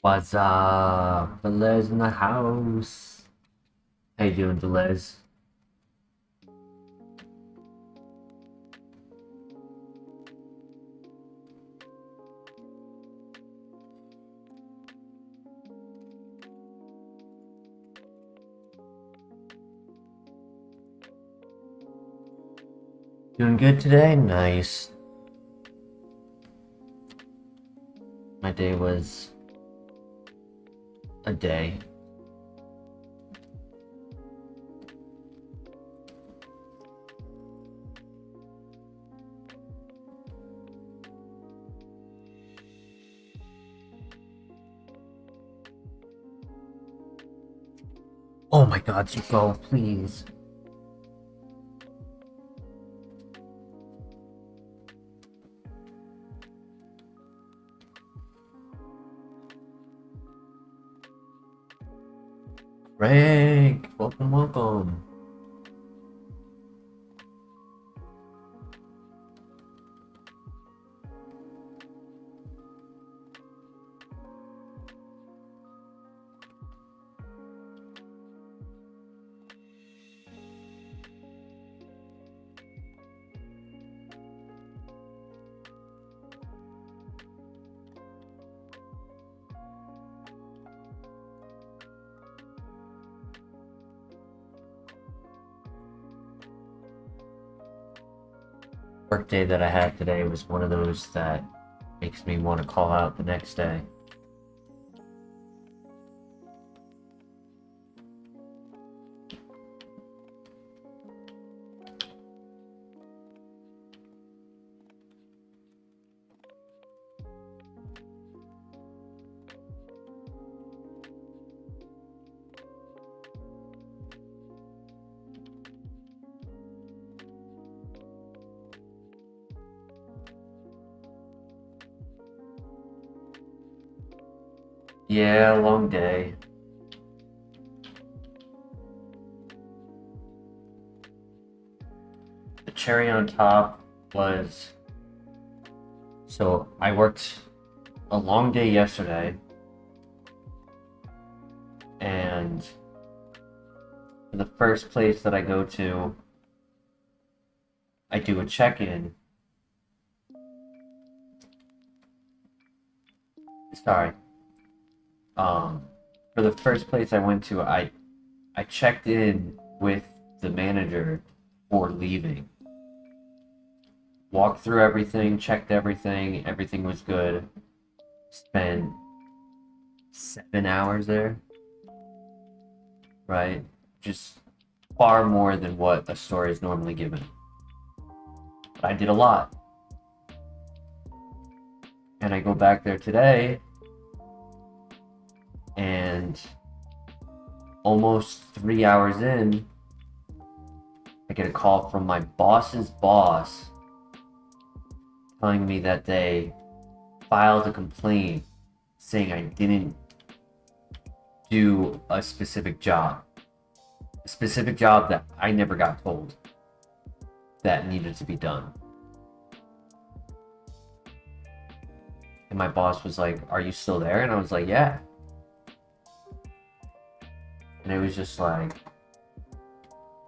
What's up? Delez in the house. How you doing, Delez? Doing good today? Nice. My day was a day. Oh my god, Zuko, please. Frank, welcome, welcome. Work day that I had today was one of those that makes me want to call out the next day. Yeah, long day. The cherry on top was, so I worked a long day yesterday, and for the first place that I go to, I do a check-in. Sorry. For the first place I went to, I checked in with the manager before leaving. Walked through everything, checked everything, everything was good. Spent 7 hours there. Right? Just far more than what a store is normally given. But I did a lot. And I go back there today, and almost 3 hours in, I get a call from my boss's boss telling me that they filed a complaint saying I didn't do a specific job. A specific job that I never got told that needed to be done. And my boss was like, "Are you still there?" And I was like, "Yeah." And it was just like,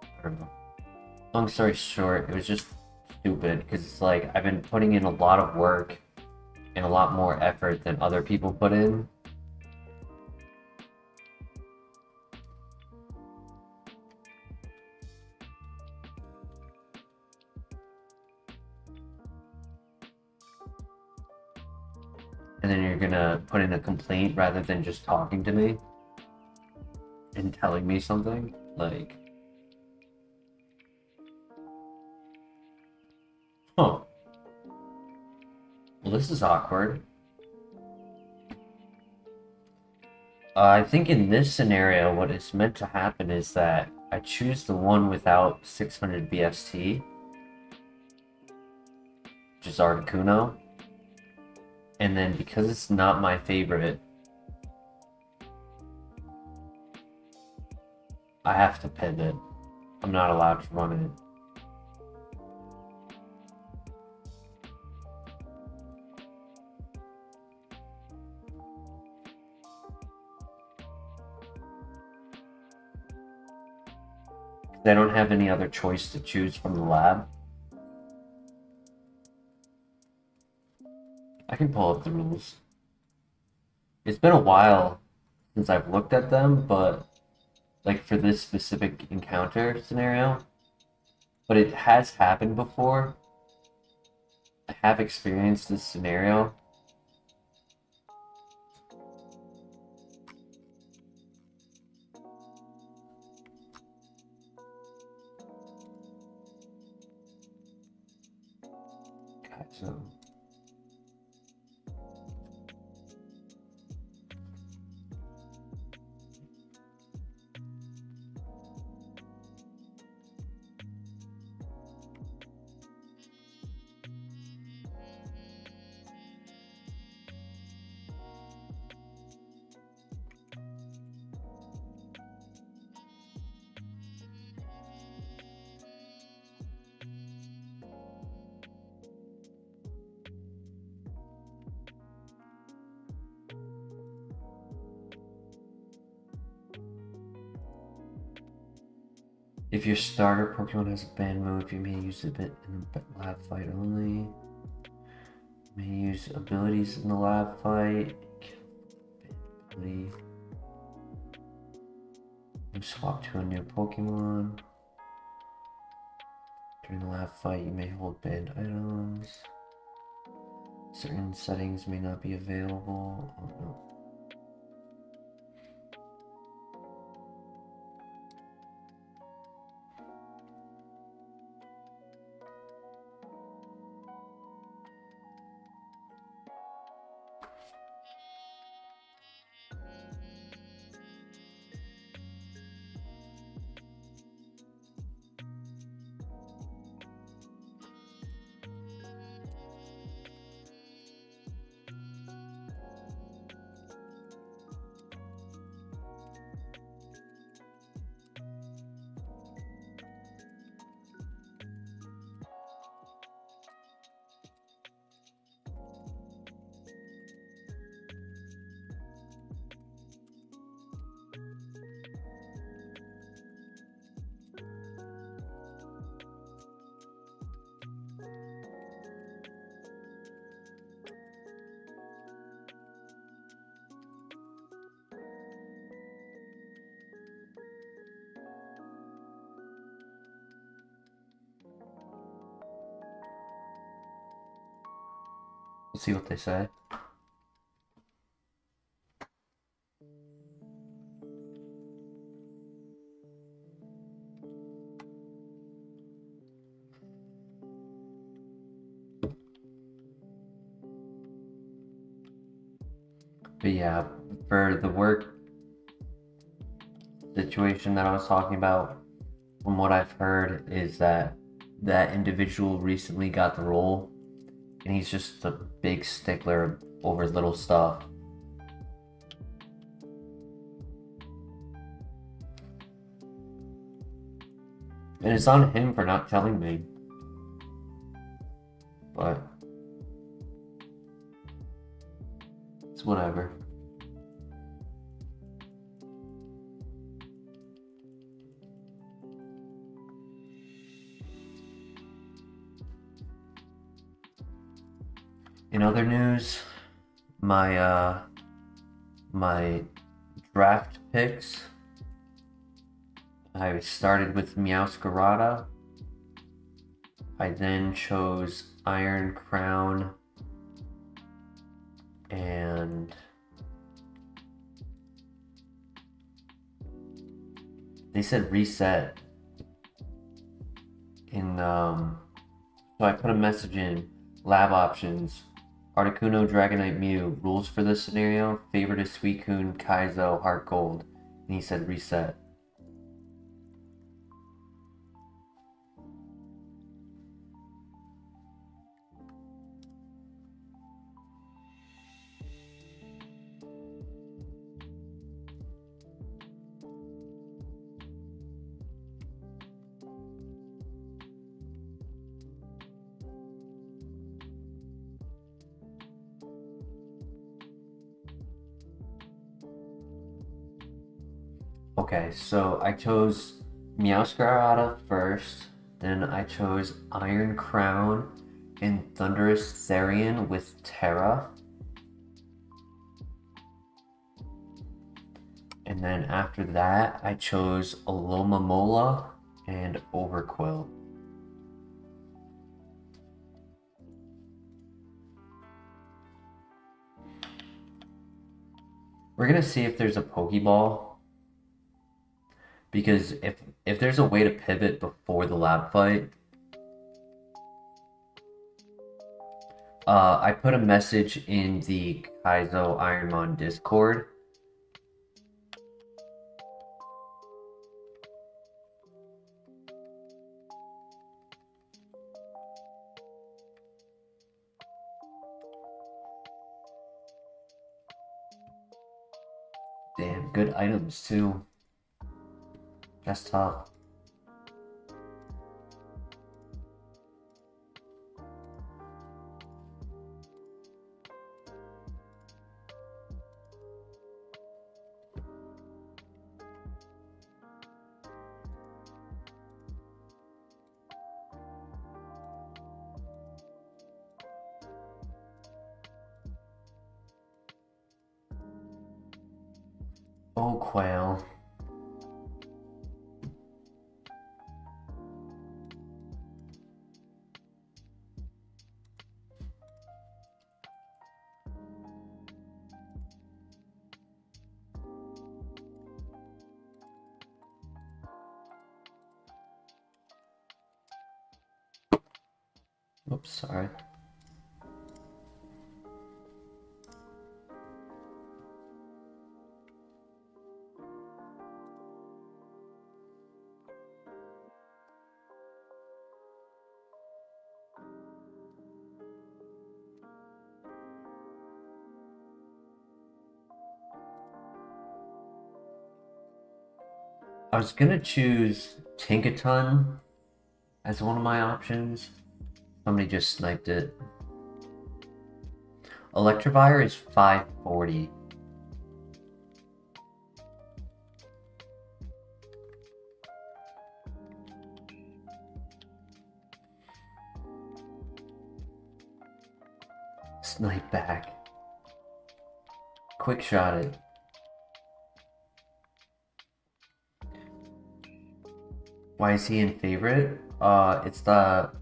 I don't know. Long story short, it was just stupid because it's like I've been putting in a lot of work and a lot more effort than other people put in. And then you're gonna put in a complaint rather than just talking to me and telling me something. Like, huh. Well, this is awkward. I think in this scenario, what is meant to happen is that I choose the one without 600 BST, which is Articuno. And then because it's not my favorite, I have to pivot. I'm not allowed to run it. They don't have any other choice to choose from the lab. I can pull up the rules. It's been a while since I've looked at them, but like for this specific encounter scenario, but it has happened before. I have experienced this scenario. Kaizo. If your starter Pokemon has a banned move, you may use it in a lab fight only. You may use abilities in the lab fight. You swap to a new Pokemon. During the lab fight, you may hold banned items. Certain settings may not be available. Oh no. Let's see what they say. But yeah, for the work situation that I was talking about, from what I've heard, is that that individual recently got the role, and he's just a big stickler over little stuff. And it's on him for not telling me. But it's whatever. In other news, my draft picks, I started with Meowscarada. I then chose Iron Crown and they said reset in so I put a message in lab options. Articuno, Dragonite, Mew. Rules for this scenario. Favorite is Suicune, Kaizo, HeartGold. And he said reset. Okay, so I chose Meowscarada first, then I chose Iron Crown and Thunderous Therian with Terra. And then after that, I chose Alomomola and Overquill. We're gonna see if there's a Pokeball. Because if there's a way to pivot before the lab fight, I put a message in the Kaizo IronMon Discord. Damn, good items too. That's tough. Oh, Quail. Oops, sorry. I was gonna choose Tinkaton as one of my options. Somebody just sniped it. Electivire is 540. Snipe back. Quick shot it. Why is he in favorite? It's the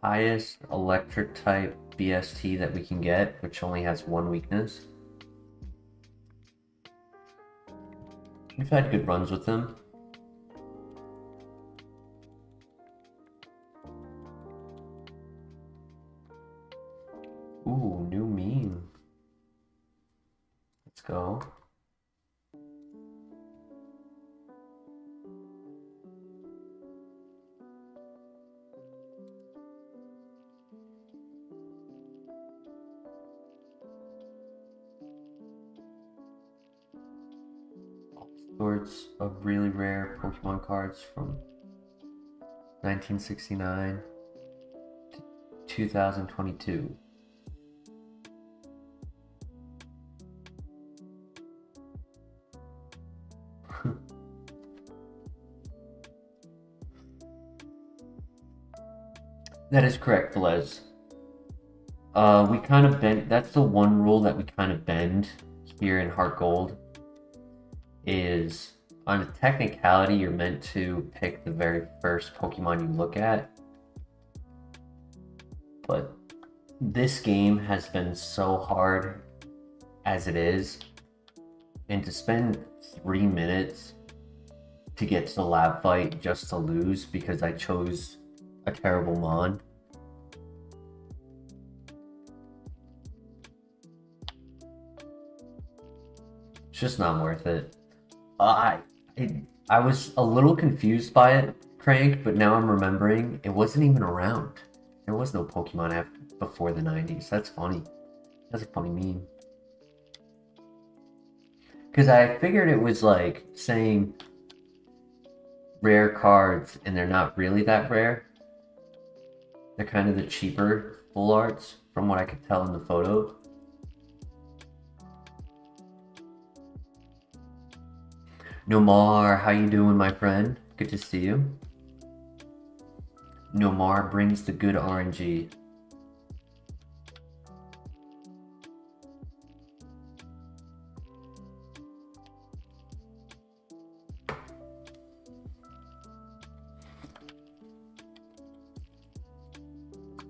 highest electric type BST that we can get, which only has one weakness. We've had good runs with him. Ooh, new meme. Let's go. Sorts of really rare Pokemon cards from 1969 to 2022. That is correct, Velez. We kind of bend. That's the one rule that we kind of bend here in HeartGold. Is on a technicality, you're meant to pick the very first Pokemon you look at. But this game has been so hard as it is, and to spend 3 minutes to get to the lab fight just to lose because I chose a terrible Mon. It's just not worth it. I was a little confused by it, Crank, but now I'm remembering it wasn't even around. There was no Pokemon before the 90s. That's funny. That's a funny meme. Because I figured it was like saying rare cards and they're not really that rare. They're kind of the cheaper full arts from what I could tell in the photo. Nomar, how you doing, my friend? Good to see you. Nomar brings the good RNG.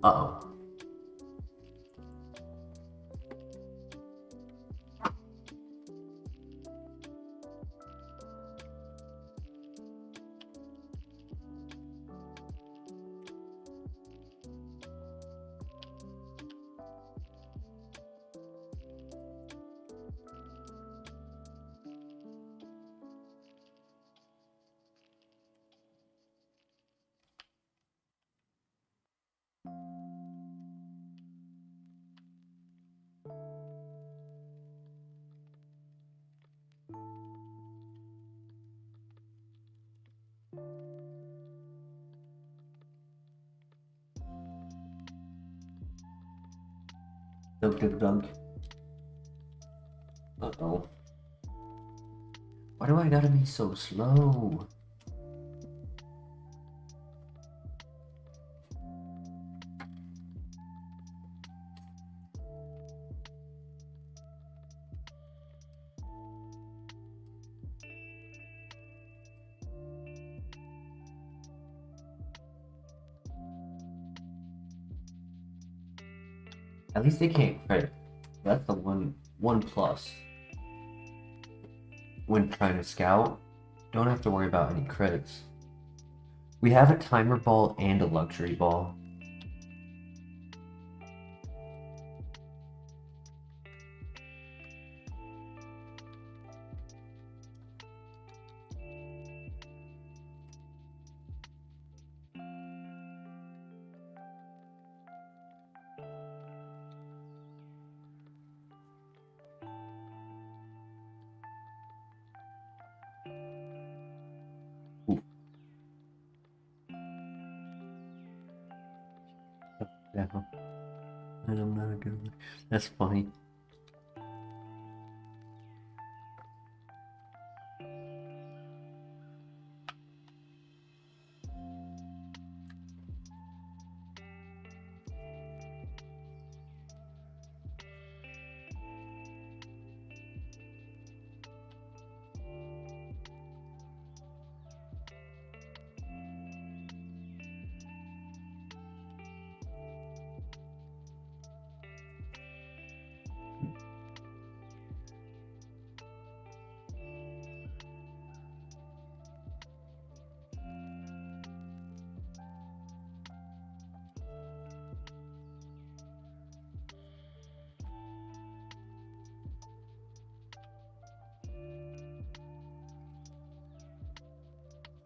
Uh-oh. Dunk, dunk, dunk. Uh-oh. Why do I gotta be so slow? At least they can't crit. That's the one plus. When trying to scout, don't have to worry about any crits. We have a timer ball and a luxury ball. Ooh. Yeah. And I'm not a good one. That's funny.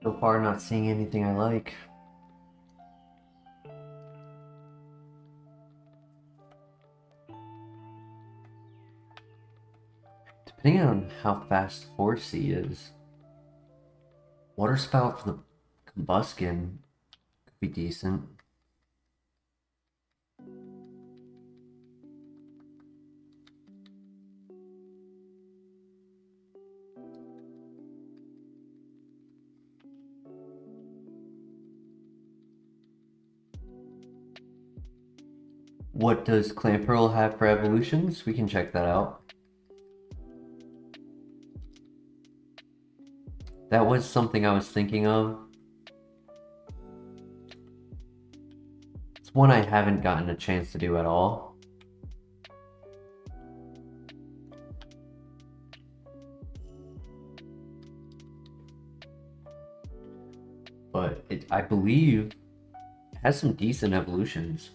So far, not seeing anything I like. Depending on how fast Horsey is, Water Spout for the Combuskin could be decent. What does Clamperl have for evolutions? We can check that out. That was something I was thinking of. It's one I haven't gotten a chance to do at all. But it, I believe, has some decent evolutions.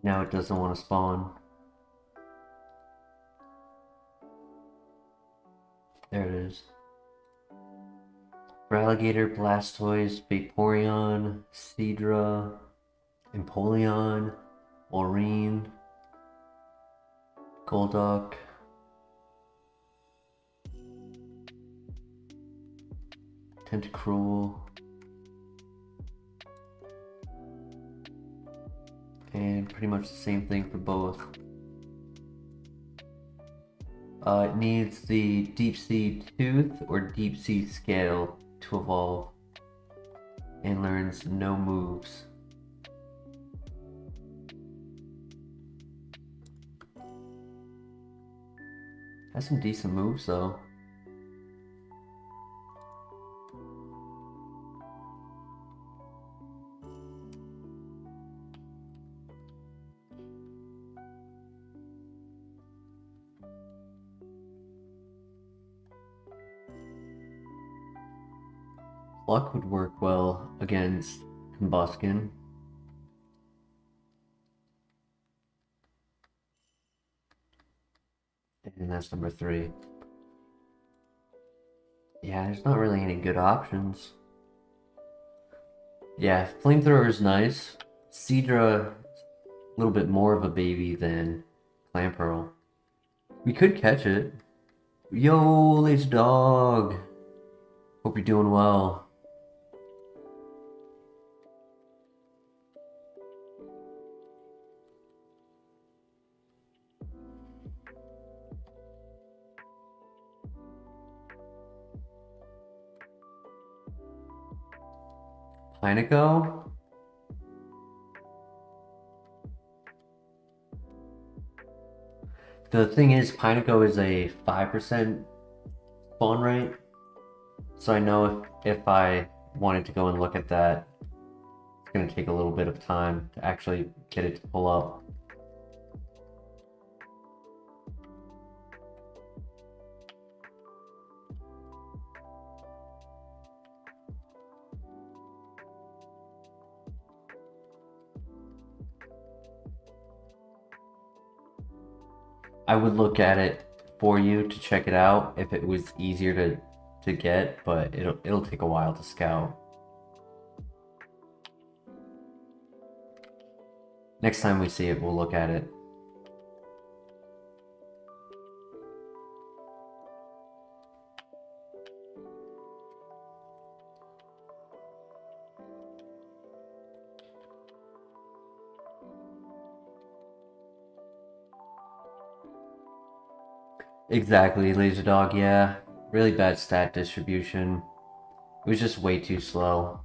Now it doesn't want to spawn. There it is. Alligator, Blastoise, Vaporeon, Seadra, Empoleon, Maureen, Golduck, Tentacruel, and pretty much the same thing for both. It needs the Deep Sea Tooth or Deep Sea Scale to evolve, and learns no moves. Has some decent moves though. Luck would work well against Combuskin. And that's number 3. Yeah, there's not really any good options. Yeah, Flamethrower is nice. Seadra, a little bit more of a baby than Clamperl. We could catch it. Yo, lazy dog. Hope you're doing well. Pineco? The thing is, Pineco is a 5% spawn rate. So I know if I wanted to go and look at that, it's going to take a little bit of time to actually get it to pull up. I would look at it for you to check it out if it was easier to get, but it'll take a while to scout. Next time we see it, we'll look at it. Exactly, Laser Dog, yeah. Really bad stat distribution. It was just way too slow.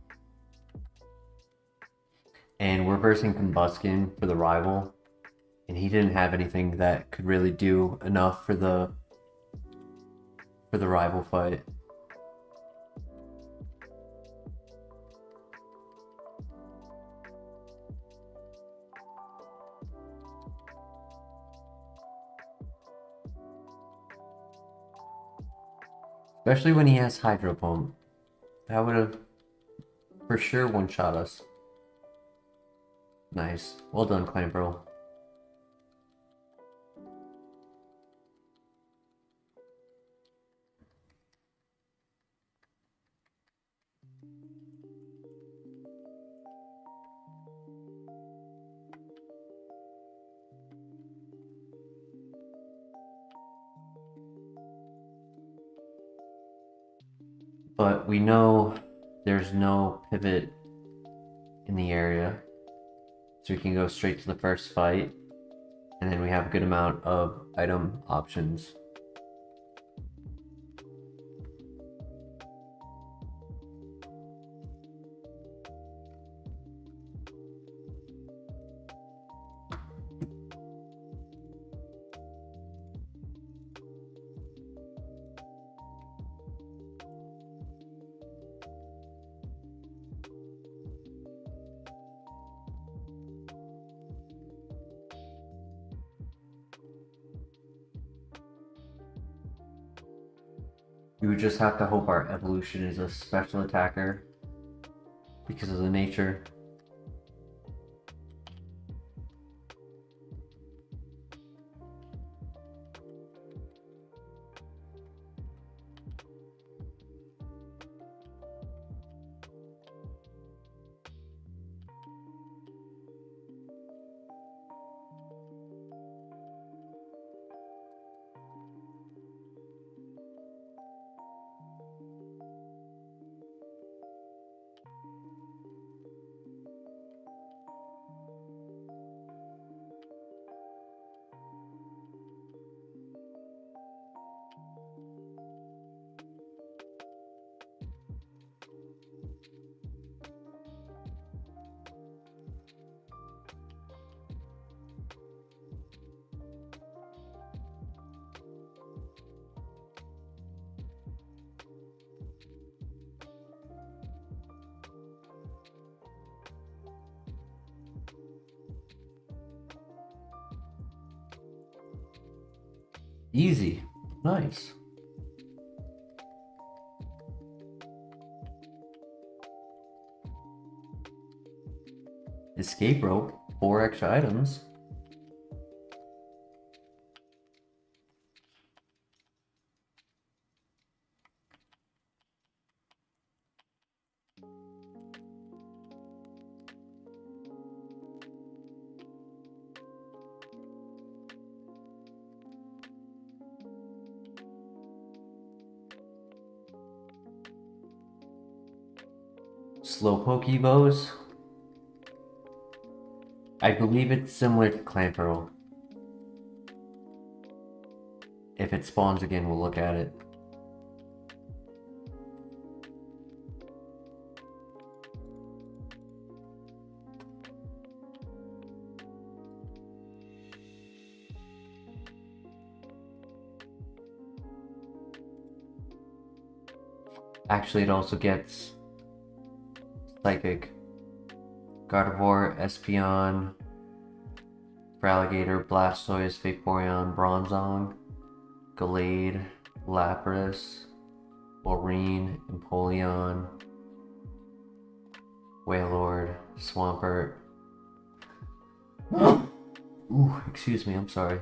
And we're versing Combuskin for the rival, and he didn't have anything that could really do enough for the rival fight. Especially when he has Hydro Pump. That would have for sure one-shot us. Nice. Well done, Clamperl. But we know there's no pivot in the area, so we can go straight to the first fight, and then we have a good amount of item options. We would just have to hope our evolution is a special attacker because of the nature. Easy. Nice. Escape rope. 4 extra items. Slowpoke Evos. I believe it's similar to Clan Pearl. If it spawns again, we'll look at it. Actually, it also gets Psychic, Gardevoir, Espeon, Feraligatr, Blastoise, Vaporeon, Bronzong, Gallade, Lapras, Walrein, Empoleon, Wailord, Swampert. Ooh, excuse me, I'm sorry.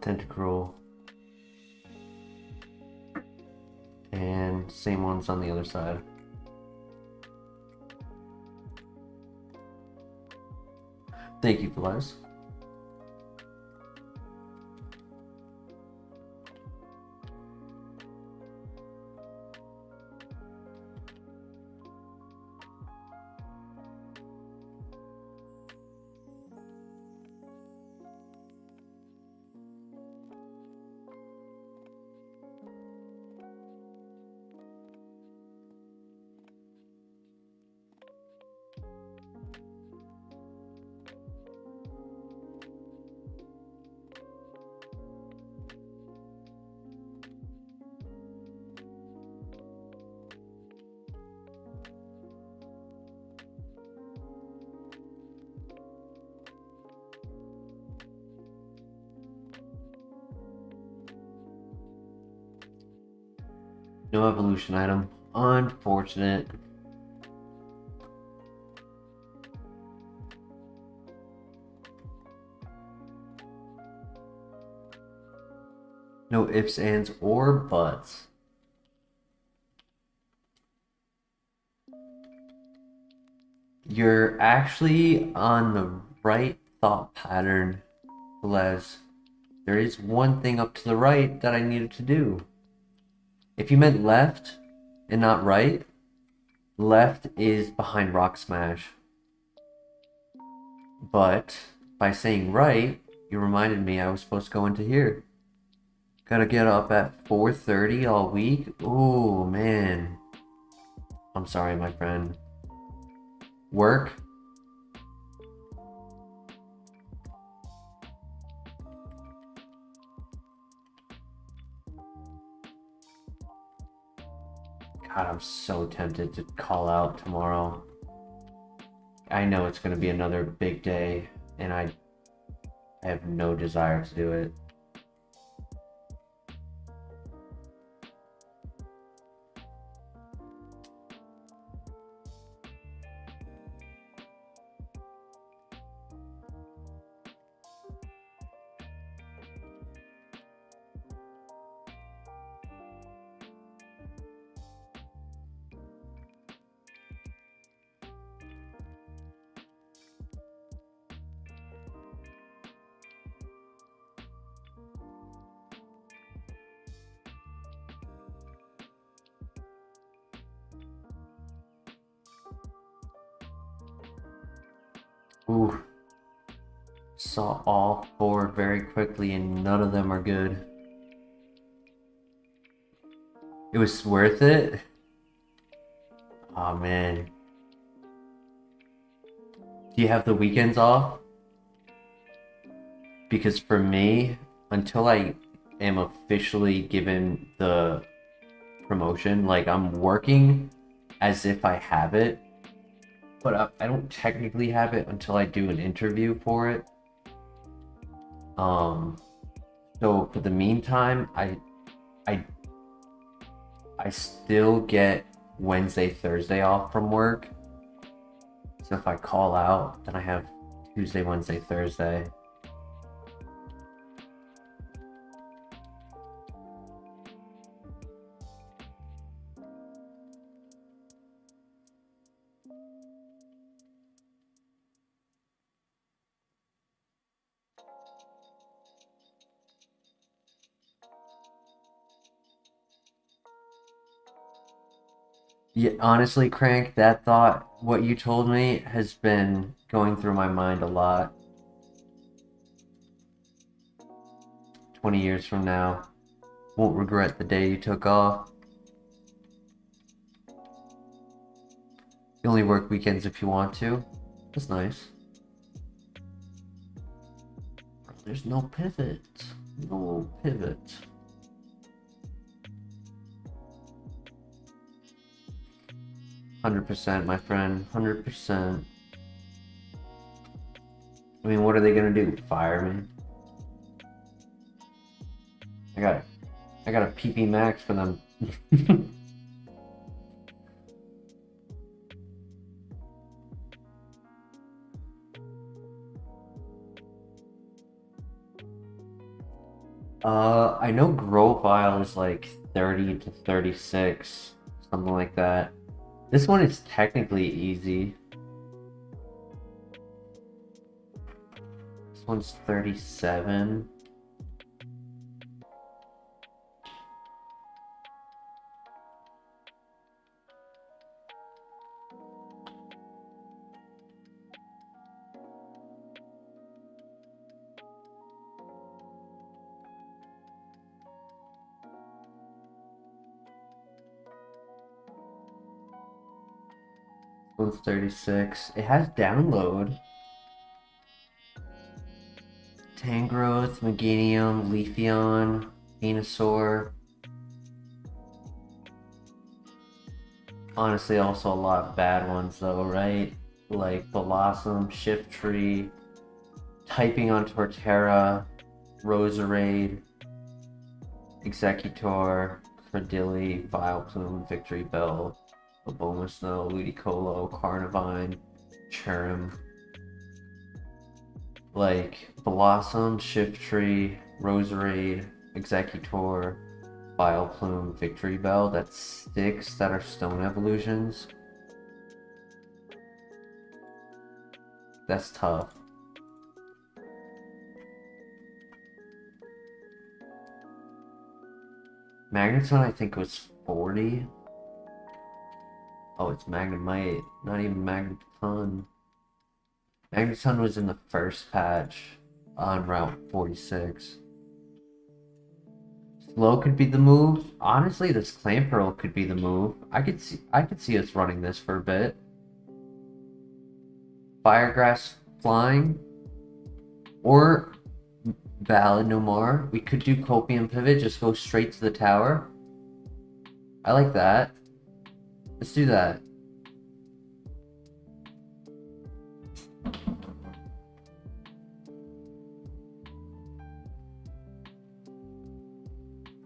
Tentacruel. And same ones on the other side. Thank you, Feliz. No evolution item. Unfortunate. No ifs, ands, or buts. You're actually on the right thought pattern, Les. There is one thing up to the right that I needed to do. If you meant left and not right, left is behind Rock Smash. But by saying right, you reminded me I was supposed to go into here. Gotta get up at 4:30 all week. Oh man. I'm sorry, my friend. Work. God, I'm so tempted to call out tomorrow. I know it's going to be another big day, and I have no desire to do it. Ooh. Saw all 4 very quickly and none of them are good. It was worth it? Oh man. Do you have the weekends off? Because for me, until I am officially given the promotion, like I'm working as if I have it, but I don't technically have it until I do an interview for it. So for the meantime, I still get Wednesday, Thursday off from work. So if I call out, then I have Tuesday, Wednesday, Thursday. Yeah, honestly, Crank, that thought, what you told me, has been going through my mind a lot. 20 years from now, won't regret the day you took off. You only work weekends if you want to. That's nice. There's no pivot. No pivot. %, my friend. 100%. I mean, what are they gonna do? Fire me? I got a PP max for them. I know grow file is like 30 to 36, something like that. This one is technically easy. This one's 37. One's 36. It has download. Tangrowth, Meganium, Leafeon, Venusaur. Honestly, also a lot of bad ones though, right? Like Blossom, Shiftry, Typing on Torterra, Roserade, Executor, Credilli, Vileplume, Victory Bell, Abomasnow, Ludicolo, Carnivine, Churm. Like Blossom, Shiftry, Roserade, Executor, Vileplume, Victory Bell. That's 6 that are stone evolutions. That's tough. Magneton, I think, was 40. Oh, it's Magnemite, not even Magneton. Magneton was in the first patch on Route 46. Slow could be the move. Honestly, this Clamperl could be the move. I could see us running this for a bit. Firegrass flying. Or Valid no more. We could do Copium Pivot, just go straight to the tower. I like that. Let's do that.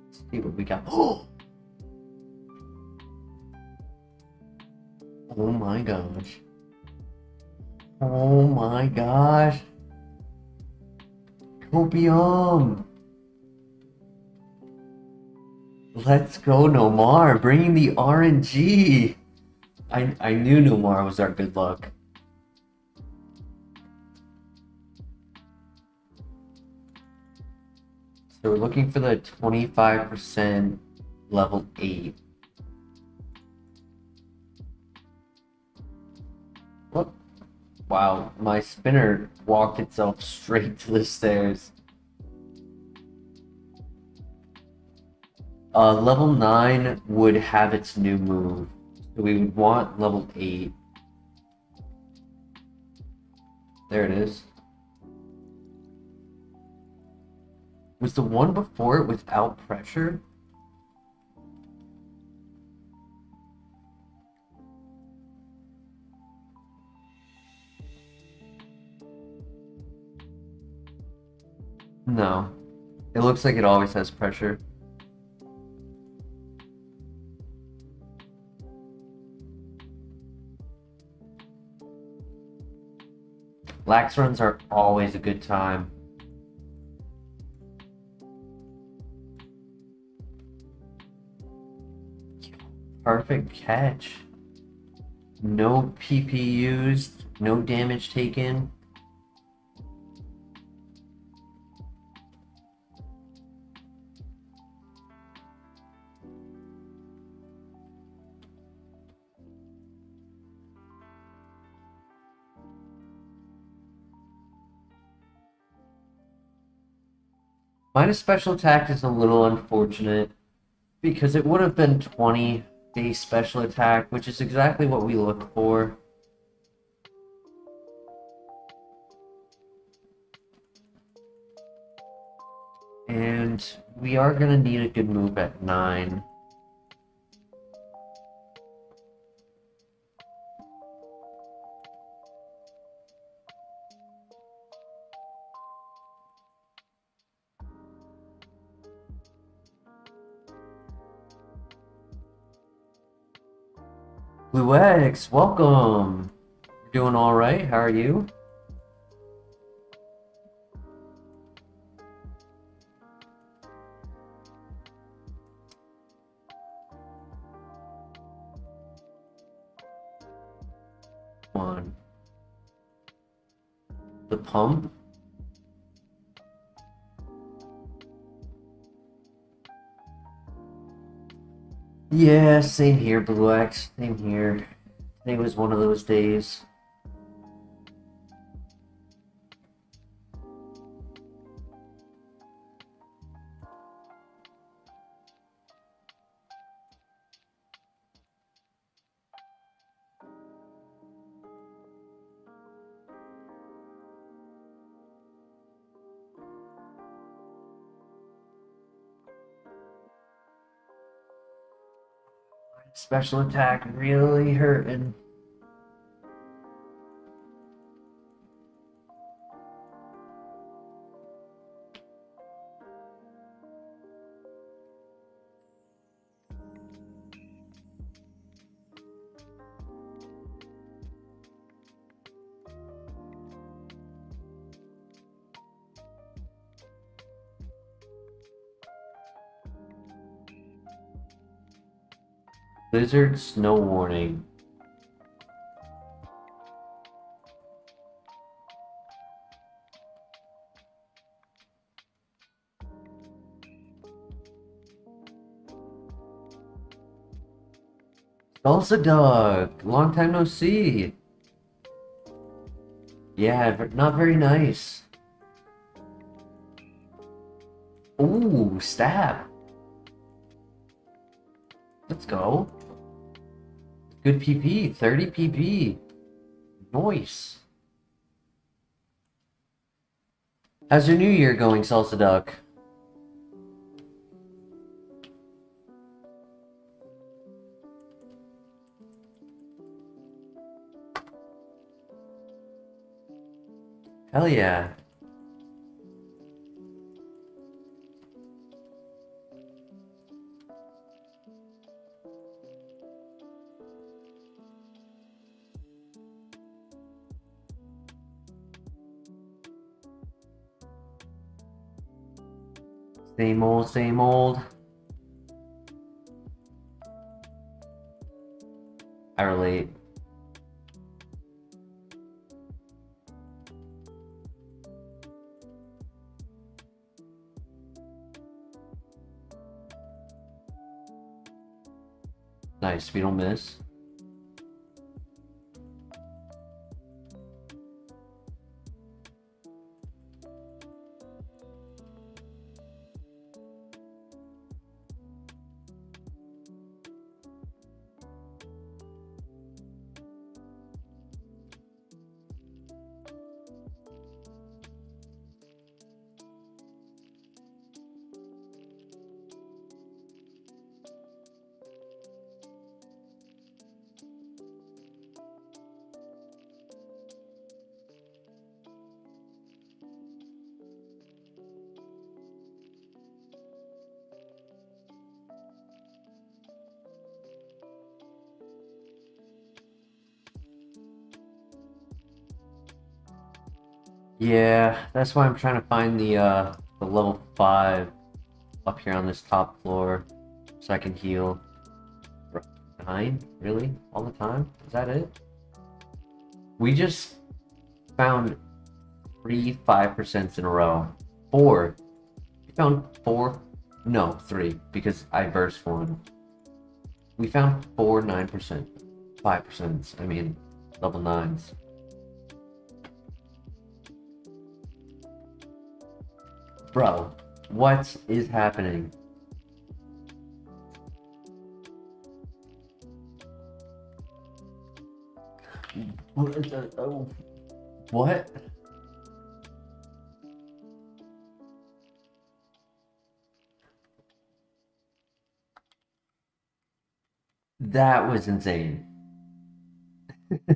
Let's see what we got. Oh my gosh. Oh my gosh. Copium. Let's go, Nomar. Bringing the RNG. I knew Nomar was our good luck. So we're looking for the 25% level 8. What? Wow, my spinner walked itself straight to the stairs. Level 9 would have its new move. So we would want level 8. There it is. Was the one before it without pressure? No. It looks like it always has pressure. Lax runs are always a good time. Perfect catch. No PP used, no damage taken. Minus special attack is a little unfortunate because it would have been 20 base special attack, which is exactly what we look for. And we are going to need a good move at 9. Blue X, welcome! You're doing alright, how are you? Come on. The pump? Yeah, same here, Blue X. Same here. Today was one of those days. Special attack really hurting. Blizzard snow warning. Salsa Dog, long time no see. Yeah, not very nice. Ooh, stab. Let's go. Good PP, 30 PP. Nice. How's your new year going, Salsa Duck? Hell yeah. Same old, same old. I relate. Nice, we don't miss. Yeah, that's why I'm trying to find the level 5 up here on this top floor so I can heal. 9? Really? All the time? Is that it? We just found 3 5% in a row. 4. We found 4. No, 3, because I versed 1. We found 4 9%. 5%. I mean, level 9s. Bro, what is happening? What? That was insane.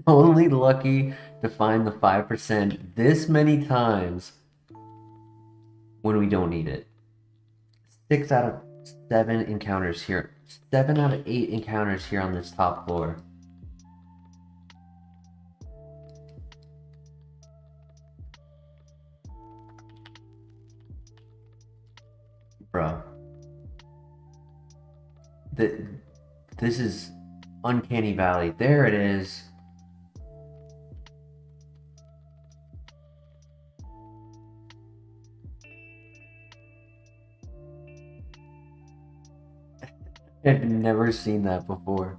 Only lucky to find the 5% this many times when we don't need it. 6 out of 7 encounters here. 7 out of 8 encounters here on this top floor. Bro. This is Uncanny Valley. There it is. I've never seen that before.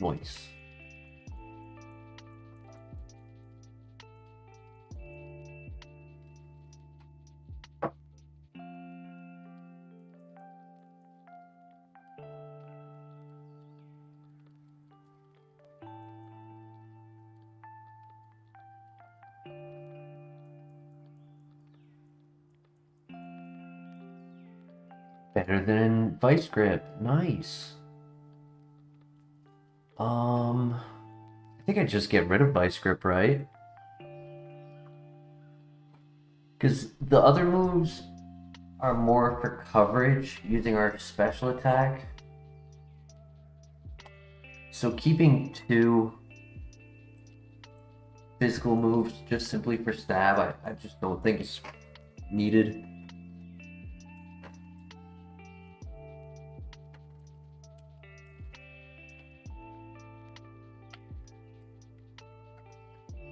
Nice. Better than Vice Grip. Nice. I think I just get rid of Vice Grip, right? Because the other moves are more for coverage using our special attack. So keeping 2 physical moves just simply for stab, I just don't think it's needed.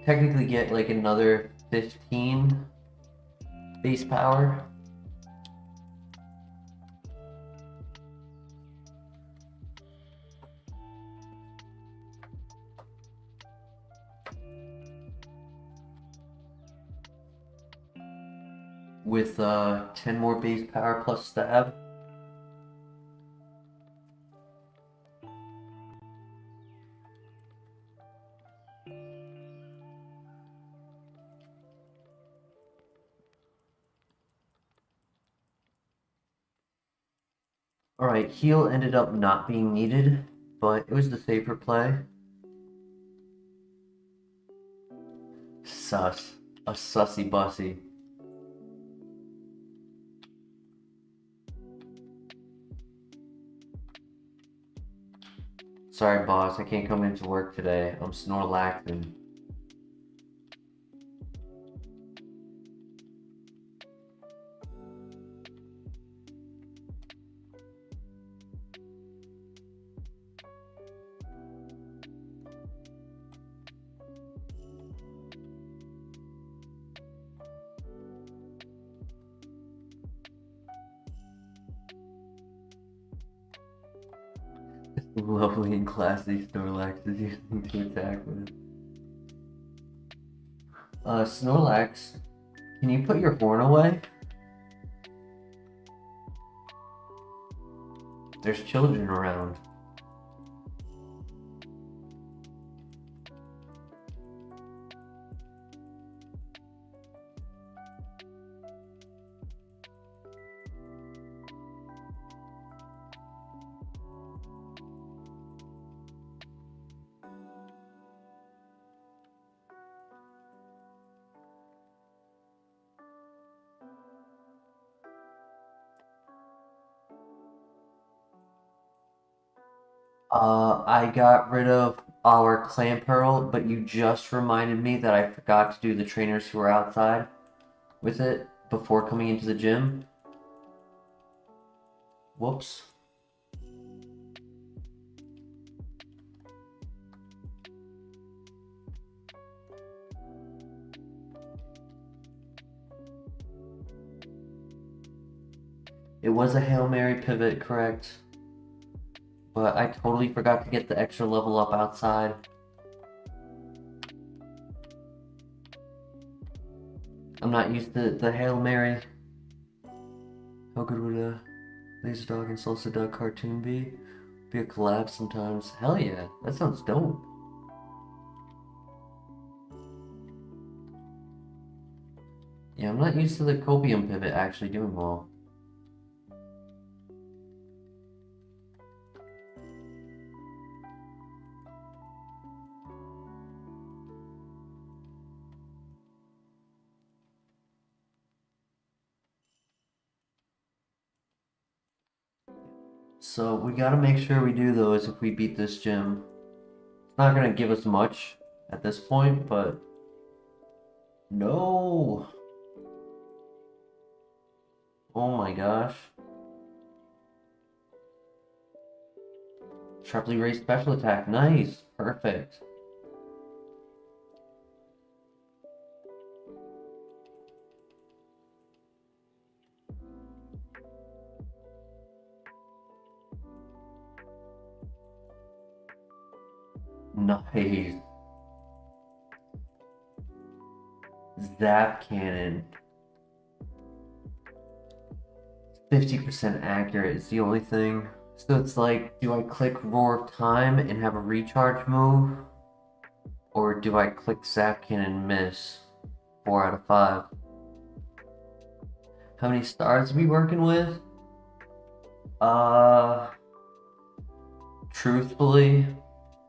Technically get like another 15 base power. With 10 more base power plus stab. Alright, heal ended up not being needed, but it was the safer play. Sus. A sussy bussy. Sorry, boss, I can't come into work today. I'm Snorlaxing. Lovely and classy Snorlax is using to attack with. Snorlax, can you put your horn away? There's children around. I got rid of our clan pearl, but you just reminded me that I forgot to do the trainers who are outside with it before coming into the gym. Whoops. It was a Hail Mary pivot, correct? But I totally forgot to get the extra level up outside. I'm not used to the Hail Mary. How good would a Laser Dog and Salsa Dog cartoon be? Be a collab sometimes. Hell yeah, that sounds dope. Yeah, I'm not used to the copium pivot actually doing well. So we gotta make sure we do those if we beat this gym. It's not gonna give us much at this point, but no. Oh my gosh. Sharply raised special attack. Nice. Perfect. Nice. Zap cannon. 50% accurate is the only thing. So it's like, do I click Roar of Time and have a recharge move? Or do I click Zap Cannon and miss? 4 out of 5. How many stars are we working with? Truthfully,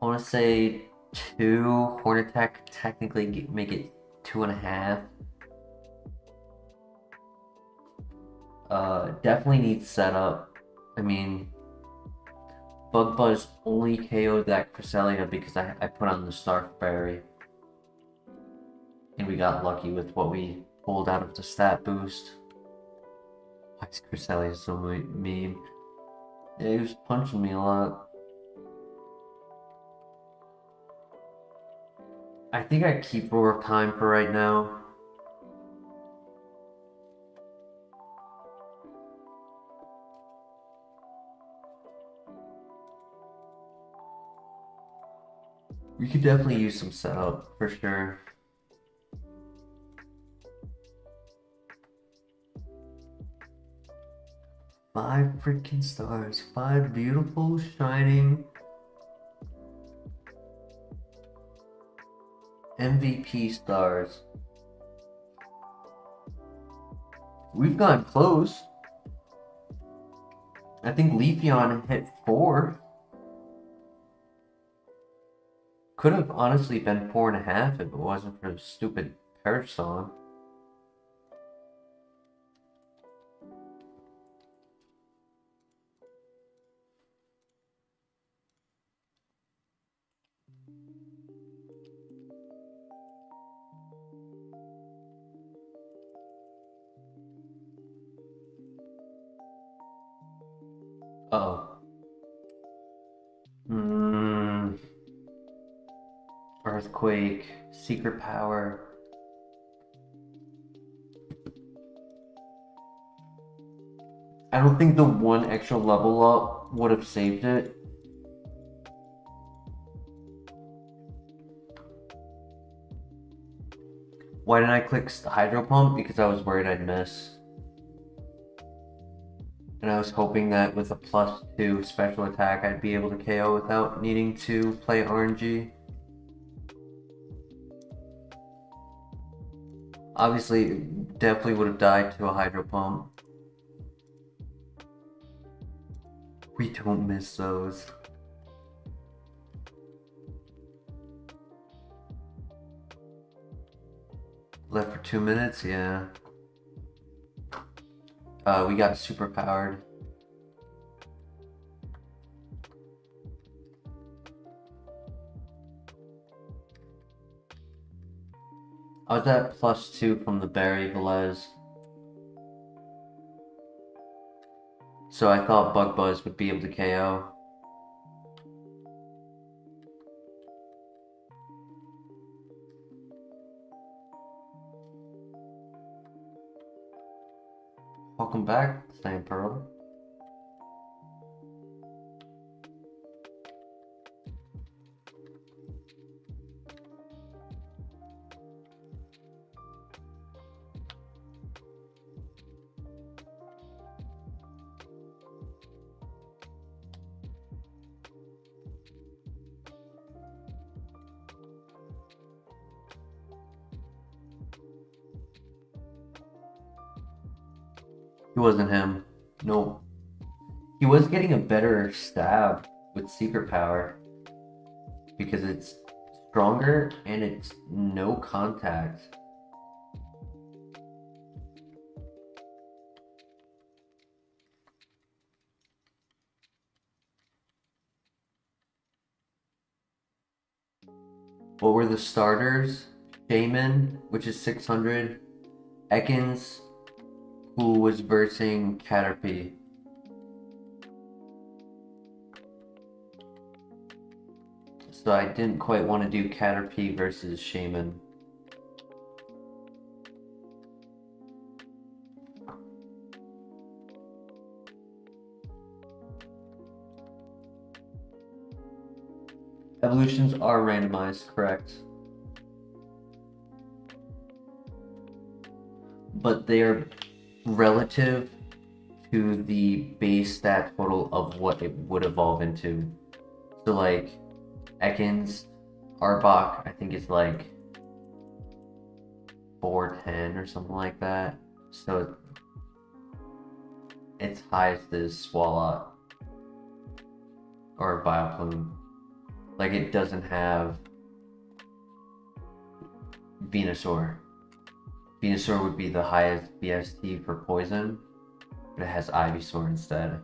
I want to say 2. Horn Attack technically make it 2.5. Definitely needs setup. I mean, Bug Buzz only KO'd that Cresselia because I put on the Stark Berry. And we got lucky with what we pulled out of the stat boost. Why is Cresselia so mean? Yeah, he was punching me a lot. I think I keep Roar of Time for right now. We could definitely use some setup, for sure. Five freaking stars. 5 beautiful, shining MVP stars. We've gone close. I think Leafeon hit 4. Could have honestly been 4.5 if it wasn't for the stupid Perish song. Uh-oh. Earthquake, Secret Power. I don't think the 1 extra level up would have saved it. Why didn't I click Hydro Pump? Because I was worried I'd miss. And I was hoping that with a +2 special attack I'd be able to KO without needing to play RNG. Obviously, definitely would have died to a Hydro Pump. We don't miss those. Left for 2 minutes, yeah. We got super powered. I was at +2 from the Berry Velez. So I thought Bug Buzz would be able to KO. Welcome back, Slam Pearl. It wasn't him. No. He was getting a better stab with Secret Power because it's stronger and it's no contact. What were the starters? Shaman, which is 600. Ekans, who was versing Caterpie. So I didn't quite want to do Caterpie versus Shaman. Evolutions are randomized, correct. But they are relative to the base stat total of what it would evolve into. So like Ekans, Arbok, I think is like 410 or something like that. So it's high as this Swalot or Bioplume. Like it doesn't have Venusaur. Venusaur would be the highest BST for poison, but it has Ivysaur instead.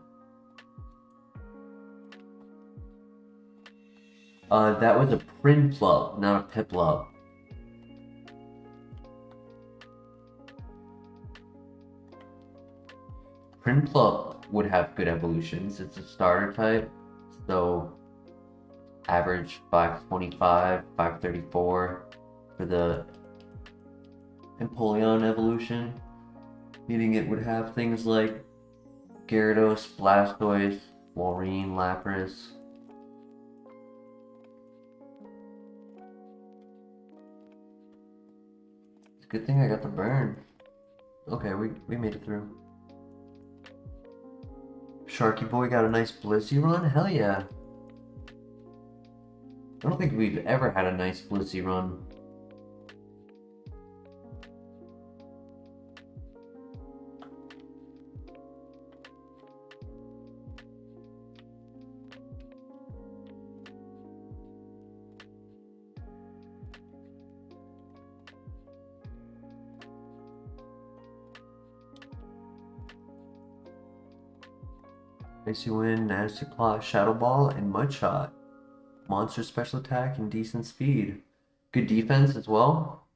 That was a Prinplup, not a Piplup. Prinplup would have good evolutions. It's a starter type, so average 525, 534 for the Empoleon evolution, meaning it would have things like Gyarados, Blastoise, Walrein, Lapras. It's a good thing I got the burn. Okay, we made it through. Sharky Boy got a nice Blissey run? Hell yeah. I don't think we've ever had a nice Blissey run. Icy Wind, Nasty Claw, Shadow Ball, and Mudshot. Monster special attack and decent speed. Good defense as well?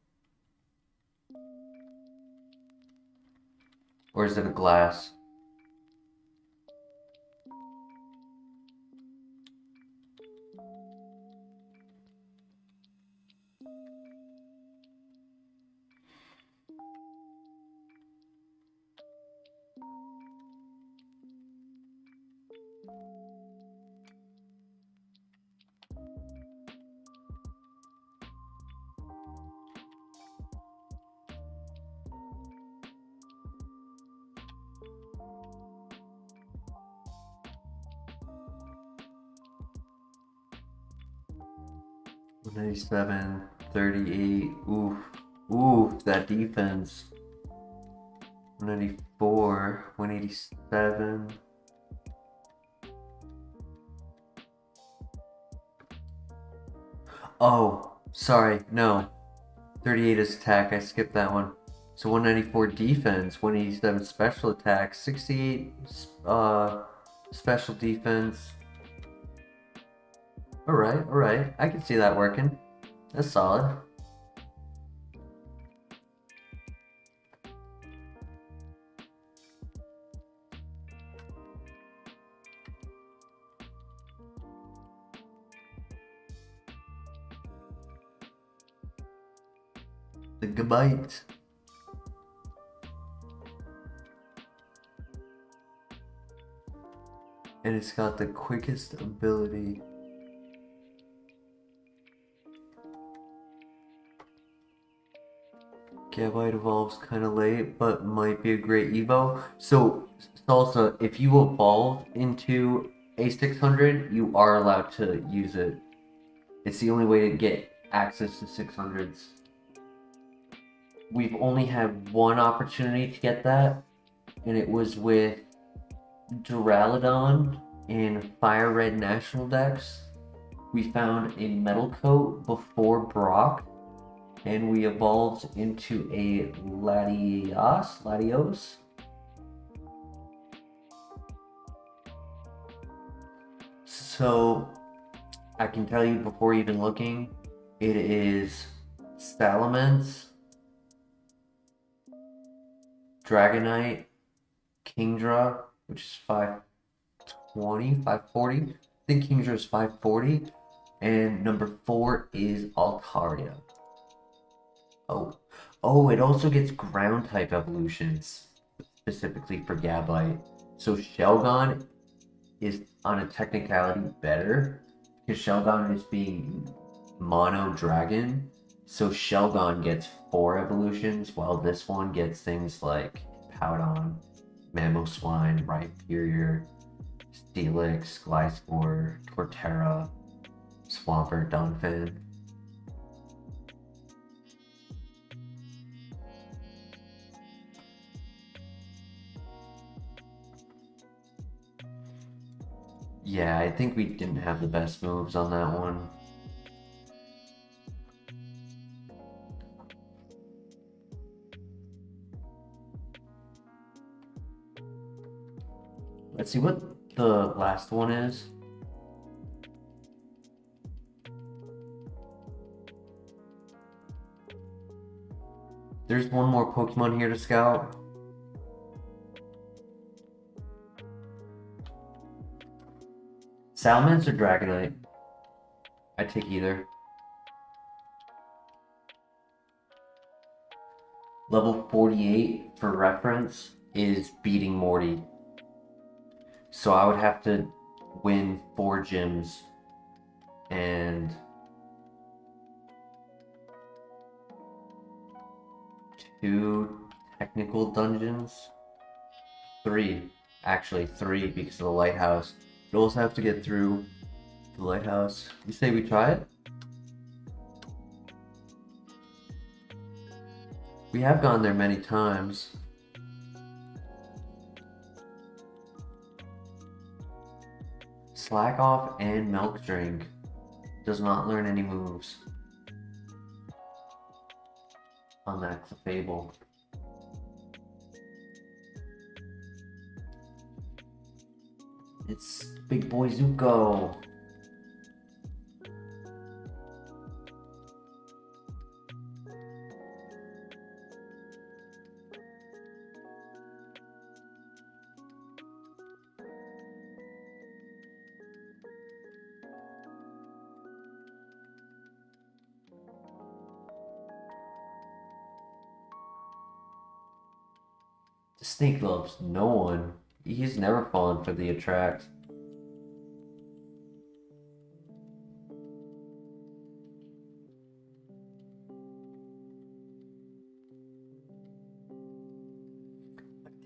Or is it a glass? $197, 38. Oof. Oof, that defense. 194, 187. Oh, sorry, no. 38 is attack, I skipped that one. So 194 defense, 187 special attack, 68 special defense. Alright, I can see that working. That's solid. The Gabite. And it's got the quickest ability. Gabite evolves kind of late, but might be a great evo. So, Salsa, if you evolve into a 600, you are allowed to use it. It's the only way to get access to 600s. We've only had one opportunity to get that, and it was with Duraludon in FireRed National Dex. We found a Metal Coat before Brock, and we evolved into a Latios. So I can tell you before even looking, it is Salamence, Dragonite, Kingdra, which is 520, 540. I think Kingdra is 540. And number 4 is Altaria. Oh, it also gets ground type evolutions, specifically for Gabite. So Shelgon is on a technicality better, because Shelgon is being mono dragon. So Shelgon gets 4 evolutions, while this one gets things like Powdon, Mamoswine, Rhyperior, Steelix, Gliscor, Torterra, Swampert, Donphan. Yeah, I think we didn't have the best moves on that one. Let's see what the last one is. There's one more Pokemon here to scout. Salamence or Dragonite? I'd take either. Level 48, for reference, is beating Morty. So I would have to win 4 gyms and 2 technical dungeons. 3, actually 3, because of the lighthouse. You also have to get through the lighthouse. You say we try it? We have gone there many times. Slack off and milk drink. Does not learn any moves on that Clefable. It's Big Boy Zuko. The snake loves no one. He's never fallen for the attract.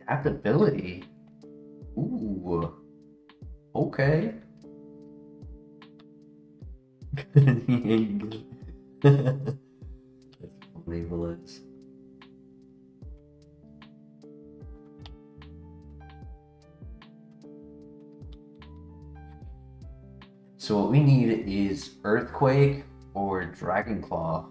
Adaptability? Ooh. Okay. He ain't good. That's funny, Blitz. So what we need is Earthquake or Dragon Claw.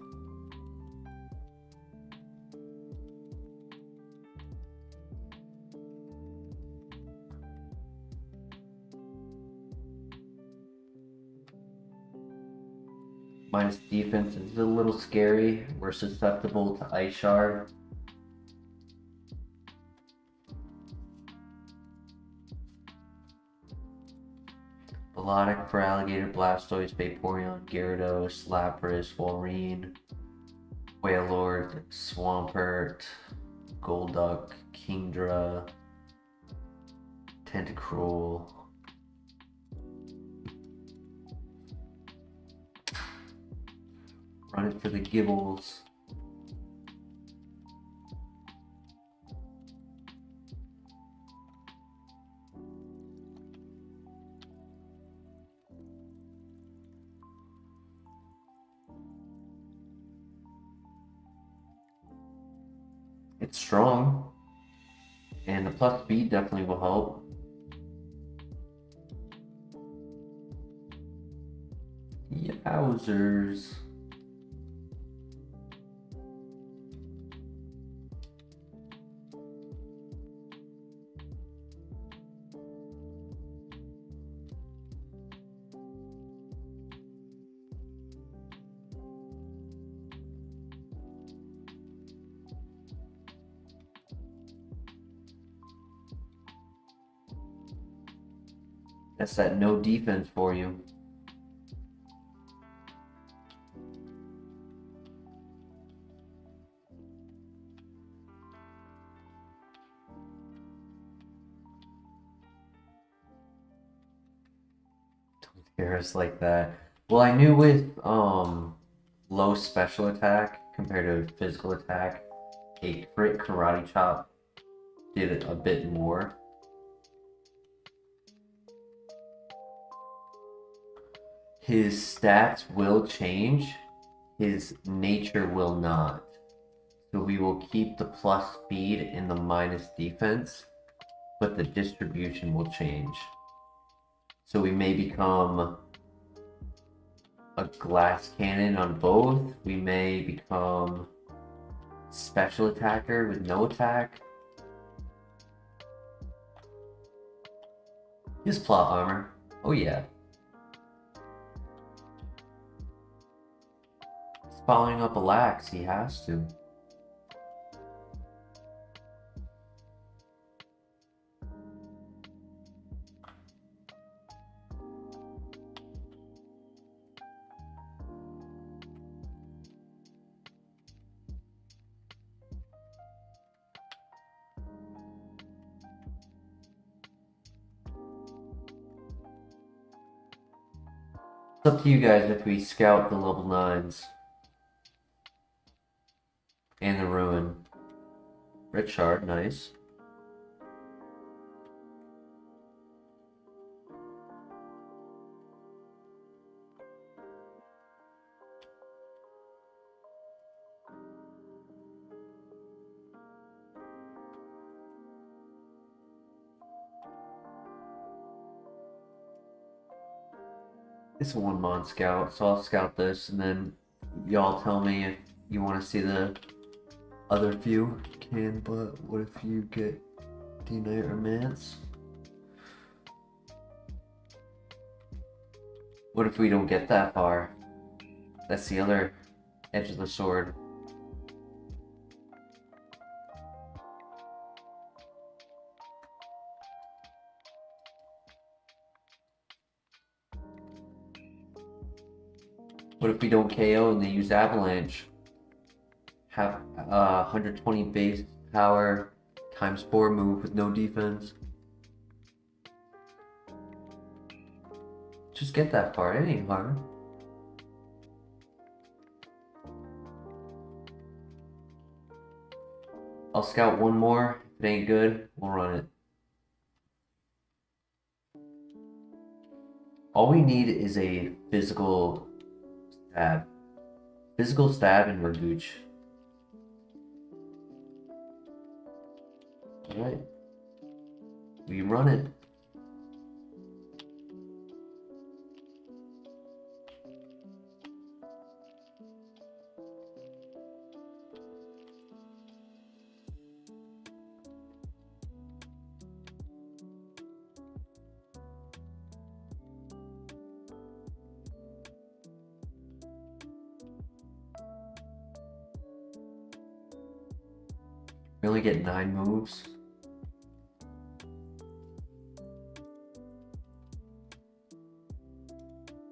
Minus defense is a little scary. We're susceptible to Ice Shard. Melodic for Alligator, Blastoise, Vaporeon, Gyarados, Lapras, Walrein. Wailord, Swampert, Golduck, Kingdra, Tentacruel. Run it for the Gibbles. It's strong, and the plus speed definitely will help. Yowzers. That's that no defense for you. Don't scare us like that. Well, I knew with low special attack compared to physical attack, a crit karate chop did it a bit more. His stats will change, his nature will not. So we will keep the plus speed and the minus defense, but the distribution will change. So we may become a glass cannon on both. We may become special attacker with no attack. His plot armor. Oh yeah. He's following up a lax, he has to. It's up to you guys if we scout the level 9s. And the ruin. Red shard, nice. It's a one-mon scout, so I'll scout this, and then y'all tell me if you want to see the other few. Can, but what if you get D-Knight or Mance? What if we don't get that far? That's the other edge of the sword. What if we don't KO and they use Avalanche? Have 120 base power times 4 move with no defense. Just get that far, it ain't hard. I'll scout one more. If it ain't good, we'll run it. All we need is a physical stab. Physical stab and Mergooch. Alright. We run it. We only get 9 moves.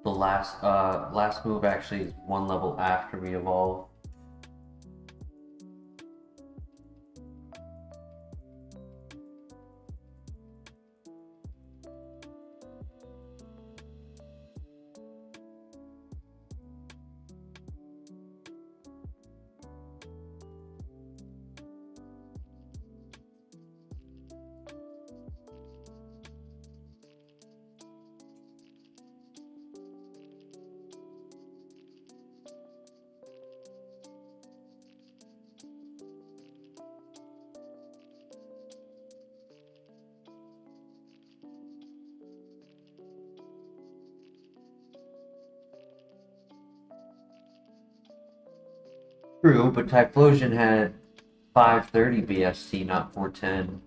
The last move actually is 1 level after we evolve. True, but Typhlosion had 530 BST, not 410.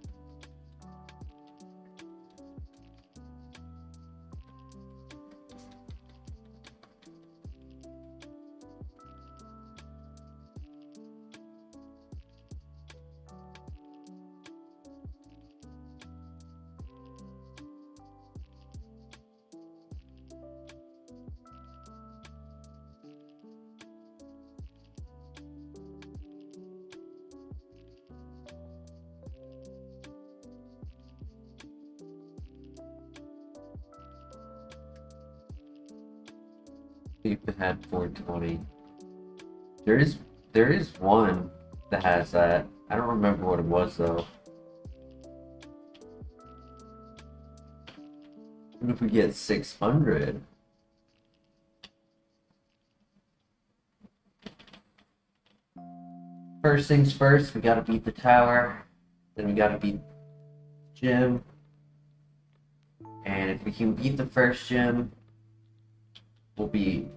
If it had 420. There is one that has that. I don't remember what it was though. What if we get 600? First things first, we gotta beat the tower. Then we gotta beat gym. And if we can beat the first gym, we'll be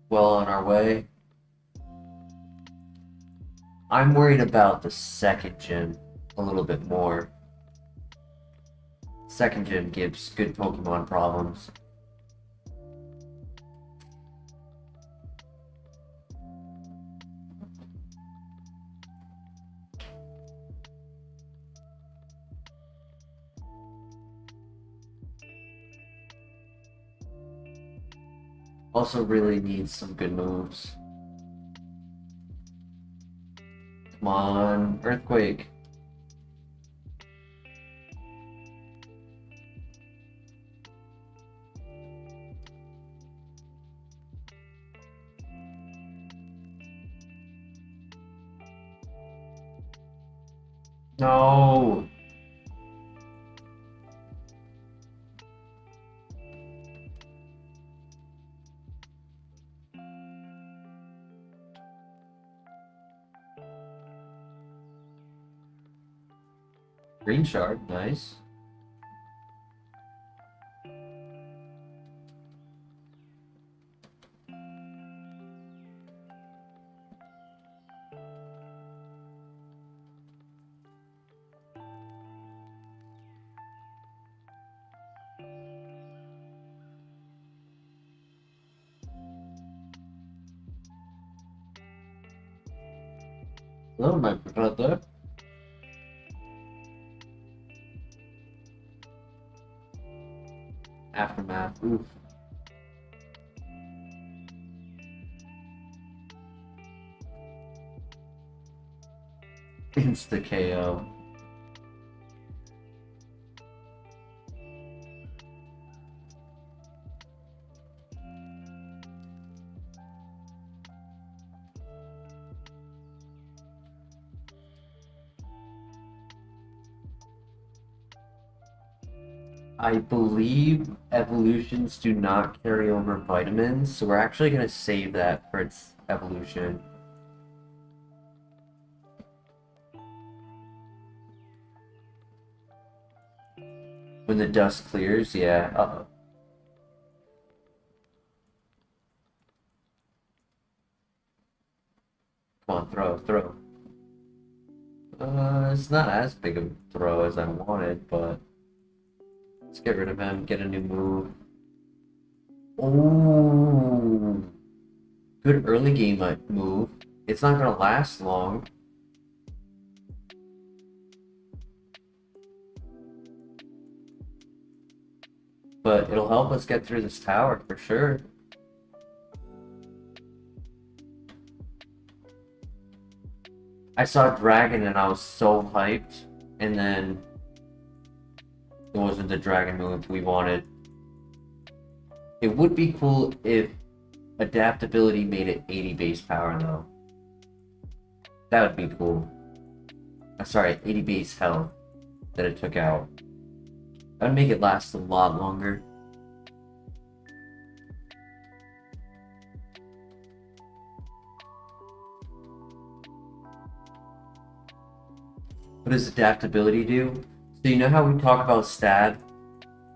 well on our way. I'm worried about the second gym a little bit more. Second gym gives good Pokemon problems. Also really needs some good moves. Come on, Earthquake. No. Green shard, nice. Hello, my brother. Aftermath, oof. Insta KO. I believe evolutions do not carry over vitamins, so we're actually going to save that for its evolution. When the dust clears, yeah. Uh-oh. Come on, throw. It's not as big a throw as I wanted, but let's get rid of him, get a new move. Oh, good early game move. It's not gonna last long. But it'll help us get through this tower for sure. I saw Dragon and I was so hyped, and then it wasn't the Dragon move we wanted. It would be cool if adaptability made it 80 base power though. That would be cool. Sorry, 80 base health that it took out. That would make it last a lot longer. What does adaptability do? So you know how we talk about stab?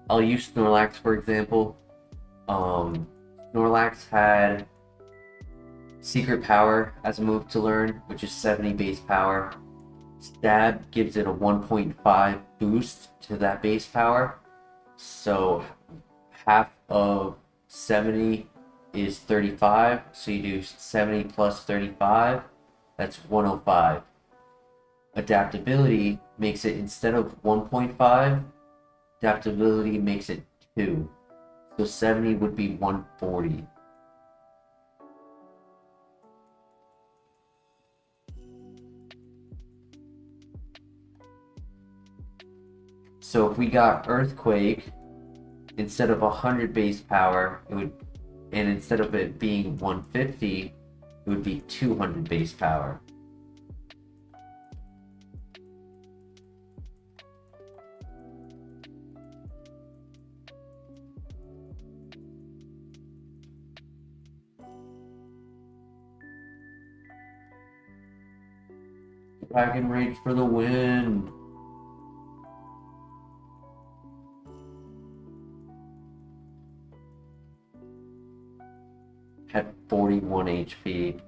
I'll use Snorlax for example. Snorlax had Secret Power as a move to learn, which is 70 base power. Stab gives it a 1.5 boost to that base power. So half of 70 is 35. So you do 70 plus 35. That's 105. Adaptability makes it, instead of 1.5, adaptability makes it 2. So 70 would be 140. So if we got Earthquake, instead of 100 base power, it would, and instead of it being 150, it would be 200 base power. Dragon Rage for the win! Had 41 HP.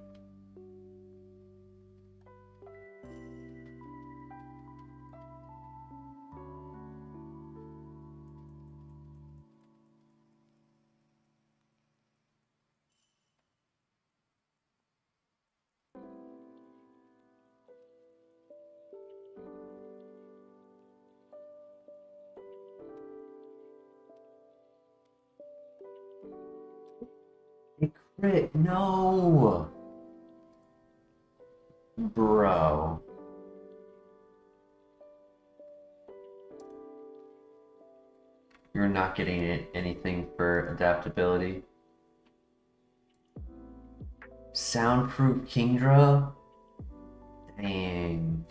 Crit, no! Bro. You're not getting anything for adaptability. Soundproof Kingdra? Dang.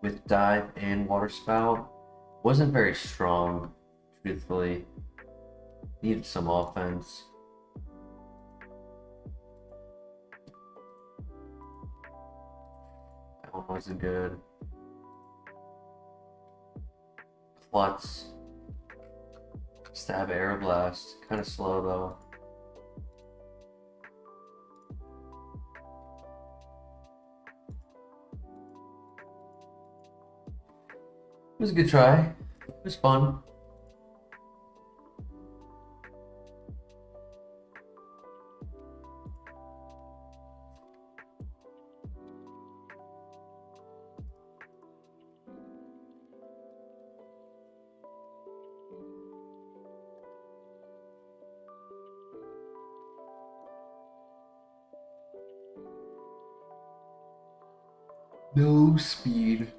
With Dive and Water Spout? Wasn't very strong, truthfully. Needed some offense. That one wasn't good. Klutz. Stab Air Blast. Kind of slow though. It was a good try. It was fun. No speed.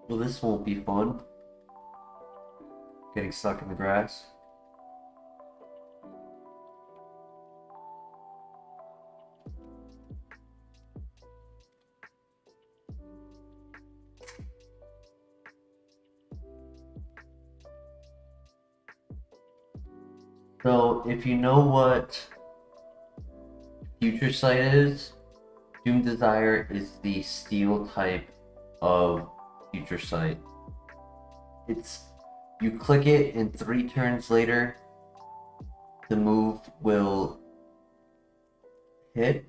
Well, this won't be fun. Getting stuck in the grass. So, if you know what Future Sight is, Doom Desire is the steel type of Future Sight. You click it, and 3 turns later, the move will hit.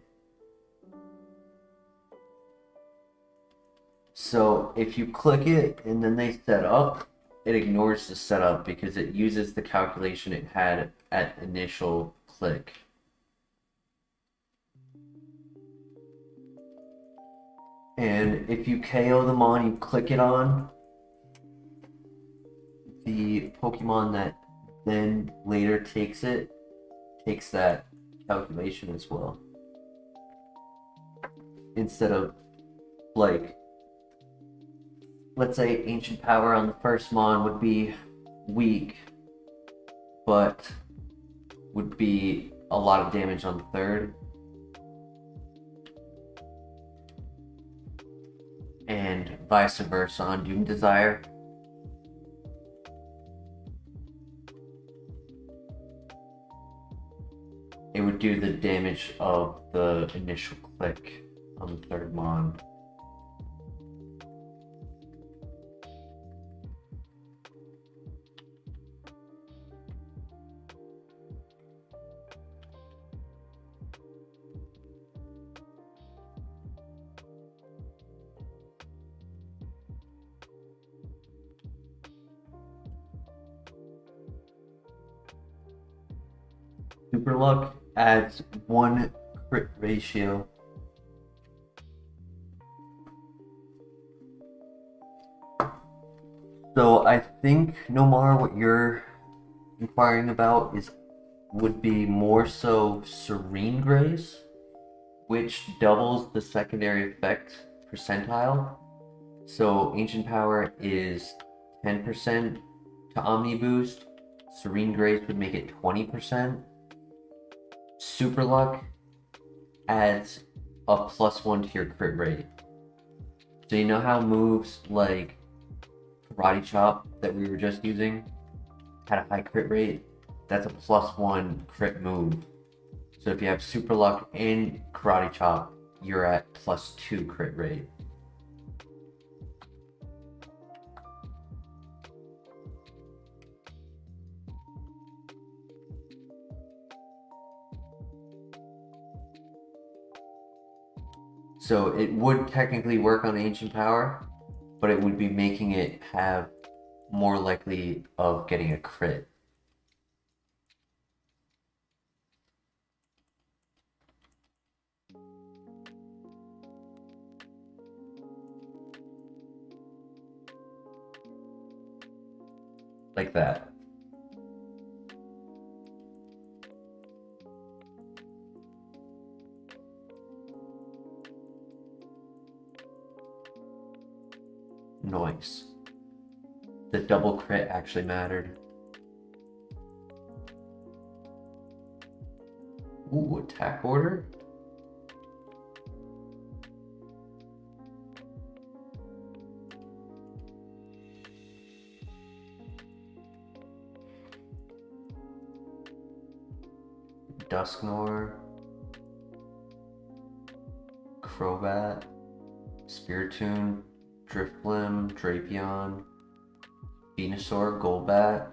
So if you click it and then they set up, it ignores the setup because it uses the calculation it had at initial click. And if you KO the mon you click it on, the Pokemon that then later takes that calculation as well. Instead of, like, let's say Ancient Power on the first mon would be weak, but would be a lot of damage on the third. And vice versa on Doom Desire. It would do the damage of the initial click on the third mon. Super luck adds 1 crit ratio. So I think, Nomar, what you're inquiring about would be more so Serene Grace, which doubles the secondary effect percentile. So Ancient Power is 10% to Omni Boost. Serene Grace would make it 20%. Super Luck adds a +1 to your crit rate. So you know how moves like Karate Chop that we were just using had a high crit rate? That's a +1 crit move. So if you have Super Luck and Karate Chop, you're at +2 crit rate. So it would technically work on Ancient Power, but it would be making it have more likely of getting a crit. Like that. Nice. The double crit actually mattered. Ooh, attack order? Dusknoir, Crobat, Spiritomb, Drifblim, Drapion, Venusaur, Golbat,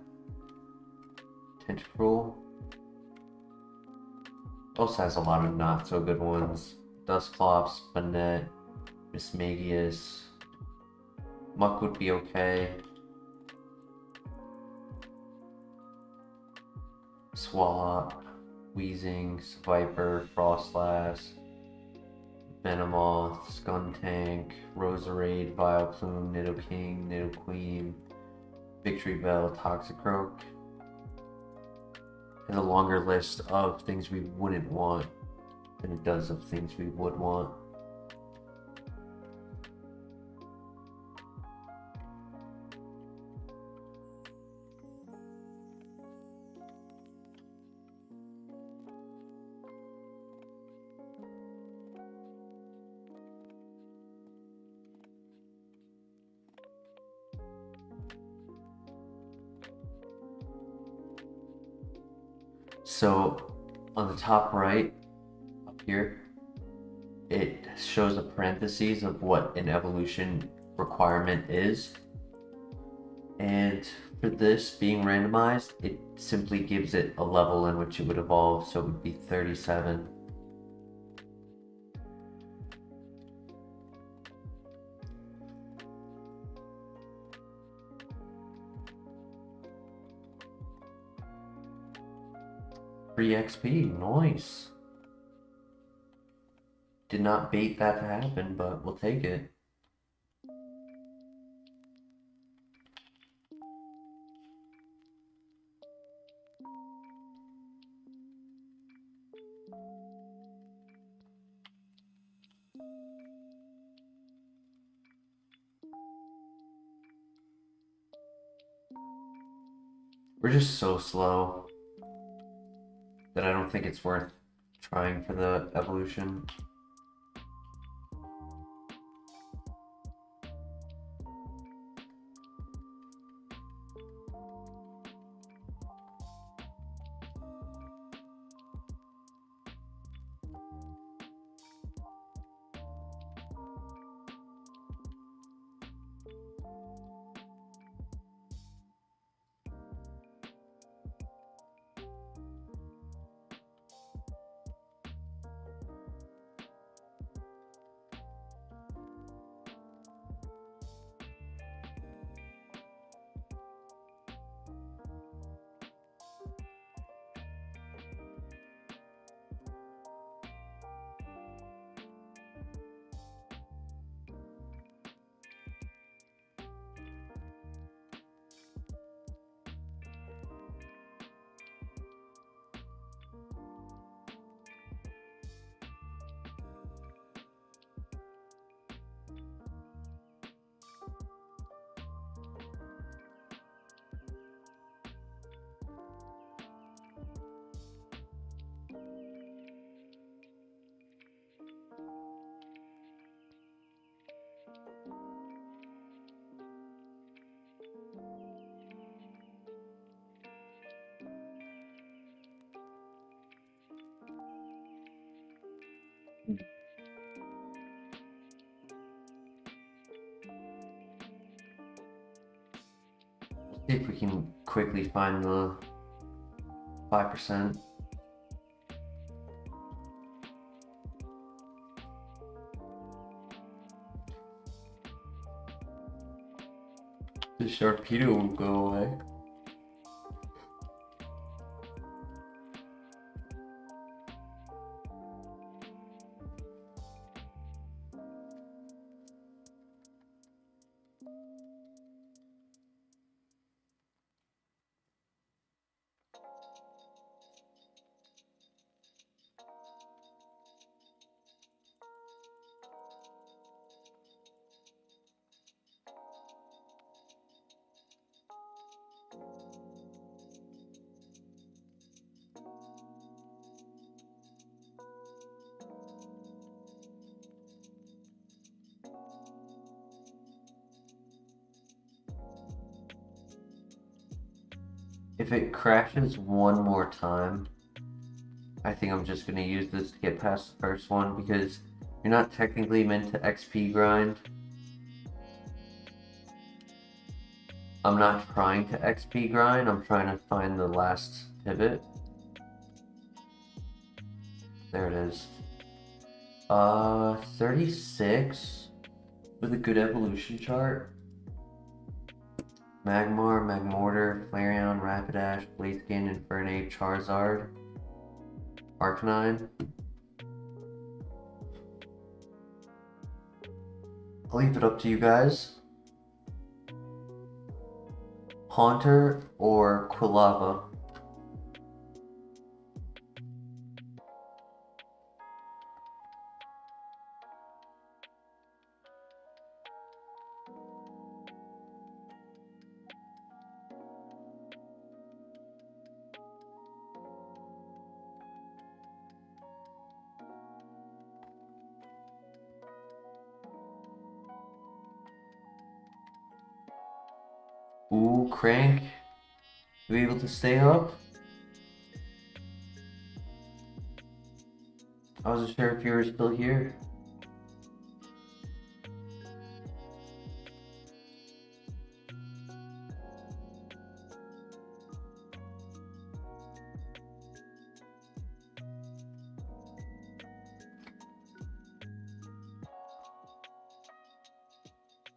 Tentacruel. Also has a lot of not so good ones. Dusclops, Banette, Mismagius. Muck would be okay. Swallow, Weezing, Viper, Frostlass, Venomoth, Skuntank, Roserade, Vileplume, Nidoking, Nidoqueen, Victory Bell, Toxicroak. Has a longer list of things we wouldn't want than it does of things we would want. So on the top right up here, it shows a parentheses of what an evolution requirement is. And for this being randomized, it simply gives it a level in which it would evolve, so it would be 37. Free XP, nice. Did not bait that to happen, but we'll take it. We're just so slow that I don't think it's worth trying for the evolution. See if we can quickly find the 5%. The Sharpedo won't go away. If it crashes one more time, I think I'm just gonna use this to get past the first one, because you're not technically meant to XP grind. I'm not trying to XP grind, I'm trying to find the last pivot. There it is. 36 with a good evolution chart. Magmar, Magmortar, Flareon, Rapidash, Blaziken, Infernape, Charizard, Arcanine. I'll leave it up to you guys. Haunter or Quilava? Ooh, Crank. You able to stay up? I wasn't sure if you were still here.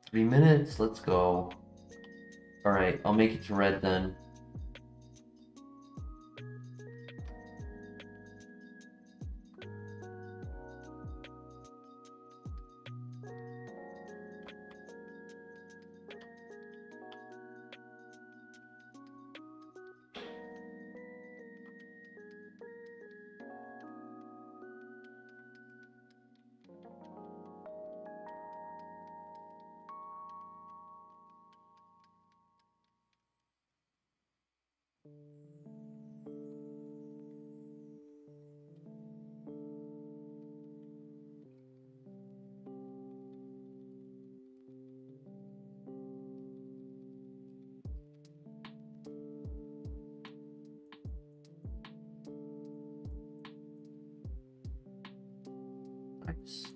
Three minutes, let's go. Alright, I'll make it to red then. Nice.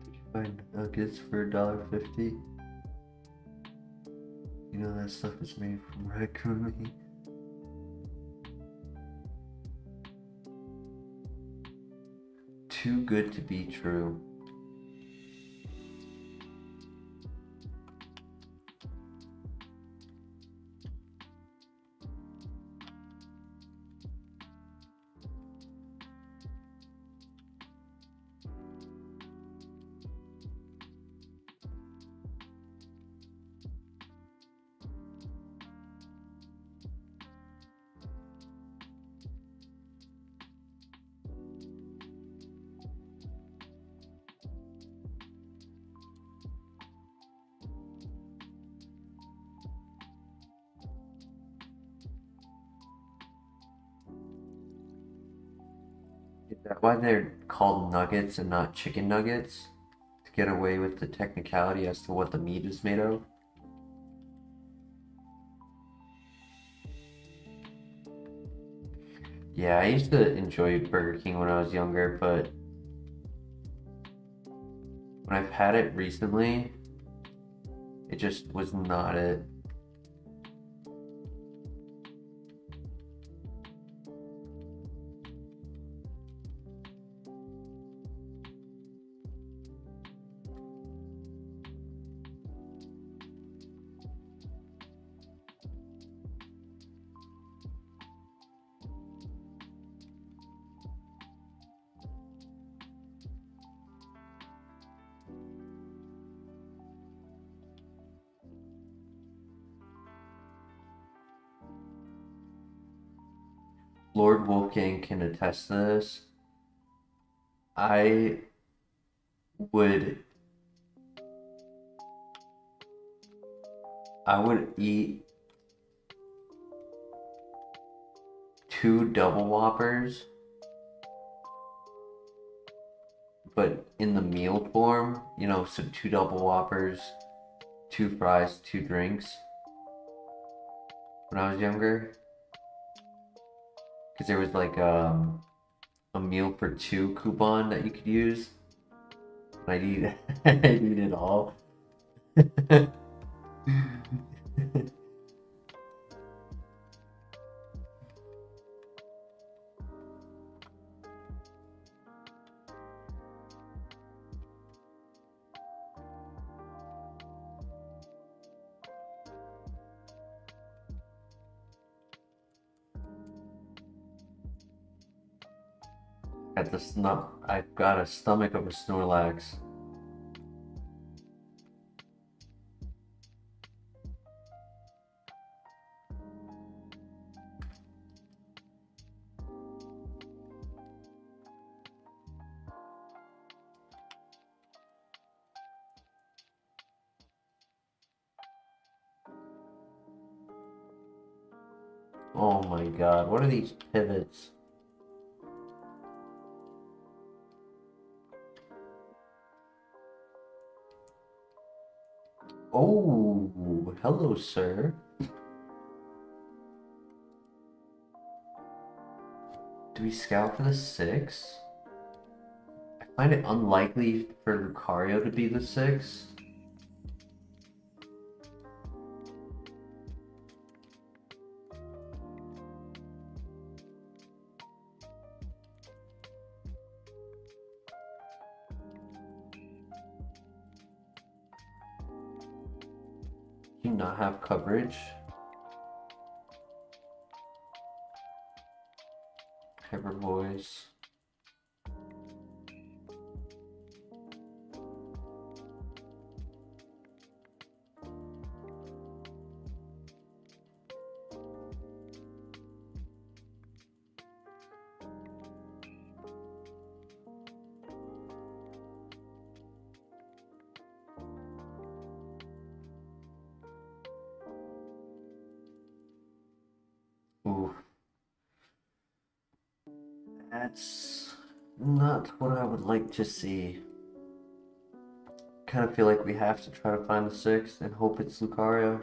Did you find nuggets for $1.50? You know that stuff is made from raccoon meat. Too good to be true. Is that why they're called nuggets and not chicken nuggets? To get away with the technicality as to what the meat is made of? Yeah, I used to enjoy Burger King when I was younger, but when I've had it recently, it just was not it. Lord Wolfgang can attest to this. I would I would eat 2 double whoppers, but in the meal form, you know, so 2 double whoppers, 2 fries, 2 drinks when I was younger. Because there was like a meal for 2 coupon that you could use. And I'd eat, I'd eat it all. I've got a stomach of a Snorlax. Oh my god, what are these pivots? Oh, hello, sir. Do we scout for the 6? I find it unlikely for Lucario to be the 6. Do you not have coverage? Hyper Voice. Ooh. That's not what I would like to see. Kind of feel like we have to try to find the 6 and hope it's Lucario.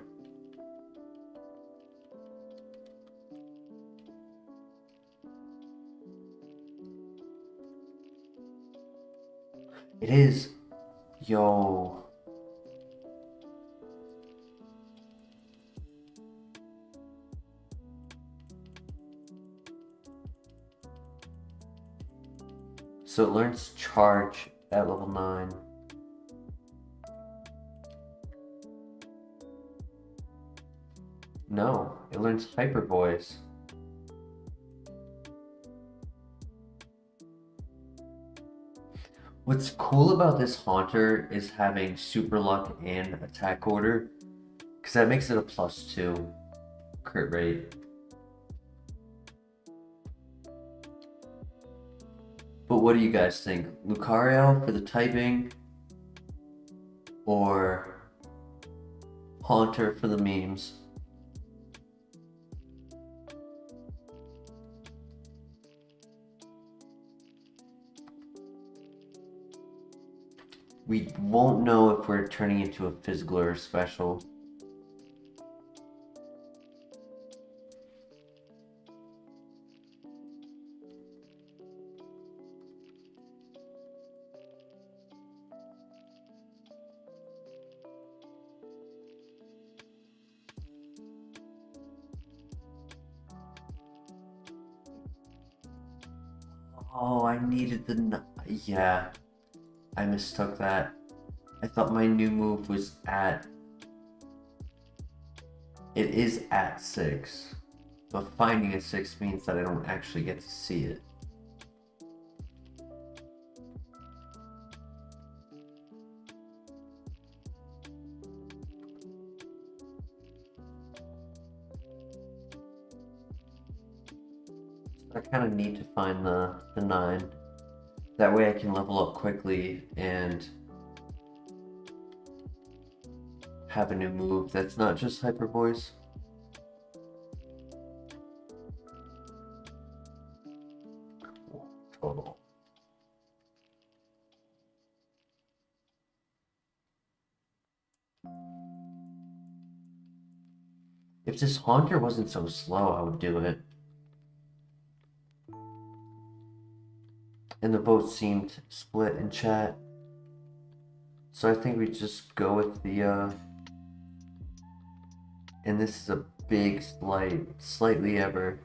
It is. Yo. So it learns Charge at level 9. No, it learns Hyper Voice. What's cool about this Haunter is having Super Luck and Attack Order, because that makes it a +2 crit rate. But what do you guys think? Lucario for the typing, or Haunter for the memes? We won't know if we're turning into a physical or a special. Oh, I needed the... Yeah, I mistook that. I thought my new move was at... It is at 6. But finding a 6 means that I don't actually get to see it. I kind of need to find the 9. That way I can level up quickly and have a new move that's not just Hyper Voice. Total. If this Haunter wasn't so slow, I would do it. And the votes seemed split in chat. So I think we just go with the, and this is a big slightly ever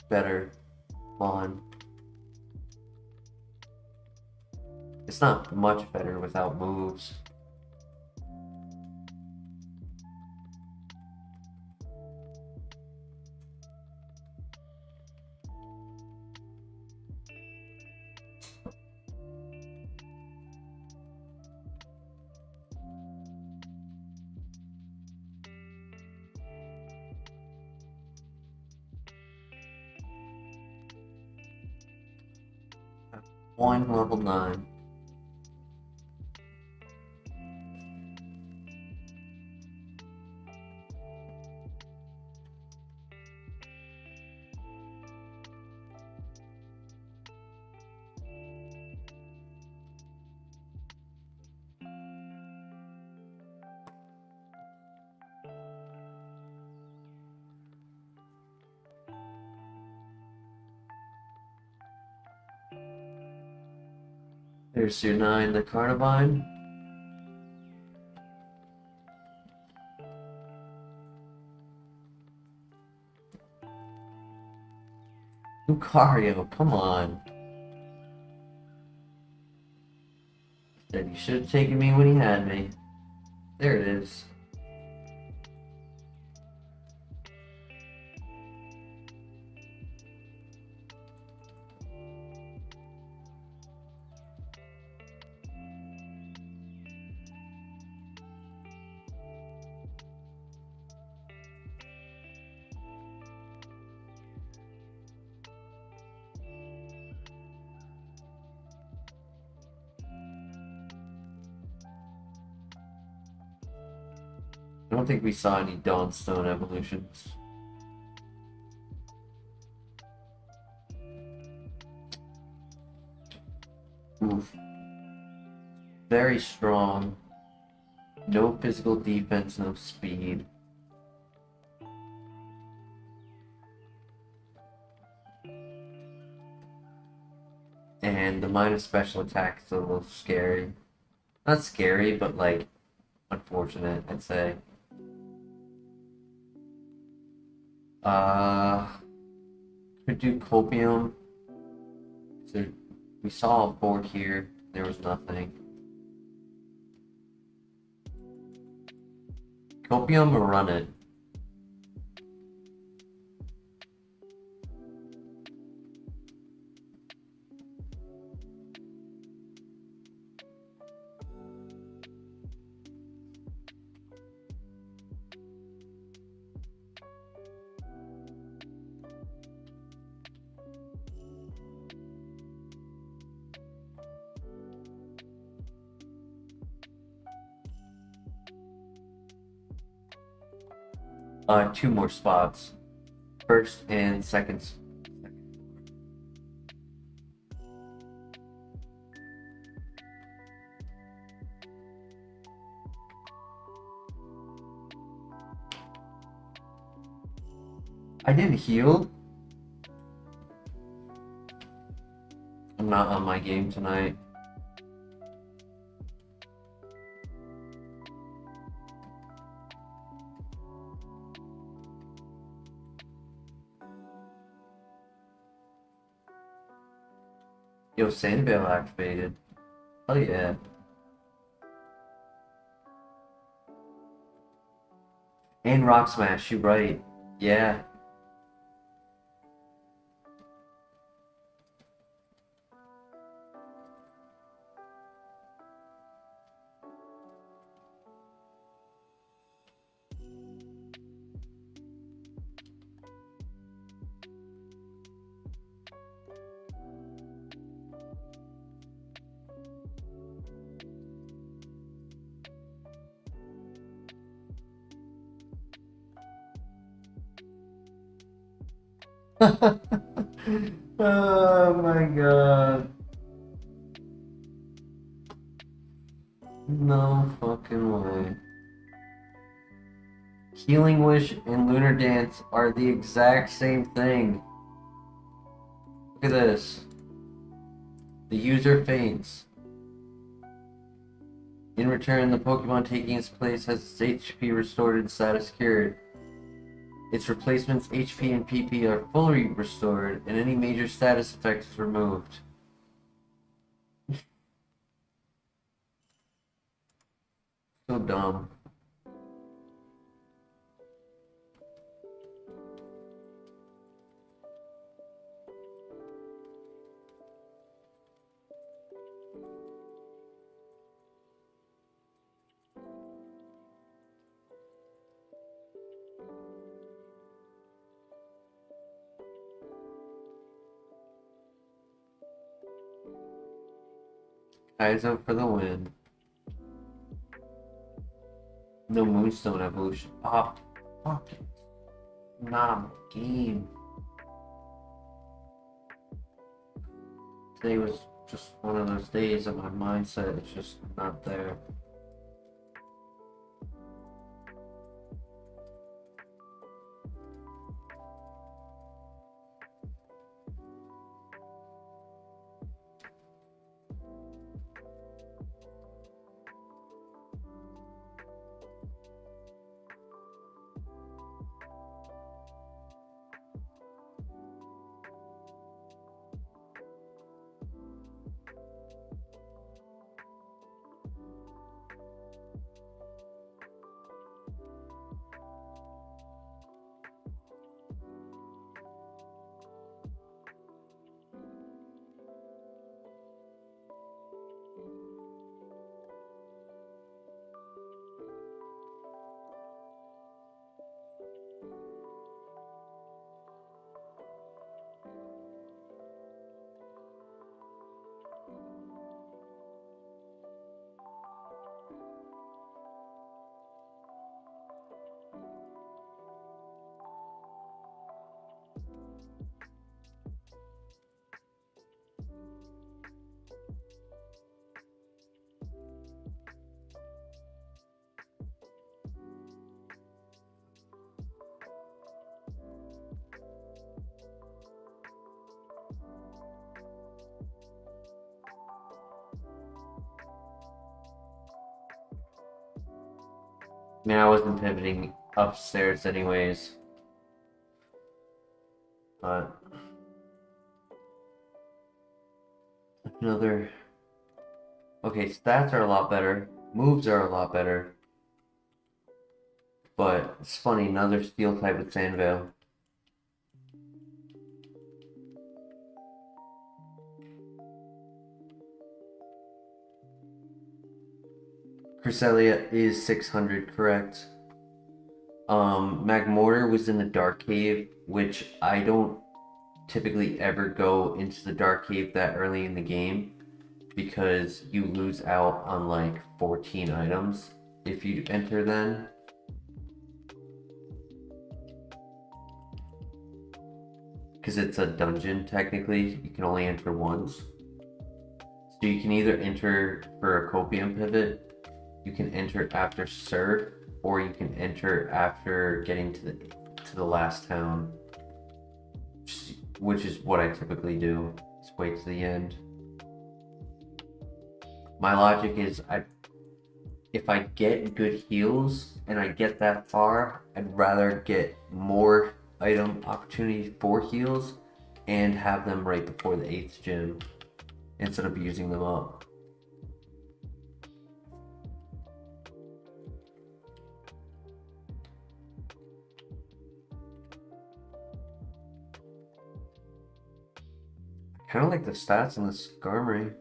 better Mon. It's not much better without moves. One level 9. There's your 9, the Carnivine. Lucario, come on. Said you should have taken me when he had me. There it is. I don't think we saw any Dawnstone evolutions. Oof. Very strong. No physical defense, no speed. And the minus special attack is a little scary. Not scary, but like unfortunate, I'd say. Could do Copium. So we saw a board here. There was nothing. Copium or run it? Two more spots. First and second. I didn't heal. I'm not on my game tonight. Yo, Sandbale activated. Oh yeah. And Rock Smash, you're right. Yeah. Oh my god. No fucking way. Healing Wish and Lunar Dance are the exact same thing. Look at this. The user faints. In return, the Pokemon taking its place has its HP restored and status cured. Its replacement's HP and PP are fully restored, and any major status effect is removed. So dumb. Kaizo for the win. No Moonstone evolution. Oh, fucking not a game. Today was just one of those days that my mindset is just not there. I mean, I wasn't pivoting upstairs anyways. But another. Okay, stats are a lot better. Moves are a lot better. But it's funny, another steel type with Sandvale. Cresselia is 600, correct. Magmortar was in the Dark Cave, which I don't typically ever go into the Dark Cave that early in the game because you lose out on like 14 items if you enter then. Because it's a dungeon technically, you can only enter once. So you can either enter for a Copium pivot, you can enter after Surf, or you can enter after getting to the last town, which is what I typically do. Just wait to the end. My logic is, if I get good heals and I get that far, I'd rather get more item opportunities for heals and have them right before the 8th gym. instead of using them up. I kind of like the stats in this Skarmory.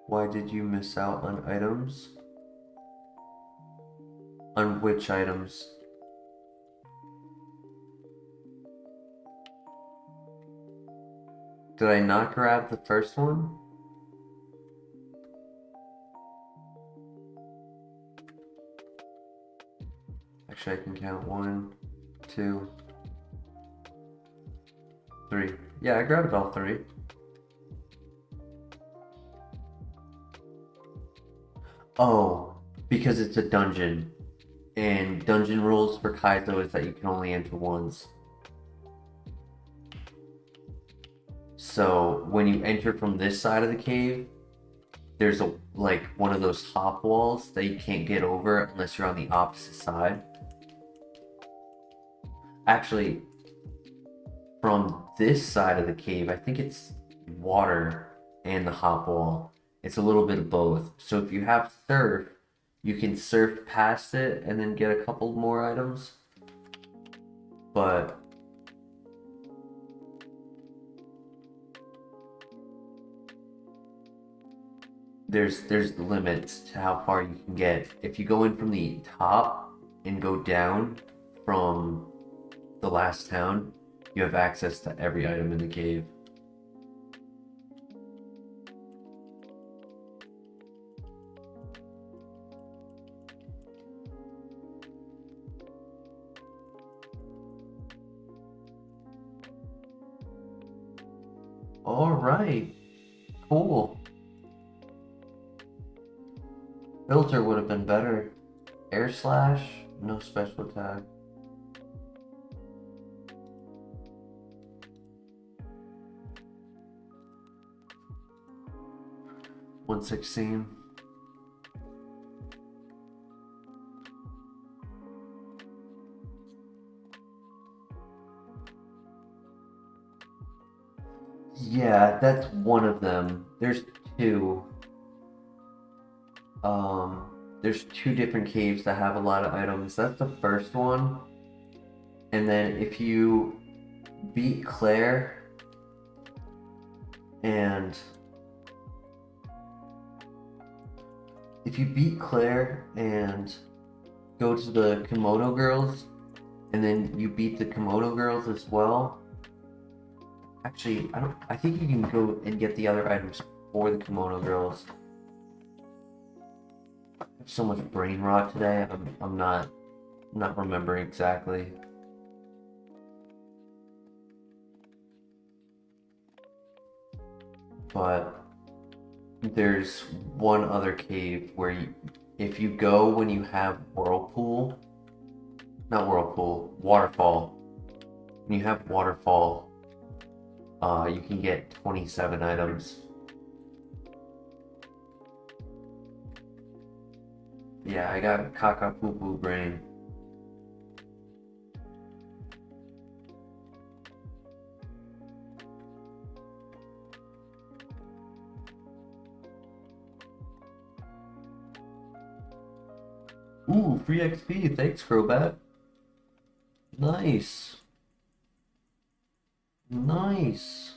Why did you miss out on items? On which items? Did I not grab the first one? Actually, I can count 1, 2, 3. Yeah, I grabbed all 3. Oh, because it's a dungeon. And dungeon rules for Kaizo is that you can only enter once. So when you enter from this side of the cave, there's a one of those hop walls that you can't get over unless you're on the opposite side. Actually, from this side of the cave, I think it's water and the hop wall. It's a little bit of both. So if you have surf, you can surf past it and then get a couple more items. But there's limits to how far you can get. If you go in from the top and go down from the last town, you have access to every item in the cave. All right, cool. Filter would have been better. Air slash, no special attack. $116. Yeah, that's one of them. There's 2. There's 2 different caves that have a lot of items. That's the first one. And then if you beat Claire and go to the Kimono Girls, and then you beat the Kimono Girls as well. Actually, I think you can go and get the other items for the Kimono Girls. I have so much brain rot today. I'm not remembering exactly. But there's one other cave where if you go when you have waterfall. When you have waterfall, you can get 27 items. Yeah, I got caca poo poo brain. Ooh, free XP. Thanks, Crobat. Nice. Nice.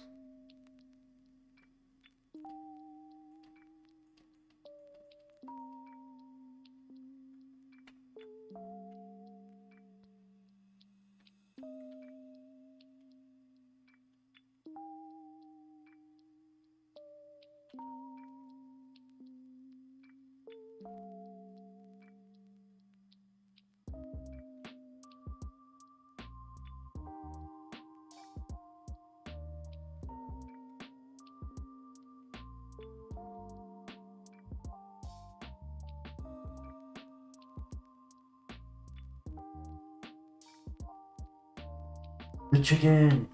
The chicken!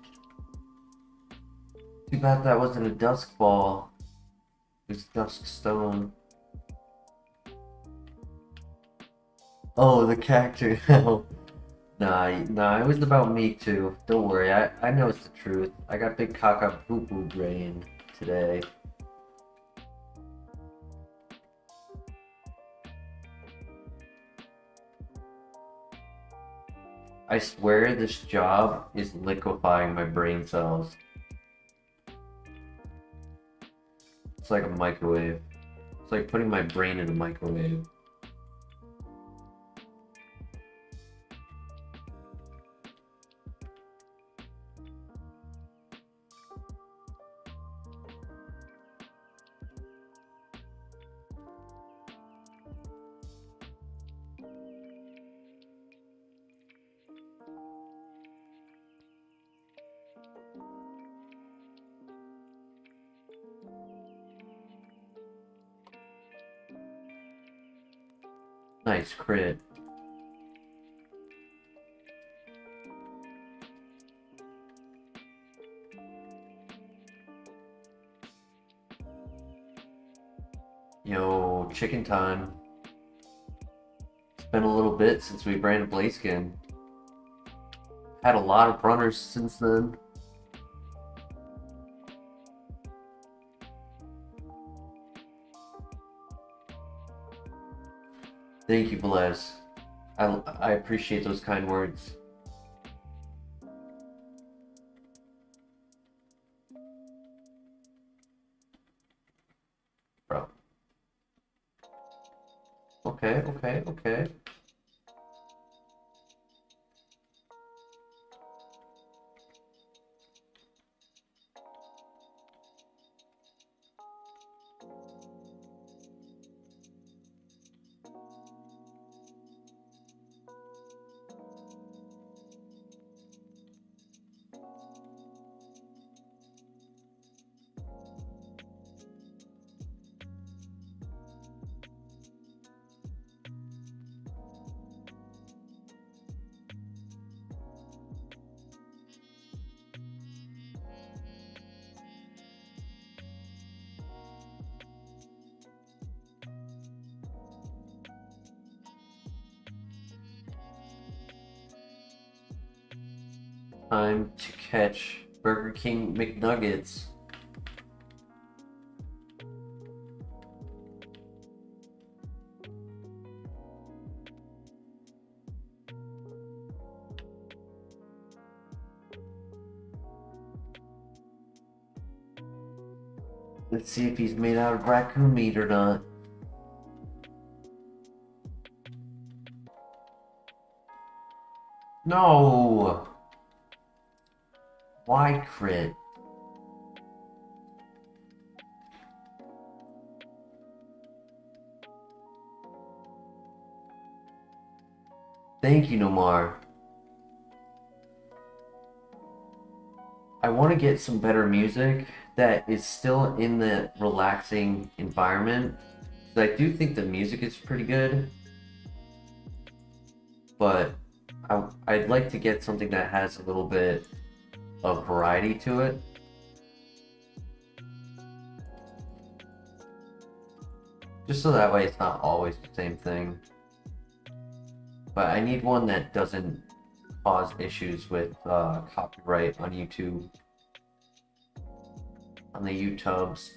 Too bad that wasn't a dusk ball. It's dusk stone. Oh, the cactus. No, Nah, it was about me too. Don't worry, I know it's the truth. I got big caca poo poo brain today. I swear this job is liquefying my brain cells. It's like a microwave. It's like putting my brain in a microwave. Nice crit. Yo, chicken time. It's been a little bit since we ran a Blaziken. Had a lot of runners since then. Thank you, Bless. I appreciate those kind words. Bro. Okay. Time to catch Burger King McNuggets. Let's see if he's made out of raccoon meat or not. No! Why crit? Thank you, Nomar. I want to get some better music that is still in the relaxing environment. I do think the music is pretty good, but I'd like to get something that has a little bit of variety to it. Just so that way it's not always the same thing. But I need one that doesn't cause issues with copyright on YouTube. On the YouTubes.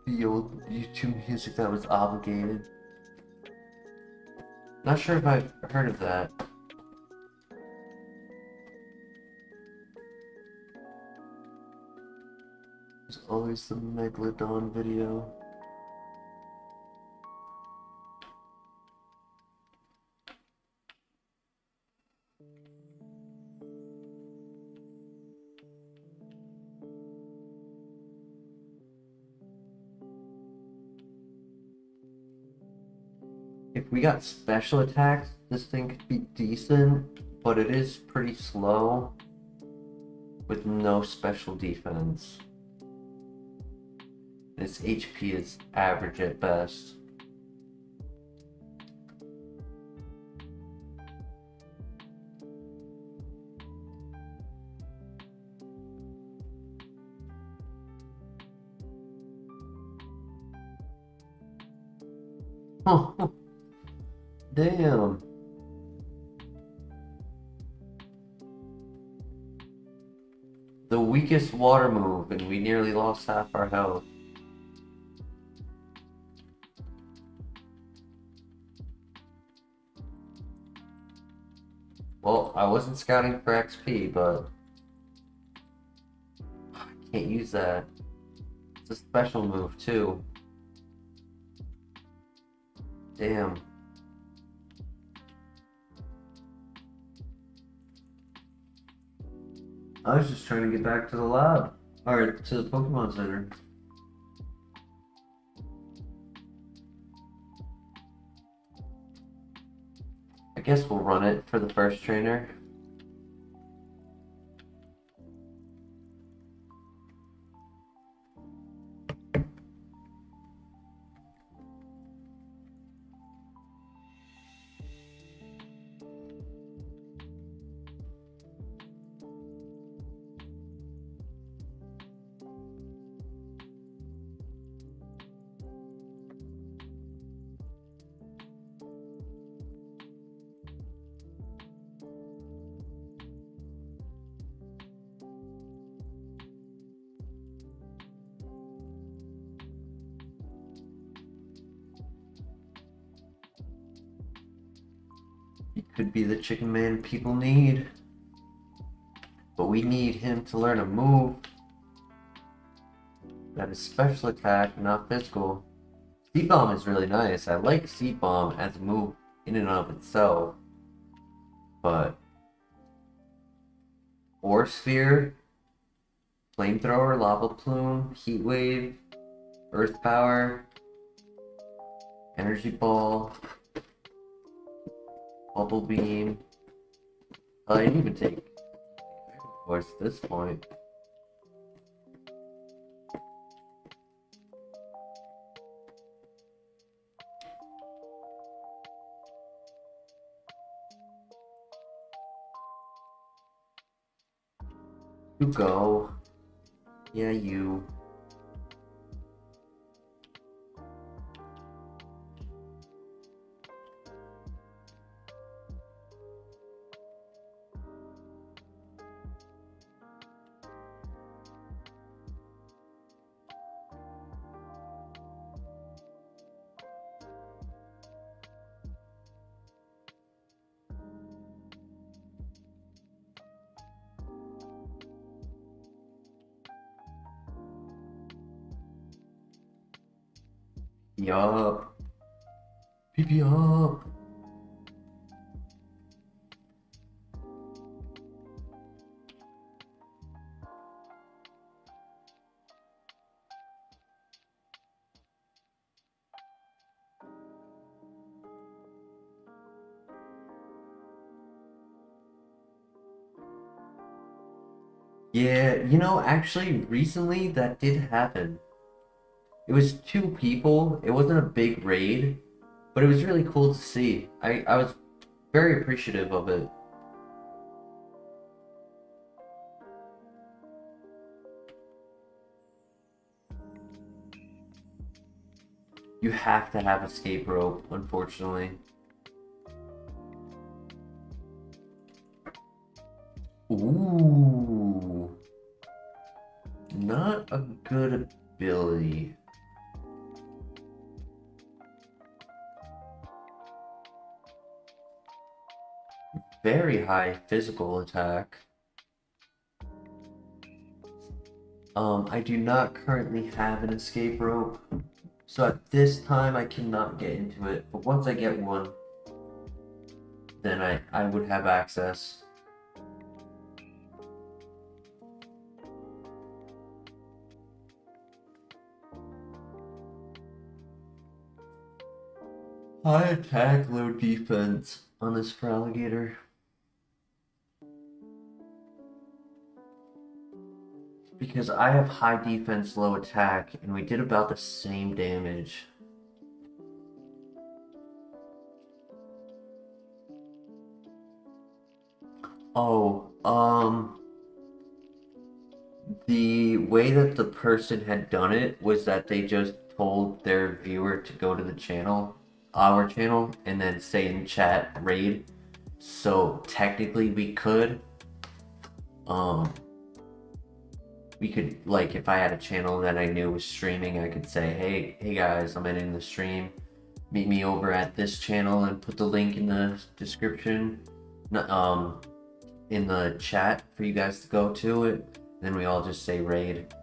The old YouTube music that was obligated. Not sure if I've heard of that. There's always the Megalodon video. If we got special attacks, this thing could be decent, but it is pretty slow with no special defense. Its HP is average at best. Damn. The weakest water move, and we nearly lost half our health. Well, I wasn't scouting for XP, but I can't use that. It's a special move, too. Damn. I was just trying to get back to the lab. Or to the Pokemon Center. I guess we'll run it for the first trainer. He could be the chicken man people need. But we need him to learn a move that is special attack, not physical. Seed Bomb is really nice. I like Seed Bomb as a move in and of itself. But Ore Sphere, Flamethrower, Lava Plume, Heat Wave, Earth Power, Energy Ball, Bubble Beam. I didn't even take Force at this point. You go. Yeah, you. Yup. PP up. Yeah, you know, actually, recently that did happen. It was 2 people. It wasn't a big raid, but it was really cool to see. I was very appreciative of it. You have to have escape rope, unfortunately. Ooh. Not a good ability. Very high physical attack. I do not currently have an escape rope, so at this time I cannot get into it, but once I get one, then I would have access. High attack, low defense on this Feraligatr. Because I have high defense, low attack, and we did about the same damage. Oh, the way that the person had done it was that they just told their viewer to go to the channel. our channel and then say in chat raid. So technically we could like, if I had a channel that I knew was streaming, I could say, hey guys, I'm ending the stream, meet me over at this channel, and put the link in the description, in the chat for you guys to go to it. Then we all just say raid.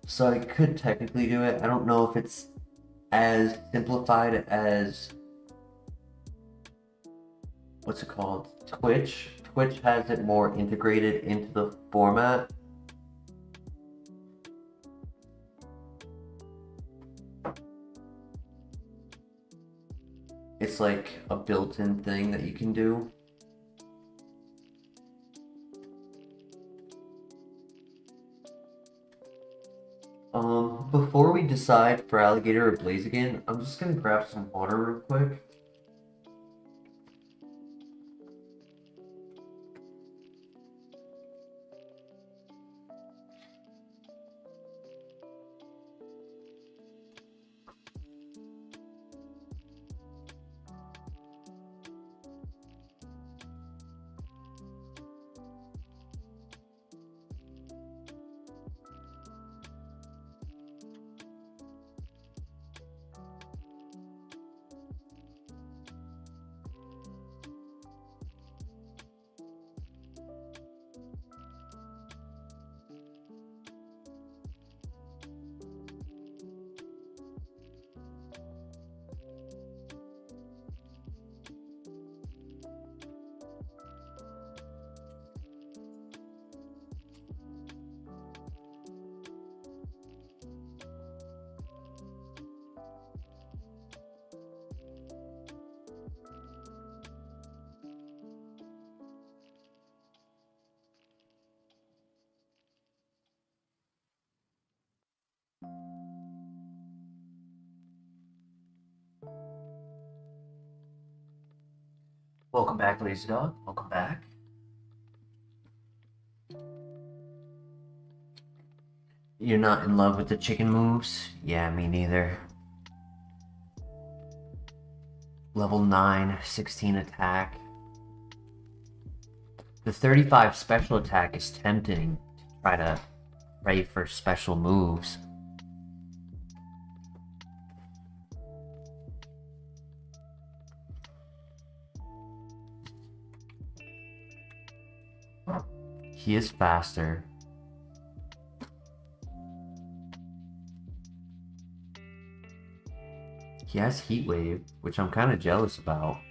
So I could technically do it. I don't know if it's as simplified as, what's it called, Twitch. Twitch has it more integrated into the format. It's like a built-in thing that you can do. Before we decide for alligator or blaziken, I'm just gonna grab some water real quick. Welcome back, Lazy Dog. Welcome back. You're not in love with the chicken moves? Yeah, me neither. Level 9, 16 attack. The 35 special attack is tempting to try to pray for special moves. He is faster. He has Heat Wave, which I'm kind of jealous about.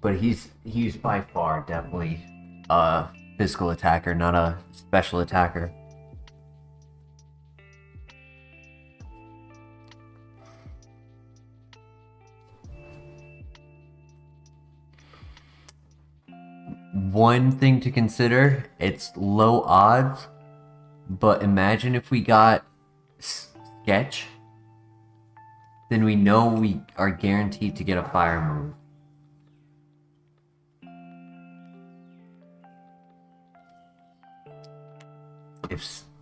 But he's by far definitely a physical attacker, not a special attacker. One thing to consider, it's low odds, but imagine if we got Sketch, then we know we are guaranteed to get a fire move.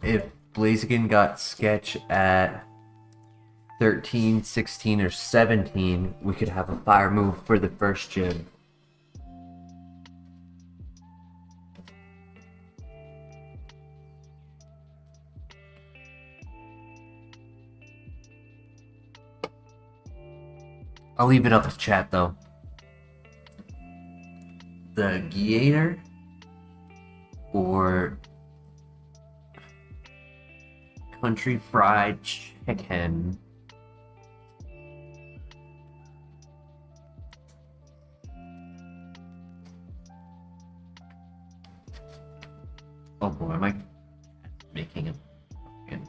If Blaziken got Sketch at 13, 16, or 17, we could have a fire move for the first gym. I'll leave it up to chat though. The Gator or Country Fried Chicken. Oh boy, am I making a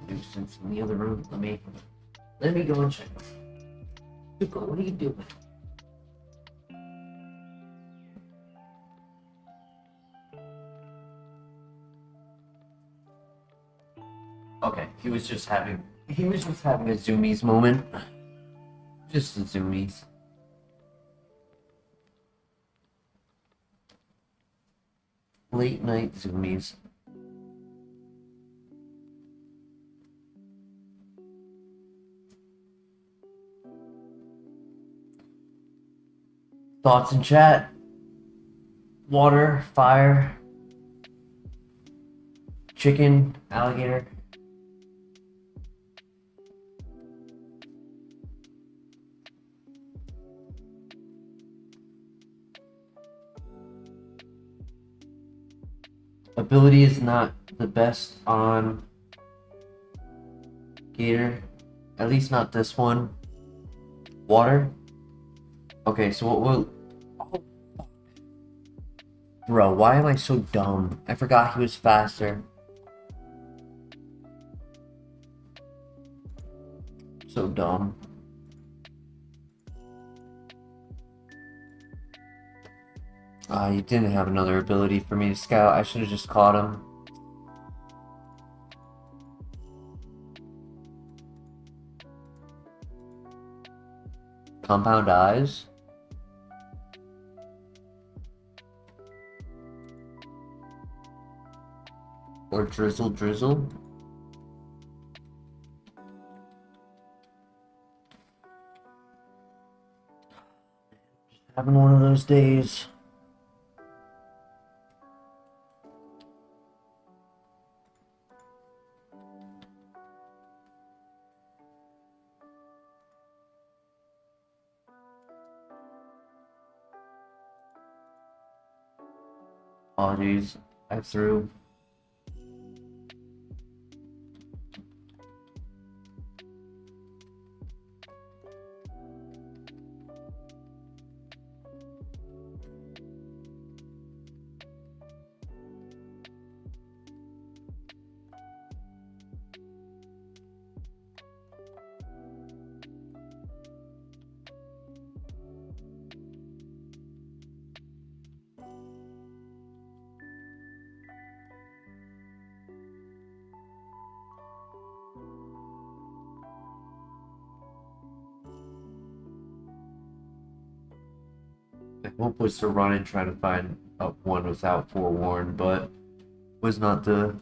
nuisance in the other room? Let me go and check. Tuko, what are you doing? Okay, he was just having a zoomies moment. Just a zoomies. Late night zoomies. Thoughts in chat? Water, fire, chicken, alligator. Ability is not the best on Gator. At least not this one. Water. Okay, so what will... Oh, bro, why am I so dumb? I forgot he was faster. So dumb. He didn't have another ability for me to scout. I should have just caught him. Compound eyes. Or drizzle drizzle. Just having one of those days. Apologies, I threw. My hope was to run and try to find up one without forewarn, but was not the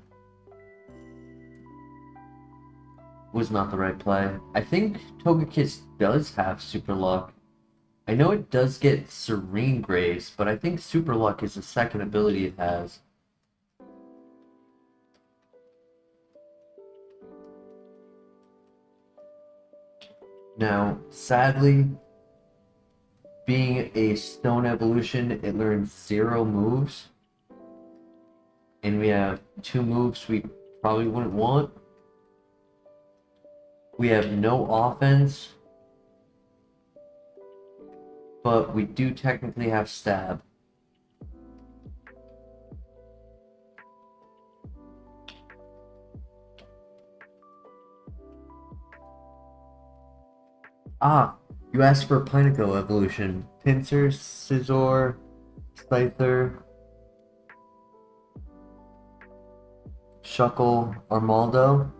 right play. I think Togekiss does have Super Luck. I know it does get Serene Grace, but I think Super Luck is the second ability it has. Now, sadly, being a stone evolution, it learns 0 moves. And we have 2 moves we probably wouldn't want. We have no offense. But we do technically have stab. Ah, you asked for Pineco evolution. Pinsir, Scizor, Scyther, Shuckle, Armaldo.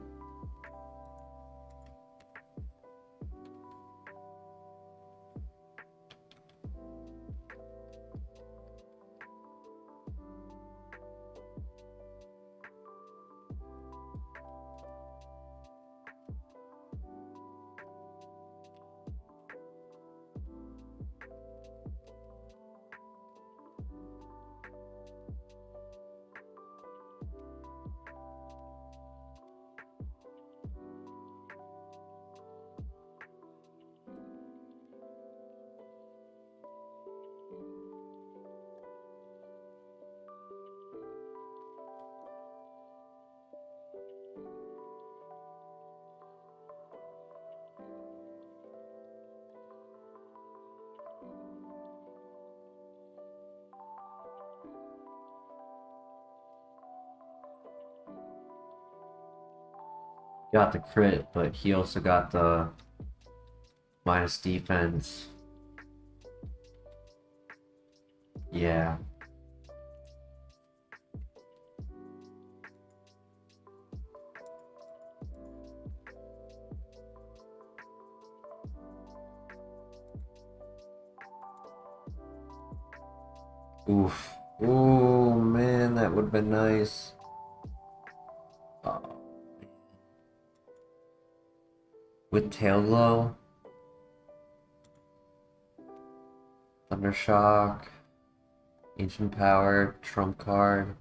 Got the crit, but he also got the minus defense. Yeah. Oof. Oh man, that would have been nice. With Tail Glow. Thundershock, Ancient Power, Trump card.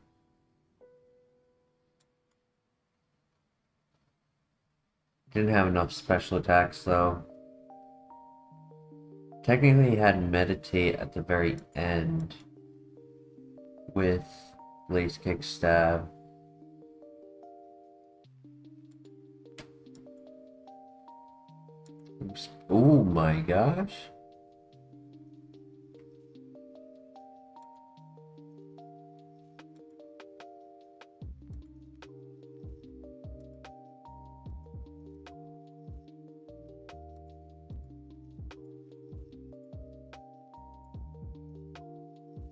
Didn't have enough special attacks though. Technically he had Meditate at the very end with Blaze Kick Stab. Oops. Oh my gosh.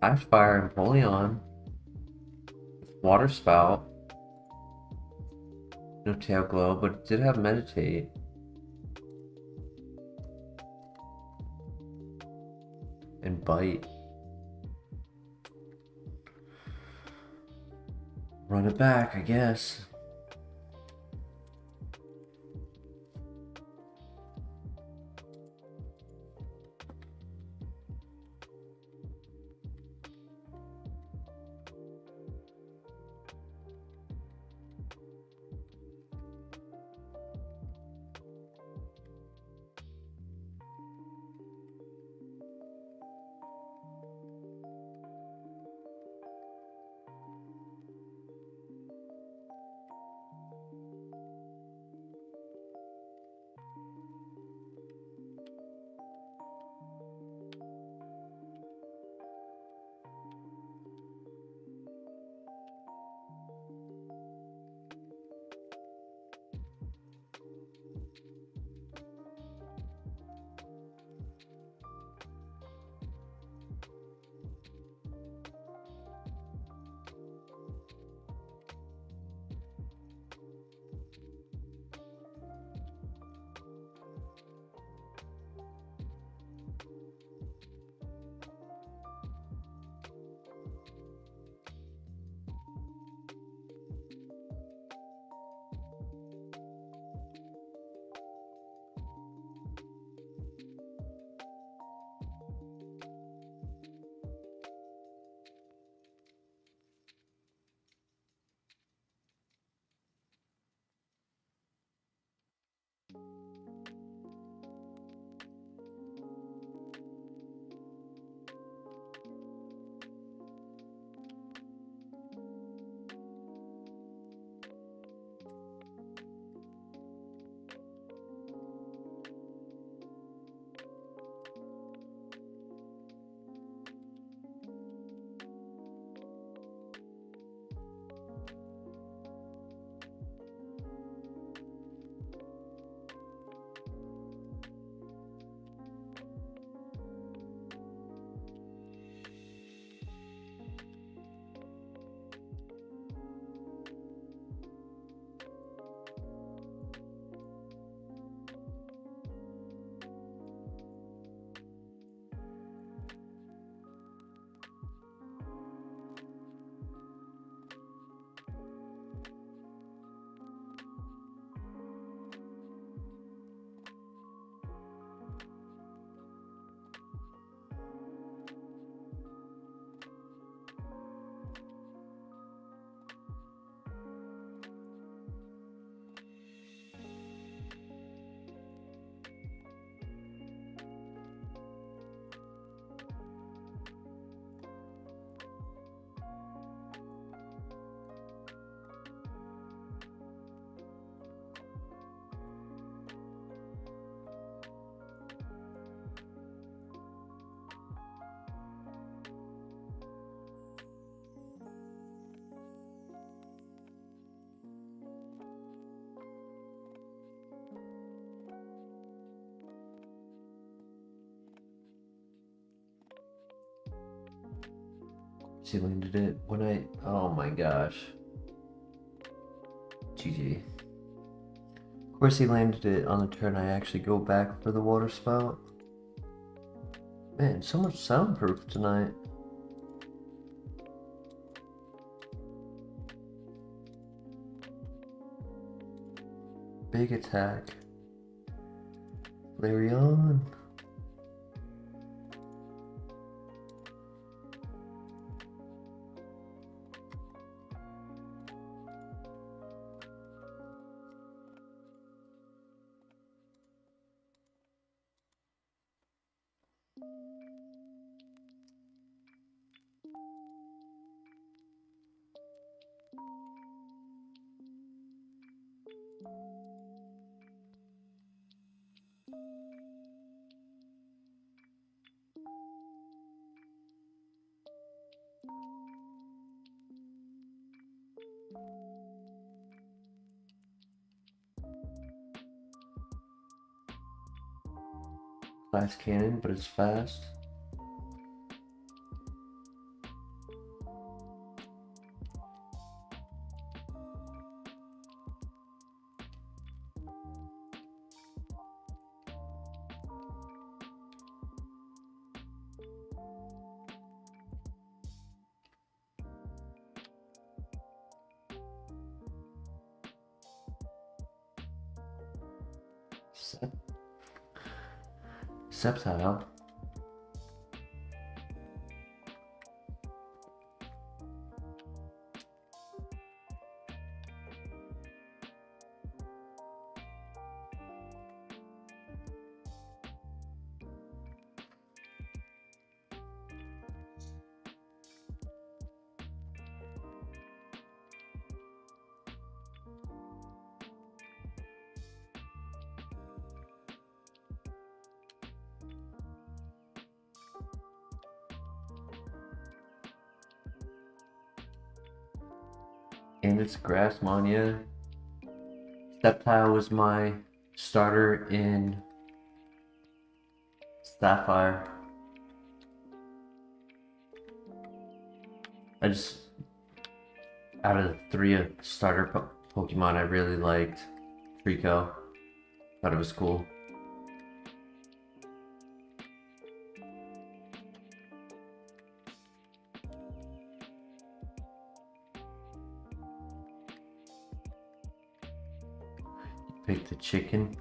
Flash Fire Empoleon. Water Spout. No Tail Glow, but it did have Meditate. And Bite. Run it back, I guess. She landed it when oh my gosh. GG. Of course he landed it on the turn I actually go back for the water spout. Man, so much soundproof tonight. Big attack. Flareon. Glass cannon, but it's fast. Septile. And it's Grassmania. Septile was my starter in Sapphire. Out of the three starter Pokemon, I really liked Trico. Thought it was cool. Pick the chicken.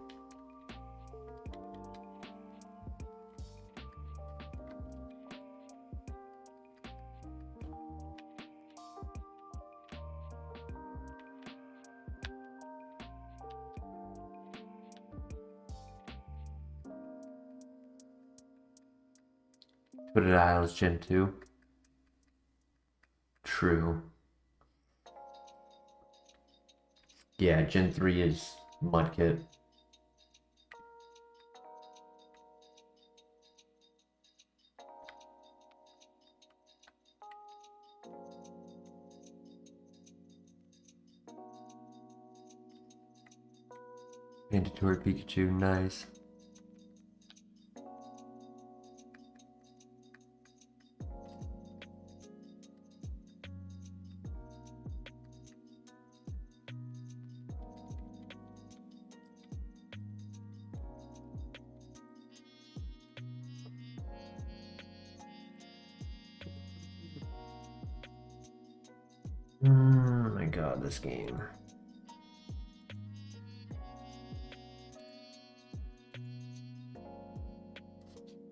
Put it Isles Gen 2. True. Yeah, Gen 3 is Mudkip. Mandatory Pikachu, nice. Oh my god, this game.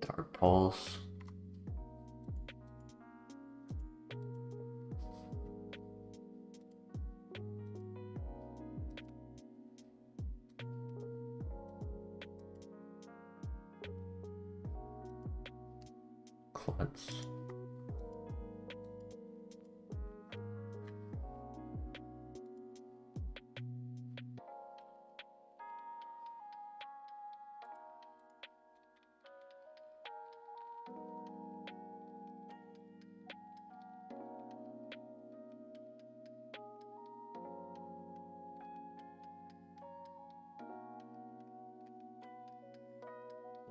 Dark Pulse. Klutz.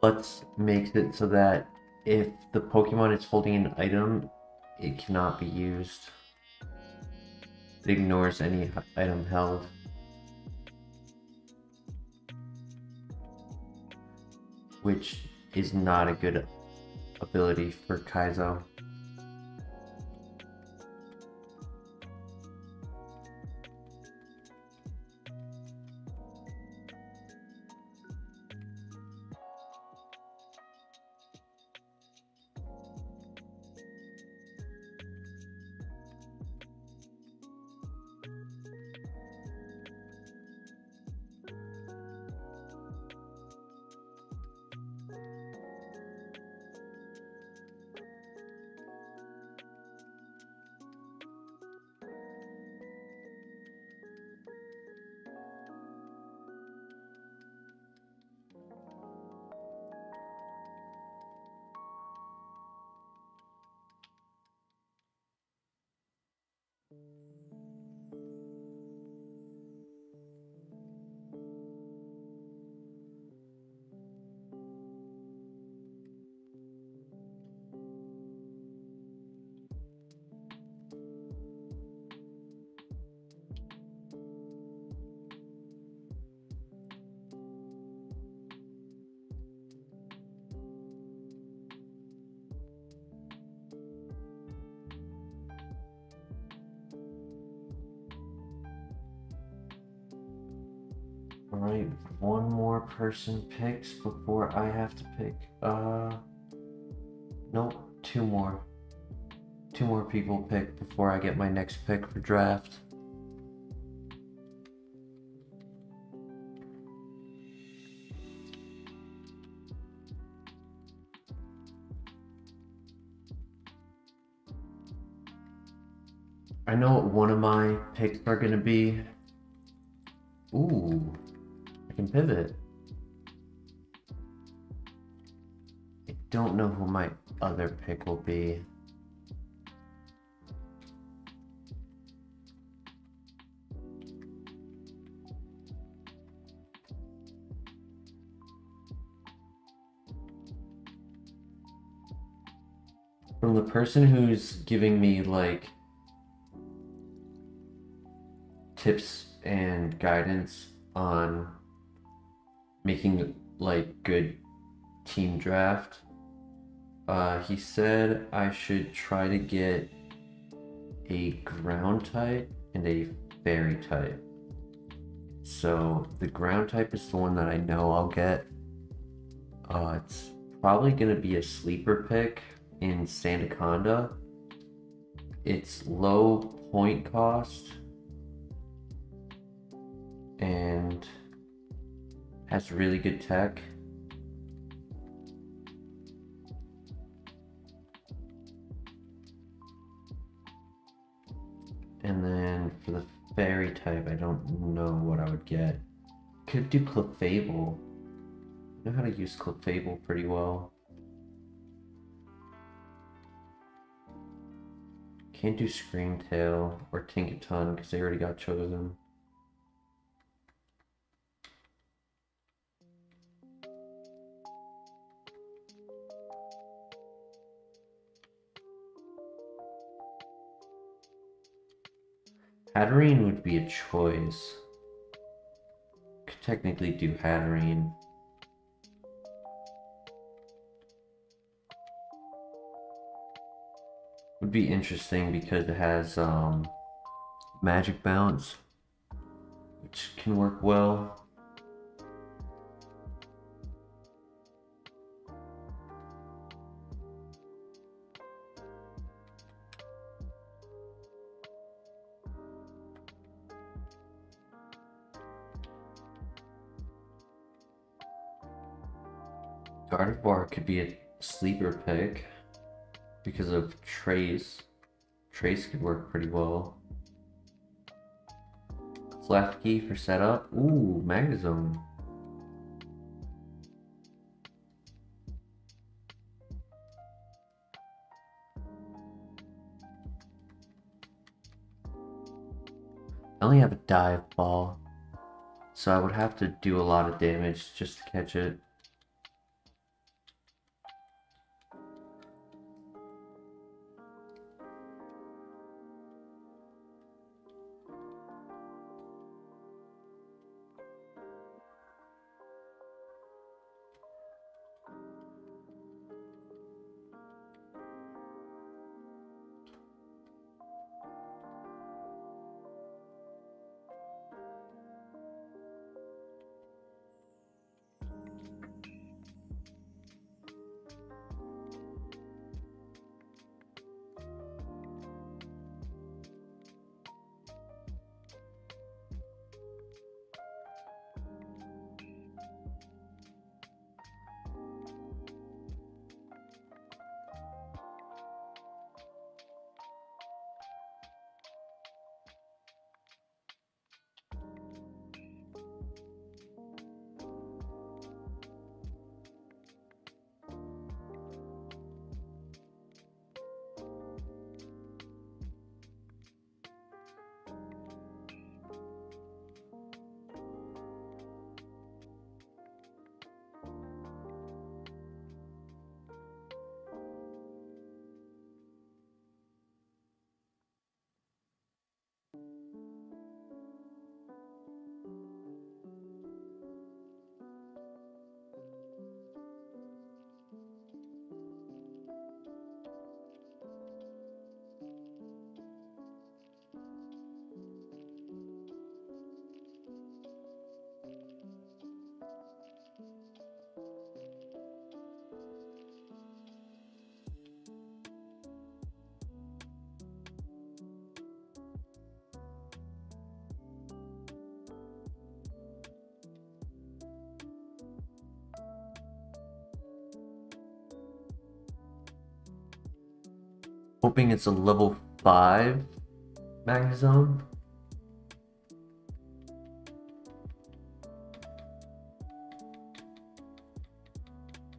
Let's make it so that if the Pokemon is holding an item, it cannot be used. It ignores any item held. Which is not a good ability for Kaizo. Alright, one more person picks before I have to pick. Nope, two more. Two more people pick before I get my next pick for draft. I know what one of my picks are gonna be. Ooh, I can pivot. I don't know who my other pick will be. From the person who's giving me like tips and guidance on making like good team draft, he said I should try to get a ground type and a fairy type. So the ground type is the one that I know I'll get. It's probably gonna be a sleeper pick in Sandaconda. It's low point cost and has really good tech. And then for the fairy type, I don't know what I would get. Could do Clefable. I know how to use Clefable pretty well. Can't do Screamtail or Tinkaton because they already got chosen. Hatterene would be a choice. Could technically do Hatterene. Would be interesting because it has Magic Bounce, which can work well. Gardevoir could be a sleeper pick because of Trace. Trace could work pretty well. Klefki for setup. Ooh, Magnezone. I only have a dive ball, so I would have to do a lot of damage just to catch it. hoping it's a level 5 Magnezone.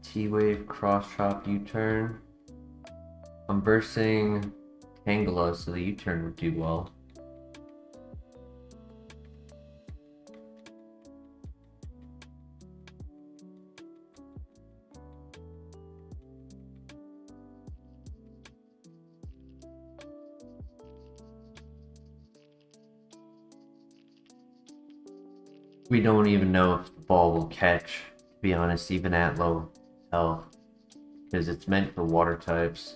T-Wave, Cross Chop, U-Turn. I'm versing Tangela, so the U-Turn would do well. We don't even know if the ball will catch, to be honest, even at low health, because it's meant for water types.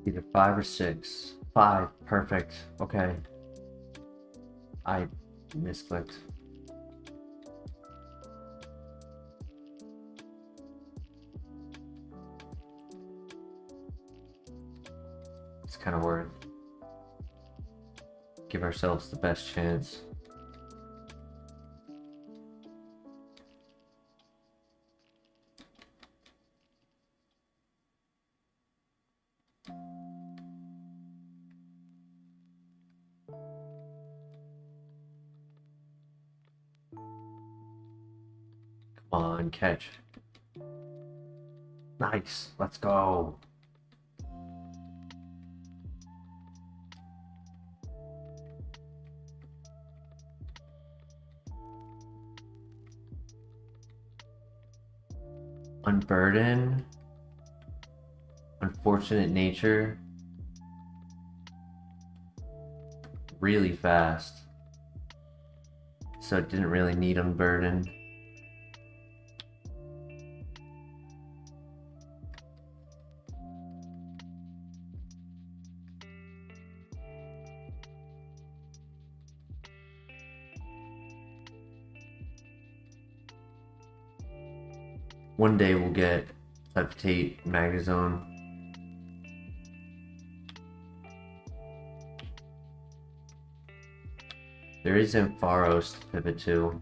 Either 5 or 6. 5, perfect. Okay. I misclicked. It's kind of worth. Give ourselves the best chance. Come on, catch. Nice, let's go. Unburden. Unfortunate nature. Really fast. So it didn't really need unburden. One day we'll get Levitate Magnezone. There is Ampharos to pivot to.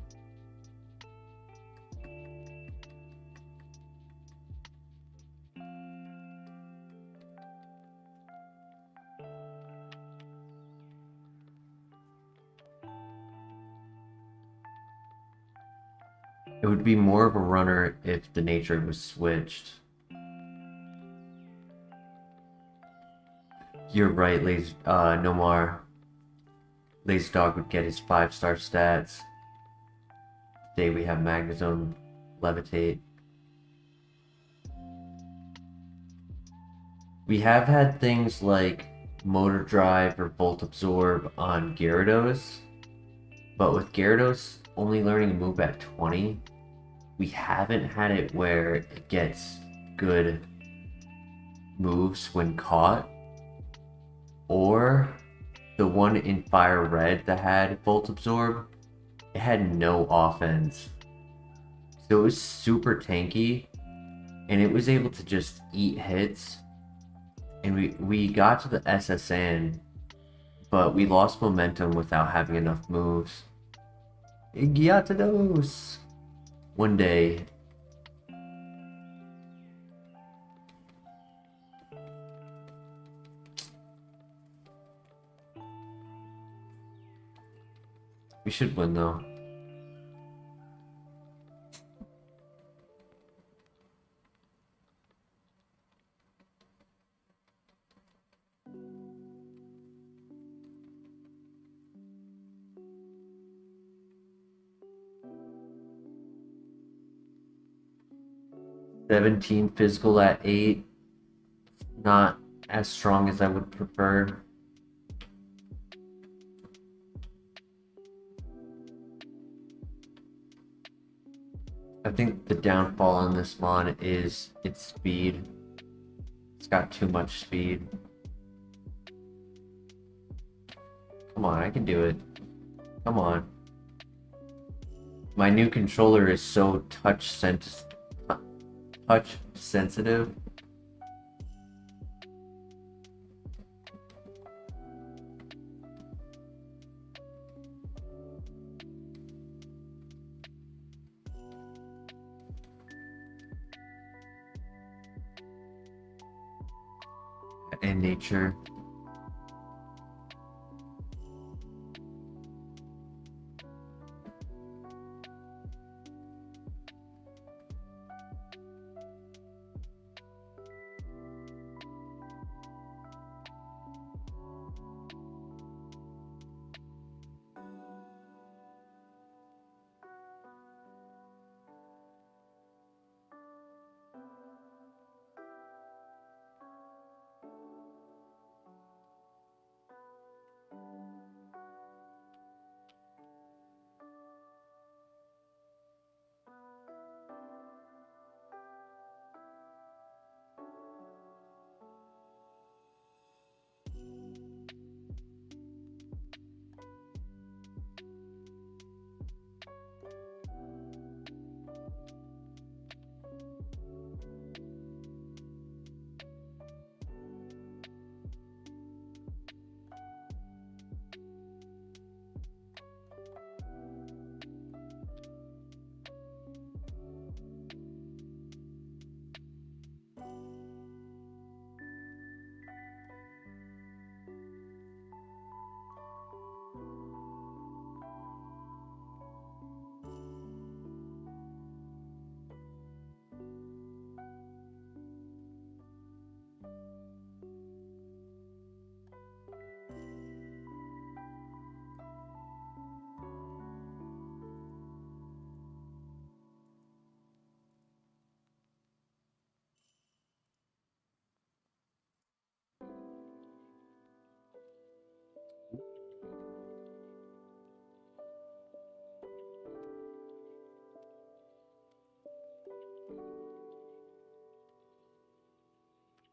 It would be more of a runner if the nature was switched. You're right, Nomar. Lazy Dog would get his 5-star stats. Today we have Magnezone Levitate. We have had things like Motor Drive or Volt Absorb on Gyarados, but with Gyarados only learning a move at 20, we haven't had it where it gets good moves when caught, or the one in FireRed that had Volt Absorb, it had no offense. So it was super tanky, and it was able to just eat hits. And we got to the SSN, but we lost momentum without having enough moves. Gyarados! One day. We should win though. $17 physical at 8. Not as strong as I would prefer. I think the downfall on this mon is its speed. It's got too much speed. Come on, I can do it. Come on. My new controller is so touch sensitive. In nature.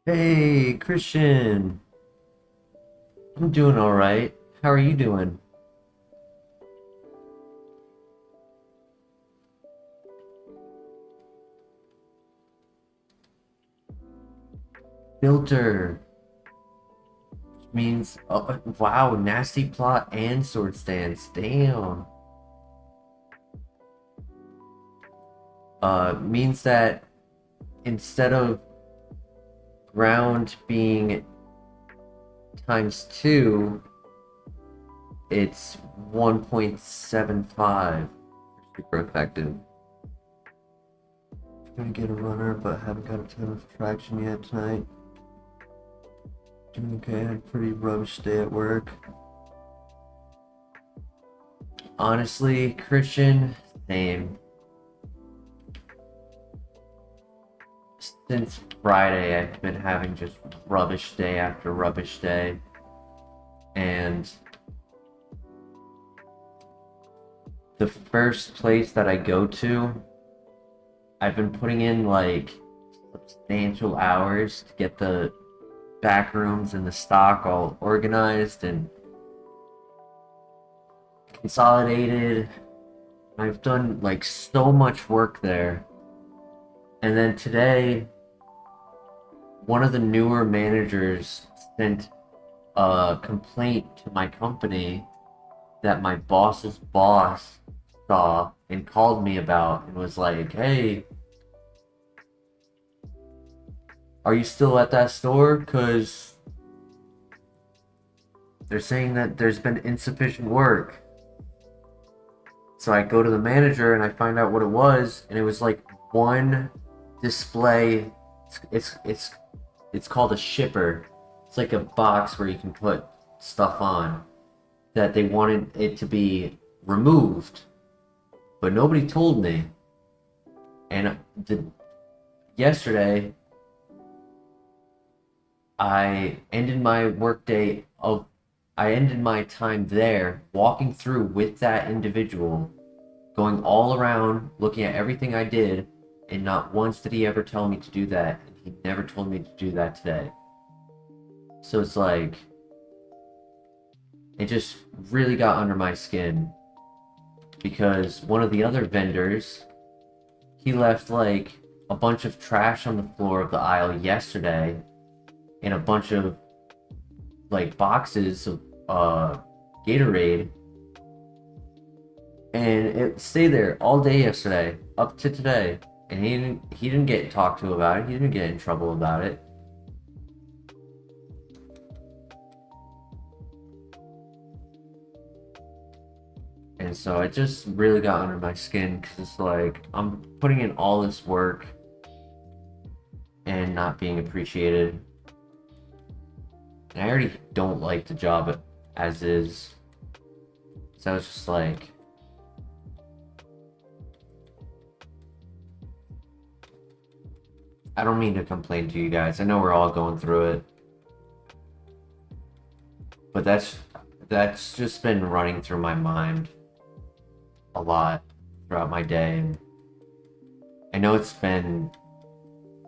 Hey, Christian. I'm doing all right. How are you doing? Filter means wow, nasty plot and sword stance. Damn. Means that instead of ground being ×2, it's 1.75. Super effective. Gonna get a runner, but haven't got a ton of traction yet tonight. Doing okay, I had a pretty rubbish day at work. Honestly, Christian, same. Since Friday, I've been having just rubbish day after rubbish day. And the first place that I go to, I've been putting in like substantial hours to get the back rooms and the stock all organized and consolidated. I've done like so much work there. And then today, one of the newer managers sent a complaint to my company that my boss's boss saw and called me about and was like, hey, are you still at that store? Because they're saying that there's been insufficient work. So I go to the manager and I find out what it was, and it was like one display. It's called a shipper. It's like a box where you can put stuff on, that they wanted it to be removed, but nobody told me. And yesterday I ended my I ended my time there walking through with that individual, going all around, looking at everything I did, and not once did he ever tell me to do that. And he never told me to do that today. So it's like, it just really got under my skin. Because one of the other vendors, he left like a bunch of trash on the floor of the aisle yesterday, and a bunch of like boxes of Gatorade, and it stayed there all day yesterday up to today, and he didn't get talked to about it. He didn't get in trouble about it. And so it just really got under my skin, because it's like I'm putting in all this work and not being appreciated. And I already don't like the job as is. So I was just like, I don't mean to complain to you guys. I know we're all going through it. But that's just been running through my mind a lot throughout my day. And I know it's been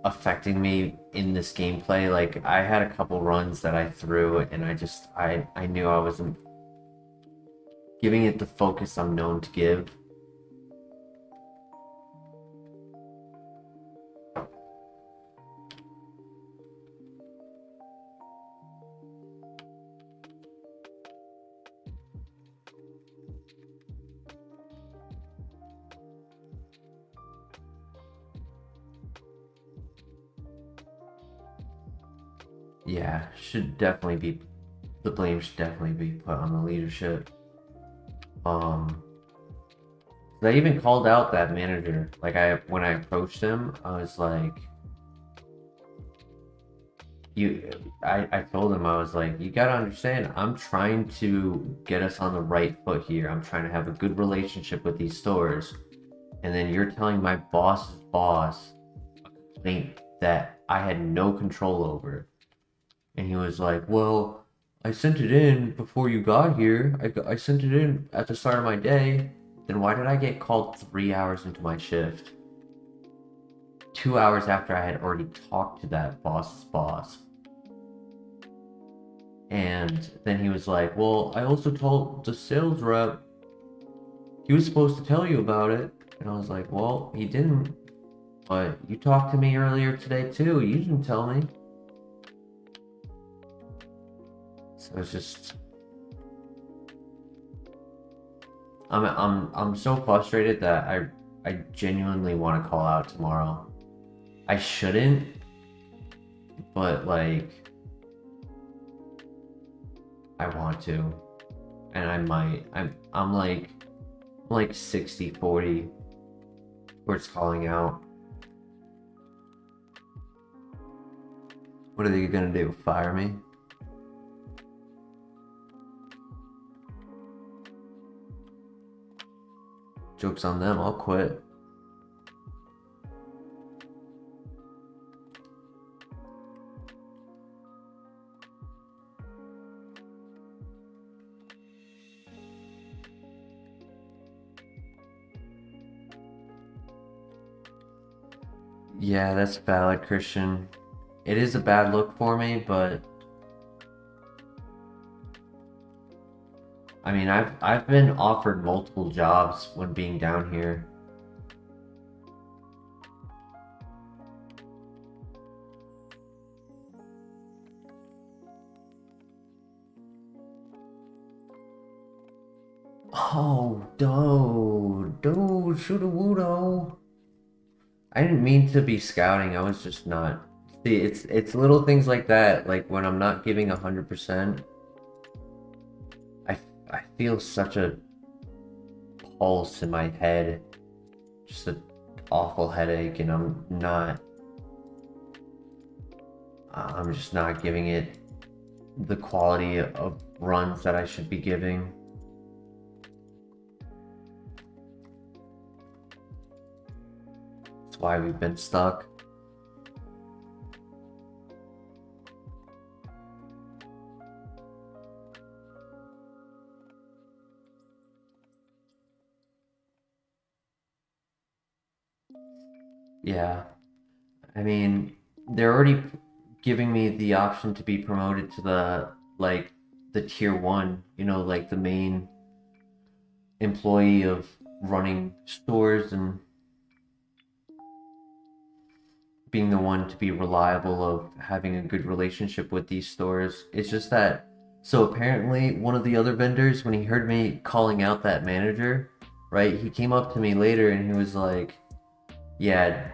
affecting me in this gameplay. Like, I had a couple runs that I threw, and I knew I wasn't giving it the focus I'm known to give. Yeah, the blame should definitely be put on the leadership. I even called out that manager. Like, when I approached him, I was like, I told him, I was like, you gotta understand, I'm trying to get us on the right foot here. I'm trying to have a good relationship with these stores. And then you're telling my boss's boss a complaint that I had no control over. And he was like, well, I sent it in before you got here. I sent it in at the start of my day. Then why did I get called 3 hours into my shift? 2 hours after I had already talked to that boss's boss. And then he was like, well, I also told the sales rep. He was supposed to tell you about it. And I was like, well, he didn't. But you talked to me earlier today too. You didn't tell me. So it's just, I'm so frustrated that I genuinely want to call out tomorrow. I shouldn't, but like, I want to, and I might. I'm like 60-40 towards calling out. What are they gonna do? Fire me? Joke's on them, I'll quit. Yeah, that's valid, Christian. It is a bad look for me, but I mean, I've been offered multiple jobs when being down here. Oh, shoot a woodo. I didn't mean to be scouting. I was just not. See, it's little things like that. Like when I'm not giving 100%, I feel such a pulse in my head, just an awful headache, and I'm just not giving it the quality of runs that I should be giving. That's why we've been stuck. Yeah. I mean, they're already giving me the option to be promoted to the tier one, like the main employee of running stores and being the one to be reliable of having a good relationship with these stores. It's just that, so apparently one of the other vendors, when he heard me calling out that manager, right, he came up to me later and he was like, yeah,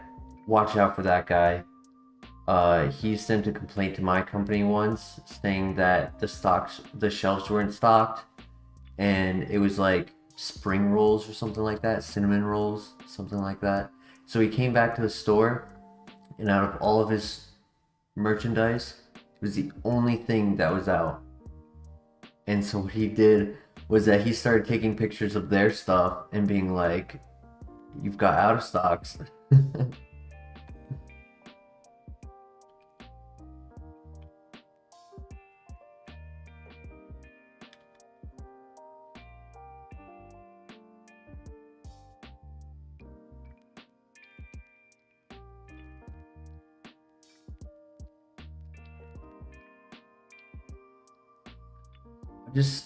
watch out for that guy. He sent a complaint to my company once saying that the shelves weren't stocked, and it was like spring rolls or something like that, cinnamon rolls, something like that. So he came back to the store, and out of all of his merchandise, it was the only thing that was out. And so what he did was that he started taking pictures of their stuff and being like, "You've got out of stocks."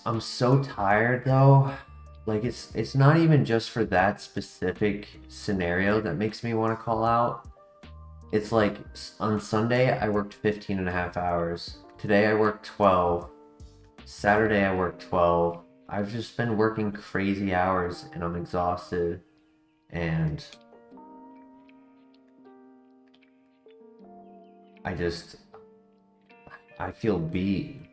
I'm so tired though. Like it's not even just for that specific scenario that makes me want to call out. It's like on Sunday I worked 15 and a half hours. Today I worked 12. Saturday I worked 12. I've just been working crazy hours and I'm exhausted, and I just I feel beat.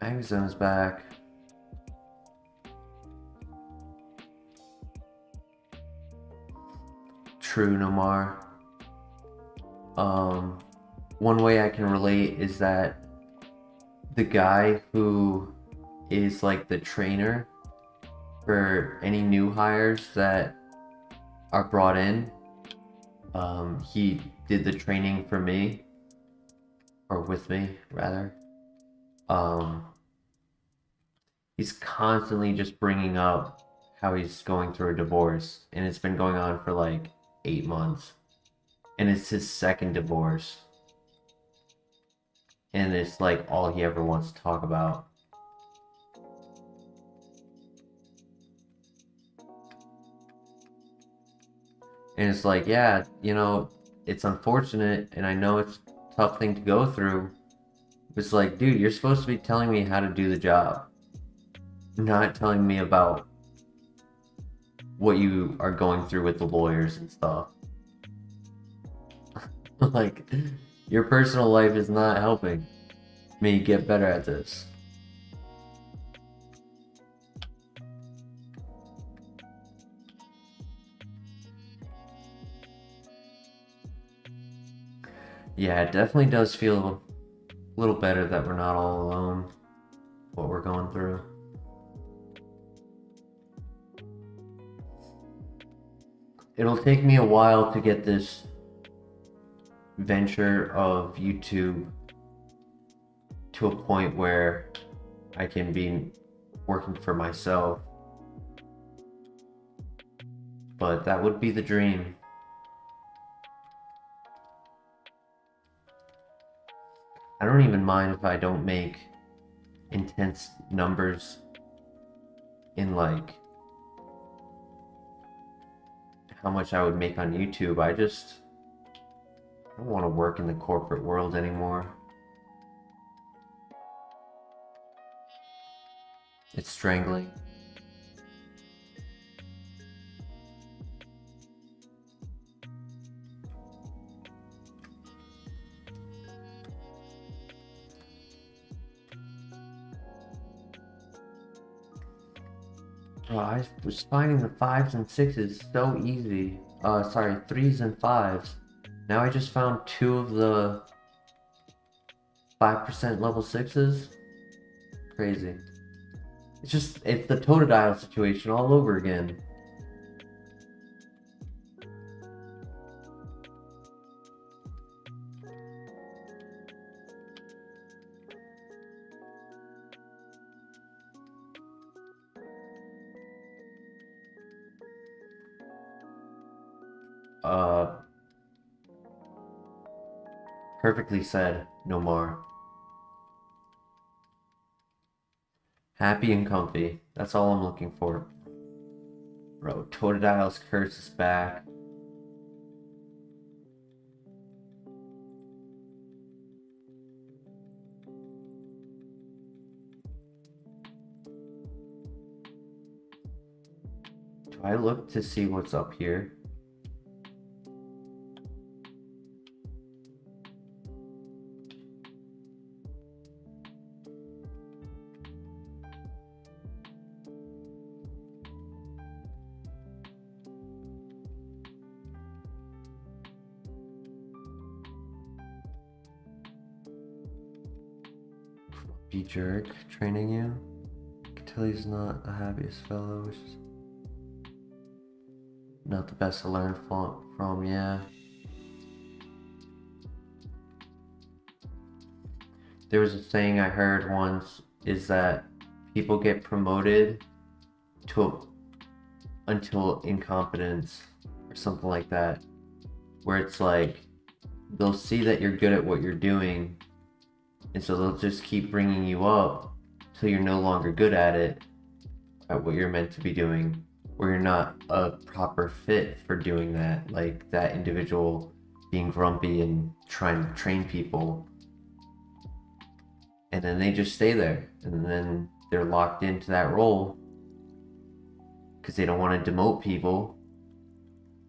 Magzone's back. True, Nomar. One way I can relate is that the guy who is like the trainer for any new hires that are brought in, he did the training for me, or with me rather. He's constantly just bringing up how he's going through a divorce, and it's been going on for like 8 months, and it's his second divorce, and it's like all he ever wants to talk about. And it's like, yeah, it's unfortunate, and I know it's a tough thing to go through. It's like, dude, you're supposed to be telling me how to do the job, not telling me about what you are going through with the lawyers and stuff. Like, your personal life is not helping me get better at this. Yeah, it definitely does feel a little better that we're not all alone, what we're going through. It'll take me a while to get this venture of YouTube to a point where I can be working for myself. But that would be the dream. I don't even mind if I don't make intense numbers in like how much I would make on YouTube. I don't want to work in the corporate world anymore. It's strangling. Oh, I was finding the 5s and 6s so easy. Sorry, 3s and 5s. Now I just found 2 of the 5% level 6s. Crazy. It's the Totodile situation all over again. Perfectly said, no more. Happy and comfy. That's all I'm looking for. Bro, Totodile's curse is back. Do I look to see what's up here? Be jerk training you. I can tell he's not the happiest fellow, which is not the best to learn from, yeah. There was a saying I heard once, is that people get promoted until incompetence or something like that, where it's like they'll see that you're good at what you're doing, and so they'll just keep bringing you up till you're no longer good at it, at what you're meant to be doing, or you're not a proper fit for doing that, like that individual being grumpy and trying to train people, and then they just stay there, and then they're locked into that role because they don't want to demote people.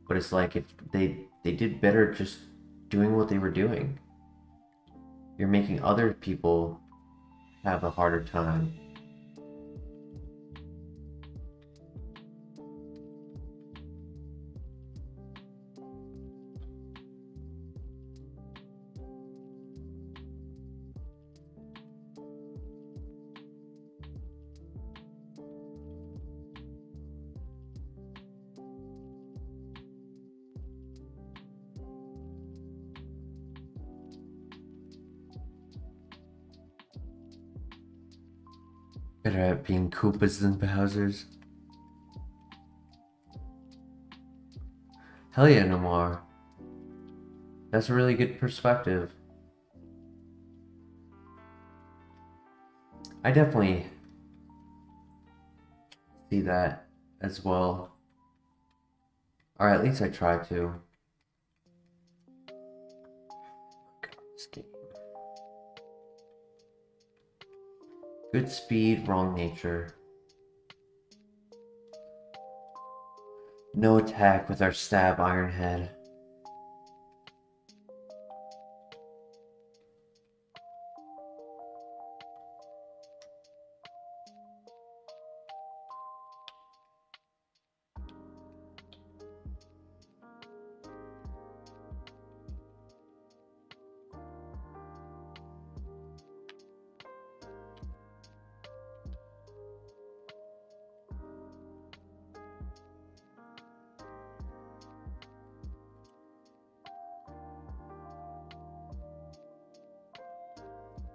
But it's like, if they did better just doing what they were doing. You're making other people have a harder time. Better at being Koopas than Bowsers. Hell yeah, Namar. That's a really good perspective. I definitely see that as well. Or at least I try to. God, this game. Good speed, wrong nature. No attack with our stab Iron Head.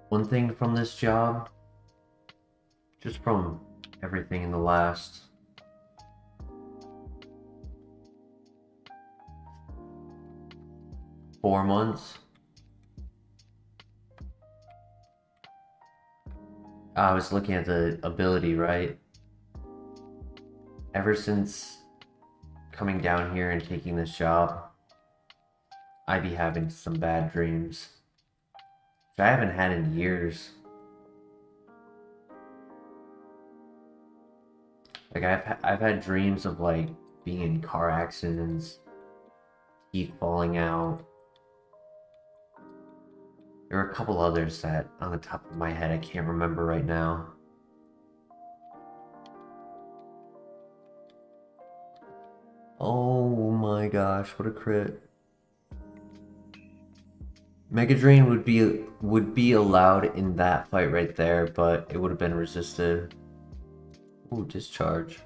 One thing from this job, just from everything in the last four months, I was looking at the ability, right? Ever since coming down here and taking this job, I be having some bad dreams, which I haven't had in years. Like I've had dreams of like being in car accidents, teeth falling out. There were a couple others that on the top of my head I can't remember right now. Oh my gosh, what a crit. Mega Drain would be allowed in that fight right there, but it would have been resisted. Ooh, discharge.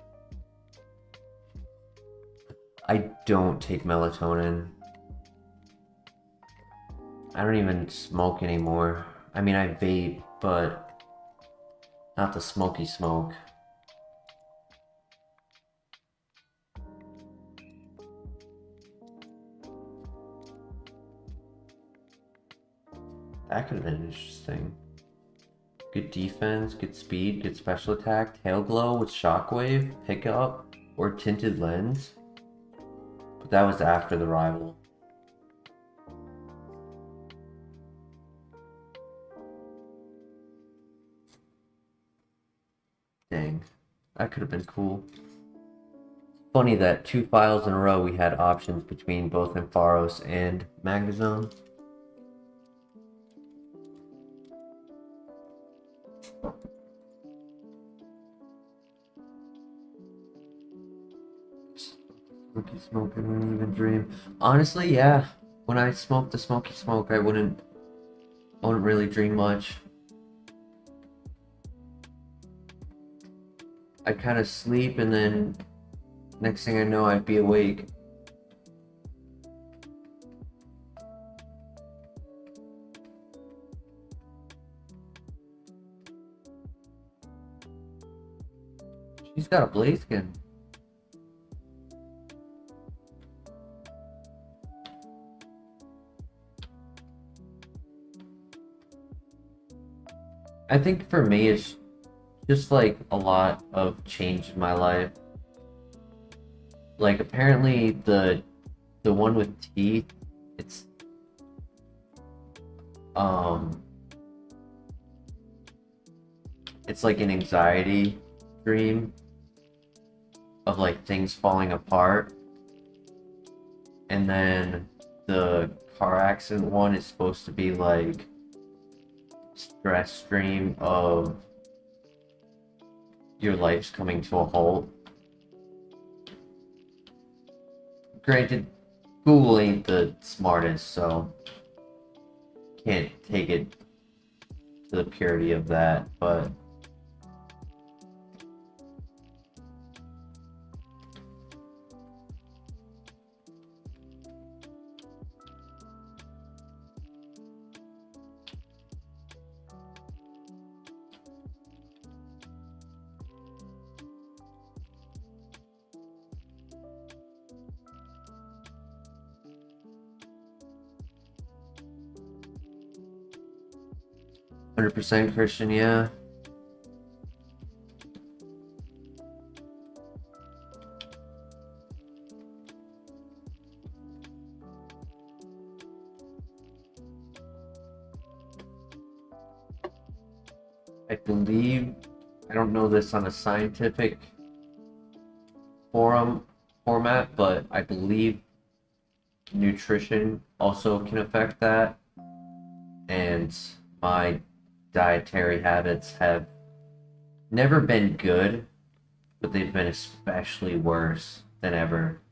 I don't take melatonin. I don't even smoke anymore. I mean, I vape, but not the smoky smoke. That could have been interesting. Good defense, good speed, good special attack, tail glow with shockwave, pickup, or tinted lens. But that was after the rival. Dang, that could have been cool. Funny that 2 files in a row we had options between both Ampharos and Magnezone. Smoky smoke, I wouldn't even dream. Honestly, yeah. When I smoked the smoky smoke, I wouldn't really dream much. I'd kind of sleep, and then next thing I know, I'd be awake. She's got a blaze skin. I think for me, it's just like a lot of change in my life. Like apparently the one with teeth, it's it's like an anxiety dream of like things falling apart. And then the car accident one is supposed to be like stress stream of your life's coming to a halt. Granted, Google ain't the smartest, so can't take it to the purity of that, but 100% Christian, yeah. I believe, I don't know this on a scientific format, but I believe nutrition also can affect that. And my dietary habits have never been good, but they've been especially worse than ever.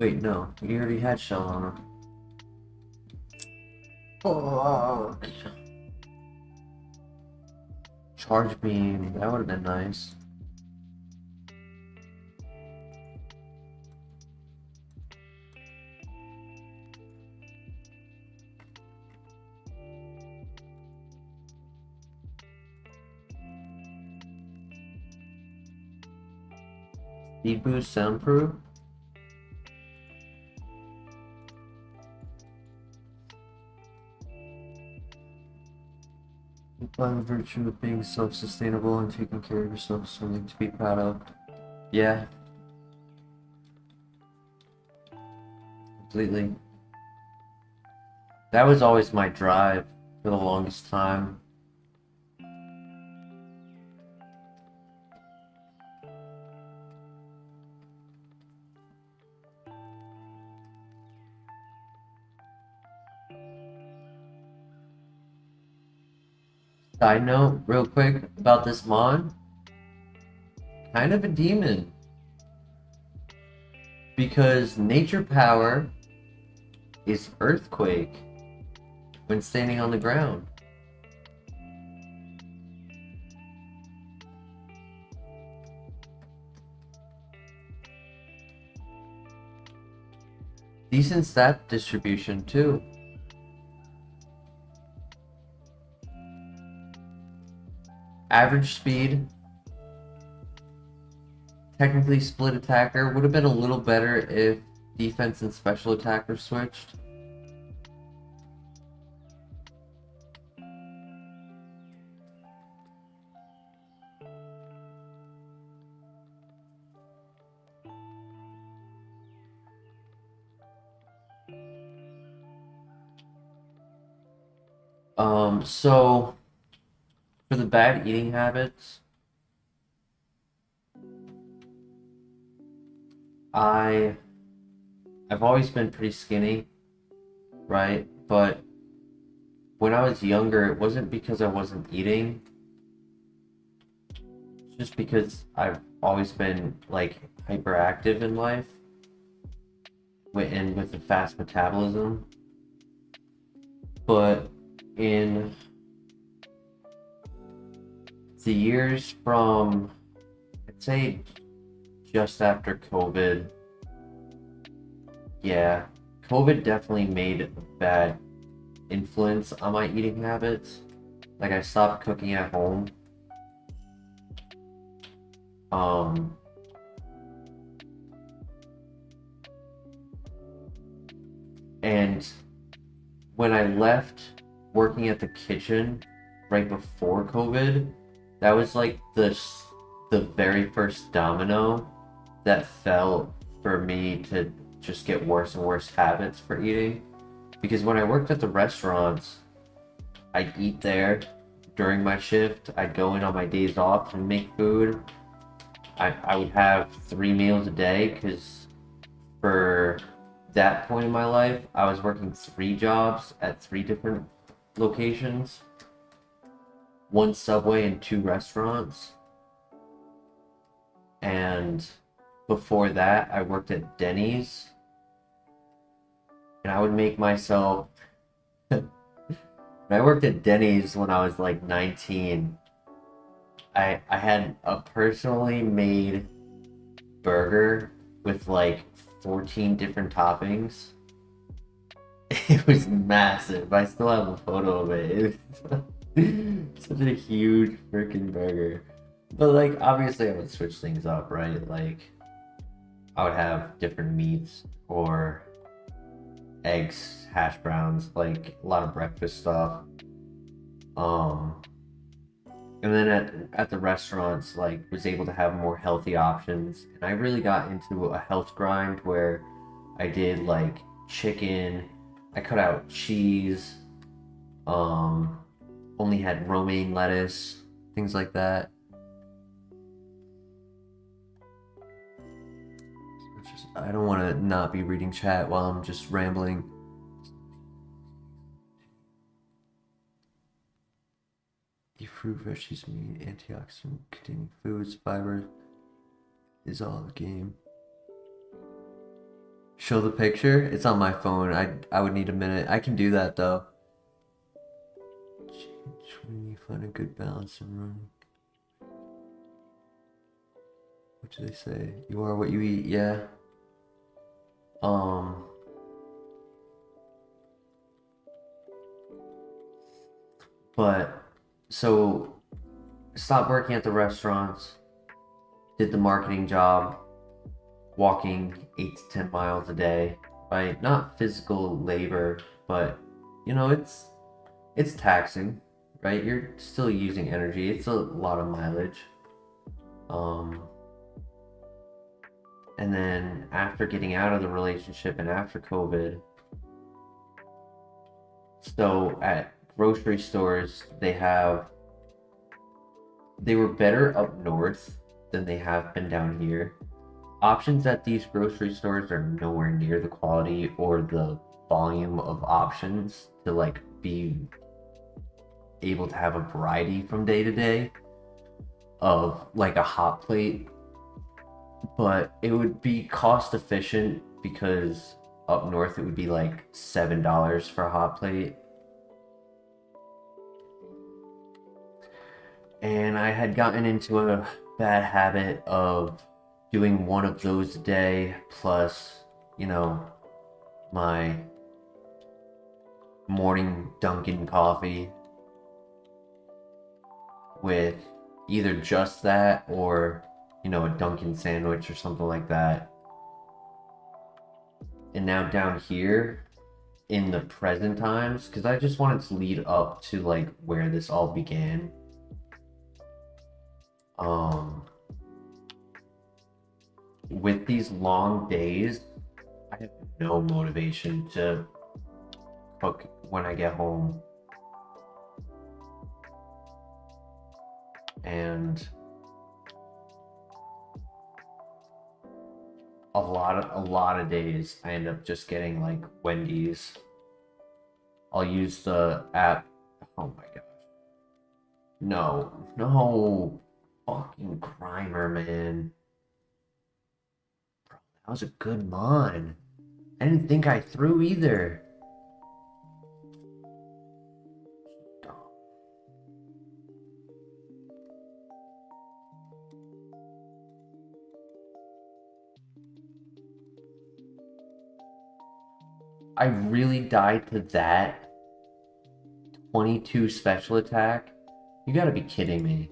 Wait, no, you already had shell on him. Oh, charge beam, that would have been nice. Speed boost, soundproof. By the virtue of being self-sustainable and taking care of yourself is something to be proud of. Yeah. Completely. That was always my drive for the longest time. Side note, real quick, about this Mon. Kind of a demon. Because nature power is earthquake when standing on the ground. Decent stat distribution too. Average speed. Technically split attacker. Would have been a little better if defense and special attacker switched. So for the bad eating habits, I've always been pretty skinny, right? But when I was younger, it wasn't because I wasn't eating. It's just because I've always been like hyperactive in life and with a fast metabolism. But in the years from, I'd say, just after COVID, yeah, COVID definitely made a bad influence on my eating habits. Like, I stopped cooking at home. And when I left working at the kitchen right before COVID, that was like the very first domino that fell for me to just get worse and worse habits for eating. Because when I worked at the restaurants, I'd eat there during my shift. I'd go in on my days off and make food. I would have 3 meals a day because for that point in my life, I was working 3 jobs at 3 different locations. 1 Subway and 2 restaurants. And before that, I worked at Denny's. And I would make myself... When I worked at Denny's when I was like 19, I had a personally made burger with like 14 different toppings. It was massive. I still have a photo of it. It was such a huge freaking burger. But like, obviously I would switch things up, right? Like, I would have different meats or eggs, hash browns, like a lot of breakfast stuff. And then at the restaurants, like, was able to have more healthy options. And I really got into a health grind where I did like chicken, I cut out cheese, only had romaine lettuce, things like that. I don't want to not be reading chat while I'm just rambling. Eat fruit, veggies, meat, antioxidant containing foods, fiber is all the game. Show the picture? It's on my phone. I would need a minute. I can do that though. When you find a good balance in running. What do they say? You are what you eat, yeah. But so stopped working at the restaurants, did the marketing job, walking 8 to 10 miles a day, right? Not physical labor, but you know, it's taxing, right? You're still using energy. It's a lot of mileage. And then after getting out of the relationship and after COVID, so at grocery stores, they were better up north than they have been down here. Options at these grocery stores are nowhere near the quality or the volume of options to like be able to have a variety from day to day of like a hot plate. But it would be cost efficient because up north it would be like $7 for a hot plate. And I had gotten into a bad habit of doing one of those a day plus, you know, my morning Dunkin' coffee with either just that or, you know, a Dunkin' sandwich or something like that. And now down here in the present times, because I just wanted to lead up to like where this all began. With these long days, I have no motivation to cook when I get home. And a lot of days I end up just getting like Wendy's. I'll use the app. Oh my gosh. No. Fucking Grimer, man. Bro, that was a good mon. I didn't think I threw either. I really died to that 22 special attack. You gotta be kidding me.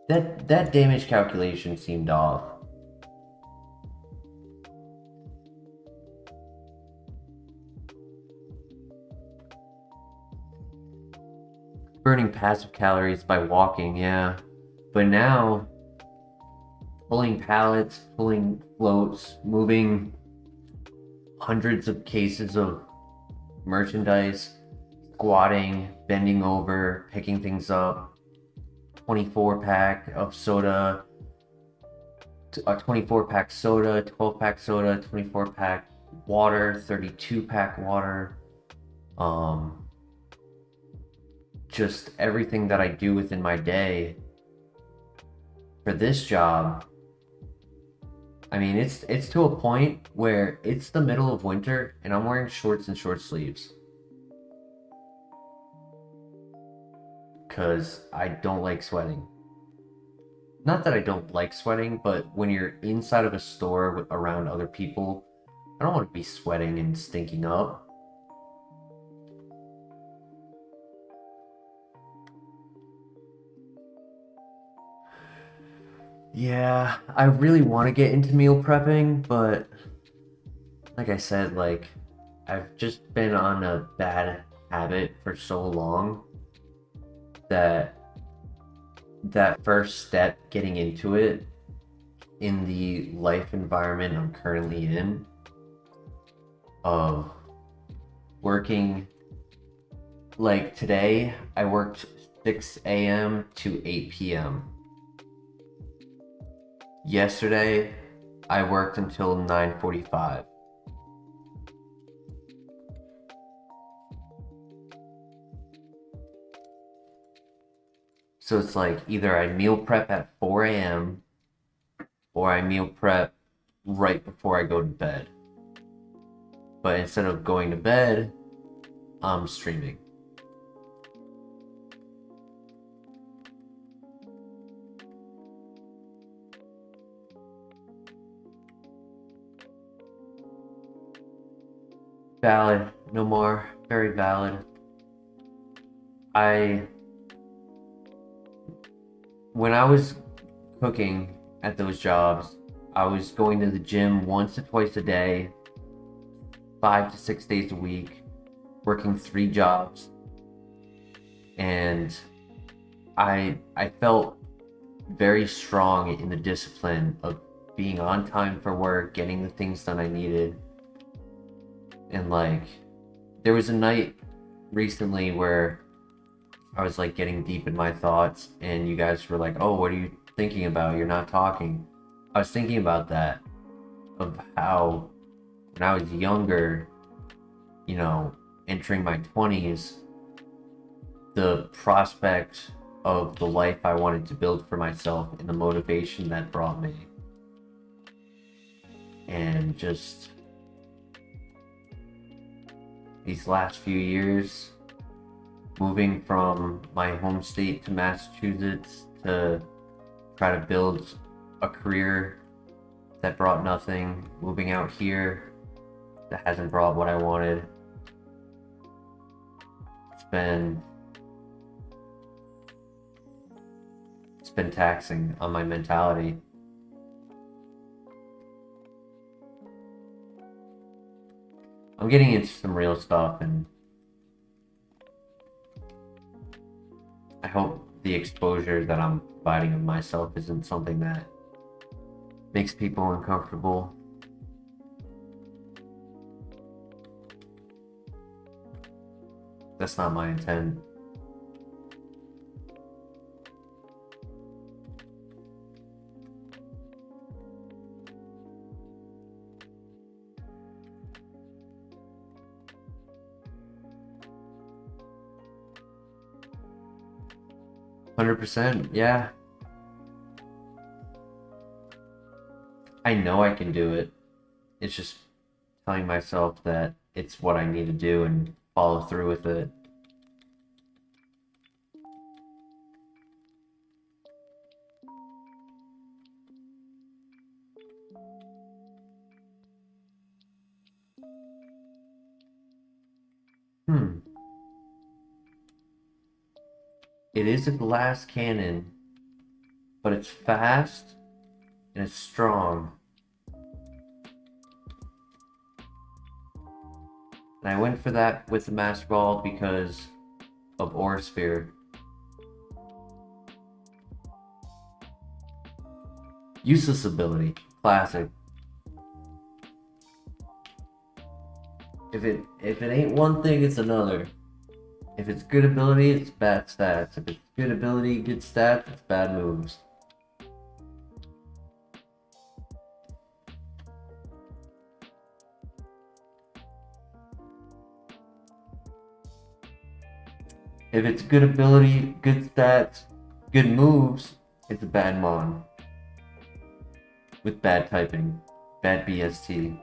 That damage calculation seemed off. Burning passive calories by walking, yeah. But now, pulling pallets, pulling floats, moving hundreds of cases of merchandise, squatting, bending over, picking things up, 24-pack of soda, a 24-pack soda, 12-pack soda, 24-pack water, 32-pack water, just everything that I do within my day for this job. I mean, it's to a point where it's the middle of winter and I'm wearing shorts and short sleeves. Because I don't like sweating. Not that I don't like sweating, but when you're inside of a store around other people, I don't want to be sweating and stinking up. Yeah, I really want to get into meal prepping, but like I said, like I've just been on a bad habit for so long that first step getting into it in the life environment I'm currently in of working, like today I worked 6 a.m. to 8 p.m. Yesterday, I worked until 9:45. So it's like either I meal prep at 4 a.m. or I meal prep right before I go to bed. But instead of going to bed, I'm streaming. Valid, no more, very valid. When I was cooking at those jobs, I was going to the gym once or twice a day, 5 to 6 days a week, working 3 jobs. And I felt very strong in the discipline of being on time for work, getting the things done I needed. And like, there was a night recently where I was like getting deep in my thoughts and you guys were like, oh, what are you thinking about? You're not talking. I was thinking about that, of how when I was younger, you know, entering my 20s, the prospect of the life I wanted to build for myself and the motivation that brought me. And just these last few years, moving from my home state to Massachusetts to try to build a career that brought nothing, moving out here, that hasn't brought what I wanted. It's been taxing on my mentality. I'm getting into some real stuff, and I hope the exposure that I'm providing of myself isn't something that makes people uncomfortable. That's not my intent. %, yeah. I know I can do it. It's just telling myself that it's what I need to do and follow through with it. It is a glass cannon, but it's fast and it's strong. And I went for that with the Master Ball because of Aura Sphere. Useless ability, classic. If it ain't one thing, it's another. If it's good ability, it's bad stats. If it's good ability, good stats, it's bad moves. If it's good ability, good stats, good moves, it's a bad mon. With bad typing. Bad BST.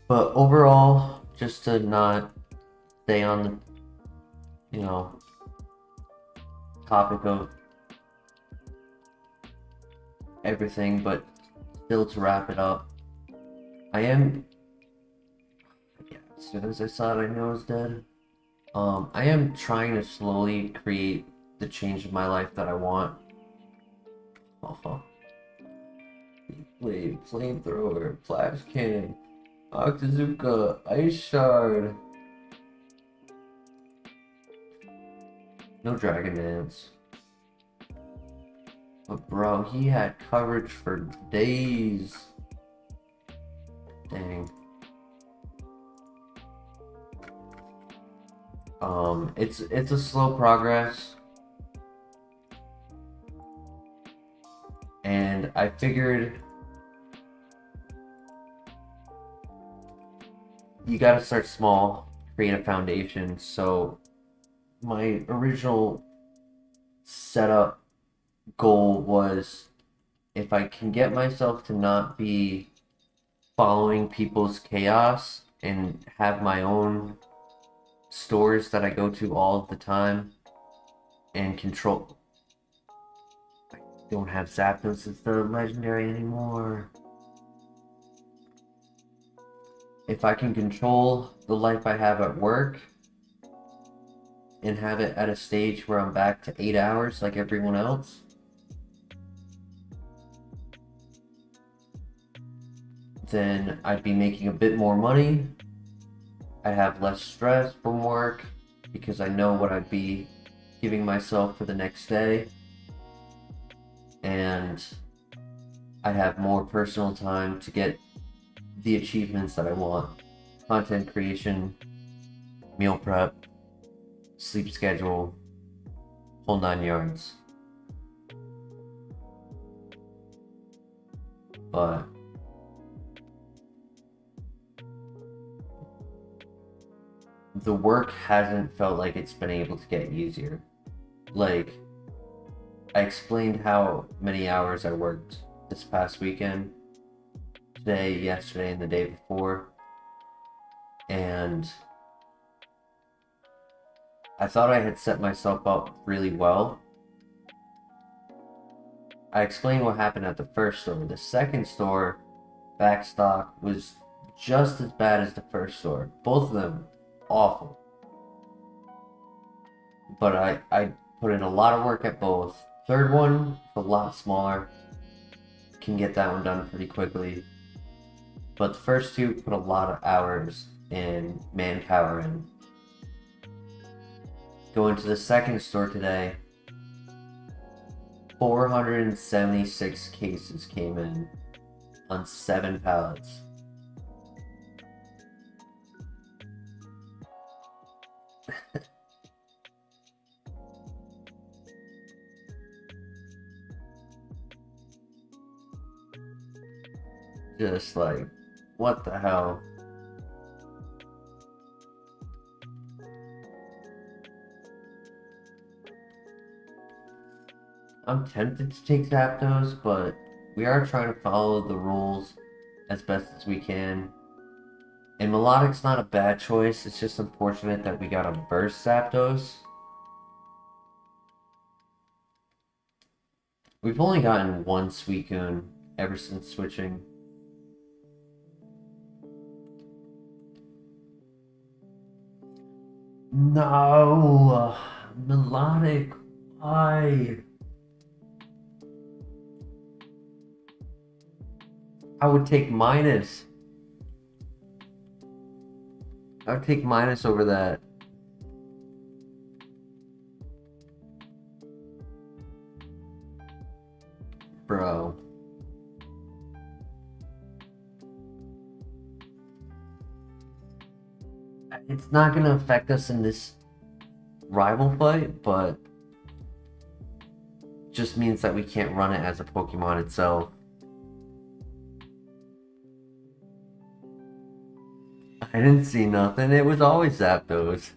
But overall, just to not stay on the, topic of everything, but still to wrap it up, as soon as I saw it, I knew I was dead. I am trying to slowly create the change of my life that I want. Blade, flamethrower, flash cannon, Octazooka, ice shard. No Dragon Dance. But bro, he had coverage for days. Dang. It's a slow progress. And I figured you gotta start small, create a foundation. So my original setup goal was, if I can get myself to not be following people's chaos and have my own stores that I go to all of the time and control. I don't have Zapdos as the legendary anymore. If I can control the life I have at work and have it at a stage where I'm back to 8 hours like everyone else, then I'd be making a bit more money. I'd have less stress from work because I know what I'd be giving myself for the next day. And I'd have more personal time to get the achievements that I want. Content creation, meal prep, sleep schedule, whole 9 yards. But the work hasn't felt like it's been able to get easier. Like, I explained how many hours I worked this past weekend, today, yesterday, and the day before, and I thought I had set myself up really well. I explained what happened at the first store. The second store, backstock, was just as bad as the first store. Both of them, awful. But I put in a lot of work at both. Third one is a lot smaller. Can get that one done pretty quickly. But the first two put a lot of hours and manpower in. Going to the second store today, 476 cases came in on 7 pallets. Just like, what the hell? I'm tempted to take Zapdos, but we are trying to follow the rules as best as we can. And Melodic's not a bad choice, it's just unfortunate that we got a burst Zapdos. We've only gotten one Suicune ever since switching. No! Melodic, why? I would take minus. I would take minus over that. Bro. It's not going to affect us in this rival fight, but just means that we can't run it as a Pokemon itself. I didn't see nothing. It was always Zapdos.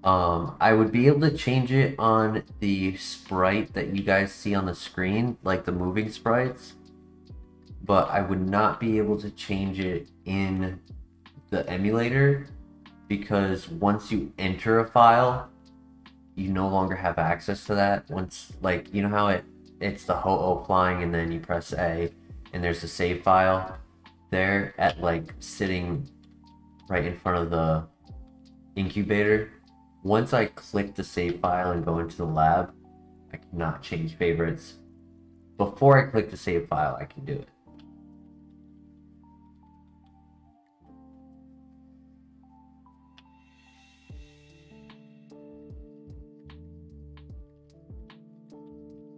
I would be able to change it on the sprite that you guys see on the screen, like the moving sprites, but I would not be able to change it in the emulator because once you enter a file, you no longer have access to that. Once, like, you know how it's the Ho-Oh flying and then you press A and there's a save file there at like sitting right in front of the incubator. Once I click the save file and go into the lab, I cannot change favorites. Before I click the save file, I can do it.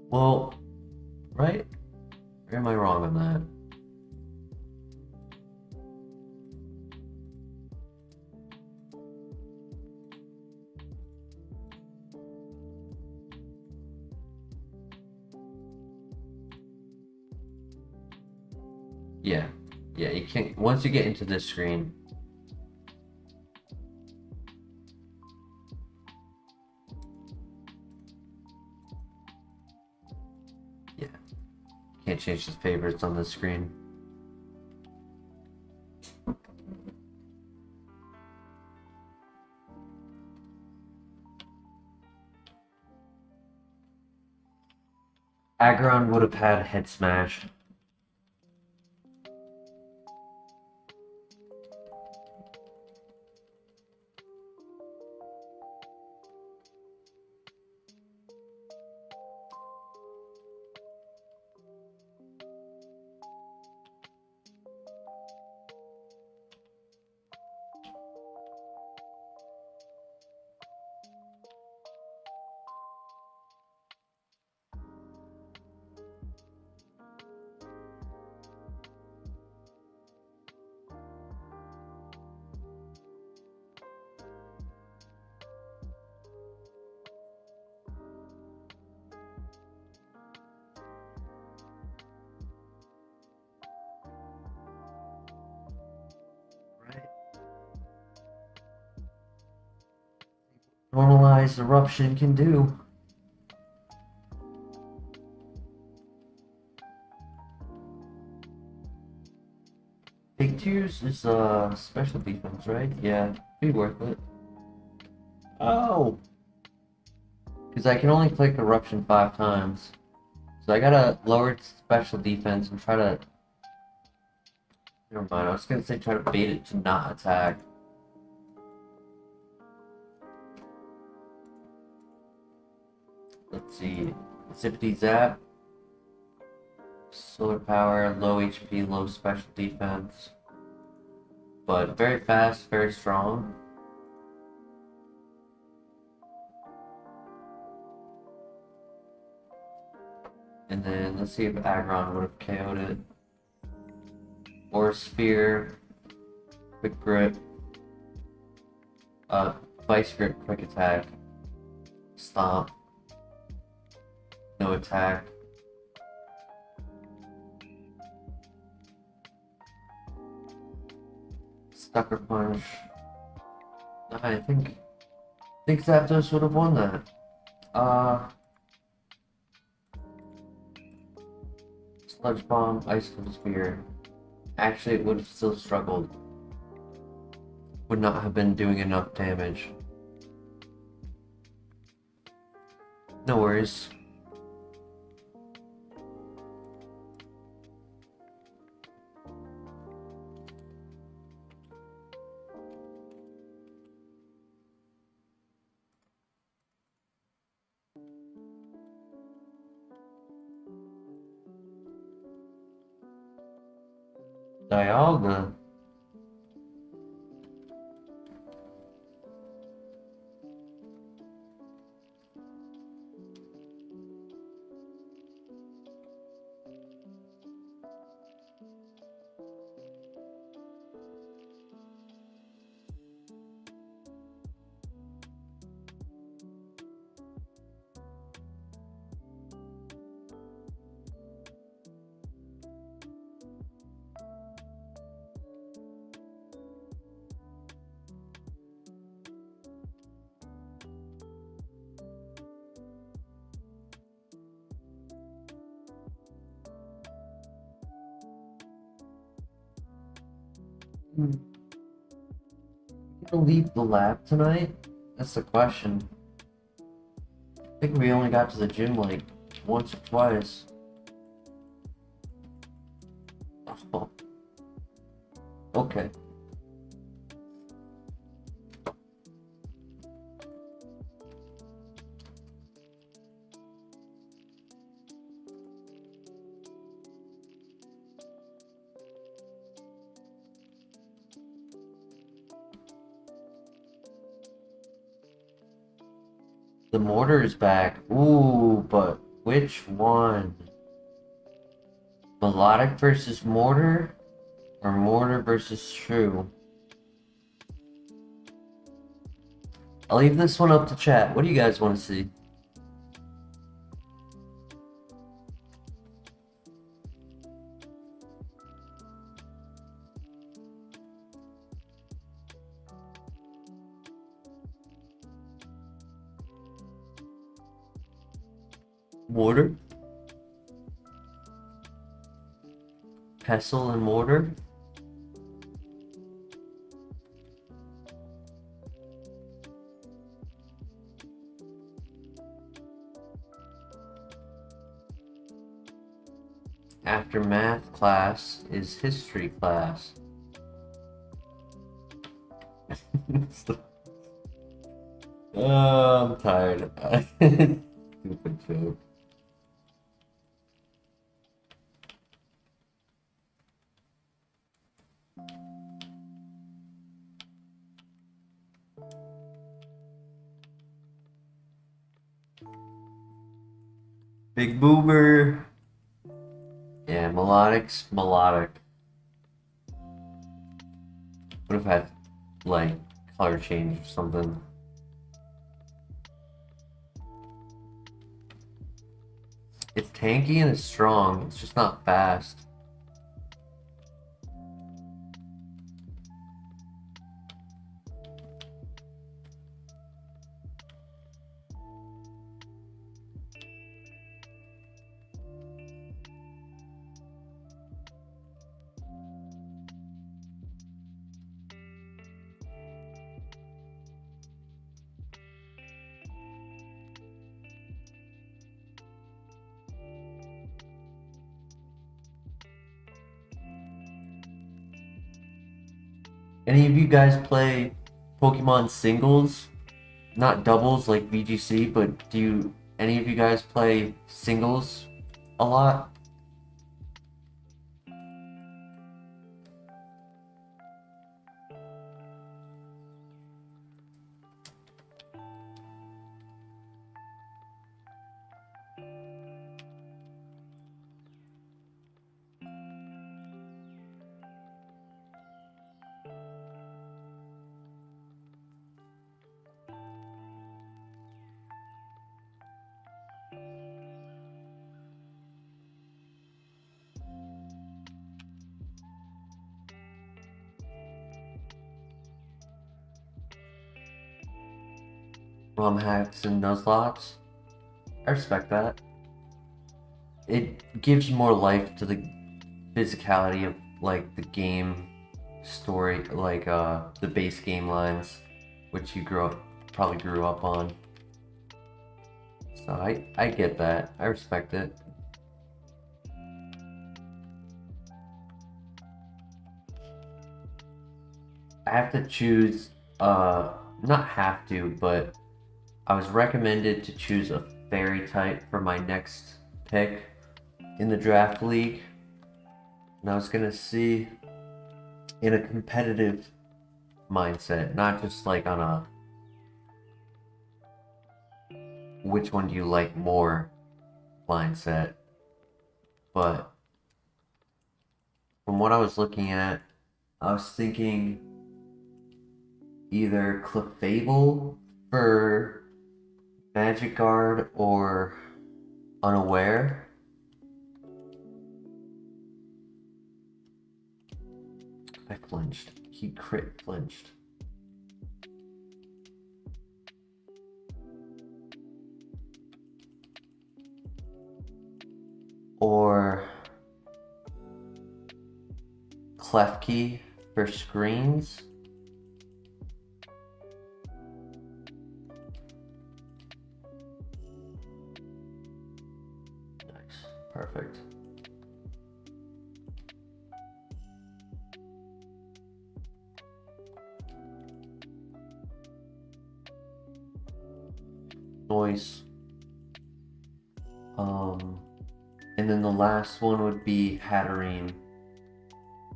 Well, right? Or am I wrong on that? Yeah, you can't, once you get into this screen. Yeah, can't change the favorites on this screen. Aggron would have had Head Smash. Normalized eruption can do. Big use is special defense, right? Yeah, be worth it. Oh! Because I can only click eruption 5 times. So I gotta lower its special defense and try to... Never mind, I was gonna say try to bait it to not attack. Let's see. Zippity Zap. Solar power, low HP, low special defense. But very fast, very strong. And then let's see if Aggron would have KO'd it. Or Sphere, Quick Grip, Vice Grip, Quick Attack, Stomp, no attack. Sucker Punch. I think Zapdos would have won that. Sludge Bomb, Icicle Spear. Actually, it would have still struggled. Would not have been doing enough damage. No worries. Dialga. Gonna leave the lab tonight? That's the question. I think we only got to the gym like once or twice. Oh. Okay. The mortar is back. Ooh, but which one? Melodic versus mortar? Or mortar versus true? I'll leave this one up to chat. What do you guys want to see? Mortar? Pestle and mortar? After math class is history class. Oh, I'm tired. Stupid joke. Big boomer. Yeah, melodic's melodic. Would have had like color change or something. It's tanky and it's strong. It's just not fast. Any of you guys play Pokemon singles? Not doubles like VGC, but do any of you guys play singles a lot? ROM hacks and Nuzlots? I respect that. It gives more life to the physicality of like the game story, like the base game lines, which you probably grew up on. So I get that. I respect it. I have to choose, not have to, but I was recommended to choose a fairy type for my next pick in the draft league. And I was gonna see in a competitive mindset, not just like on a which one do you like more mindset, but from what I was looking at, I was thinking either Clefable for Magic Guard or Unaware. I flinched. He crit flinched. Or Klefki for screens. Nice. Perfect. Noise. And then the last one would be Hatterene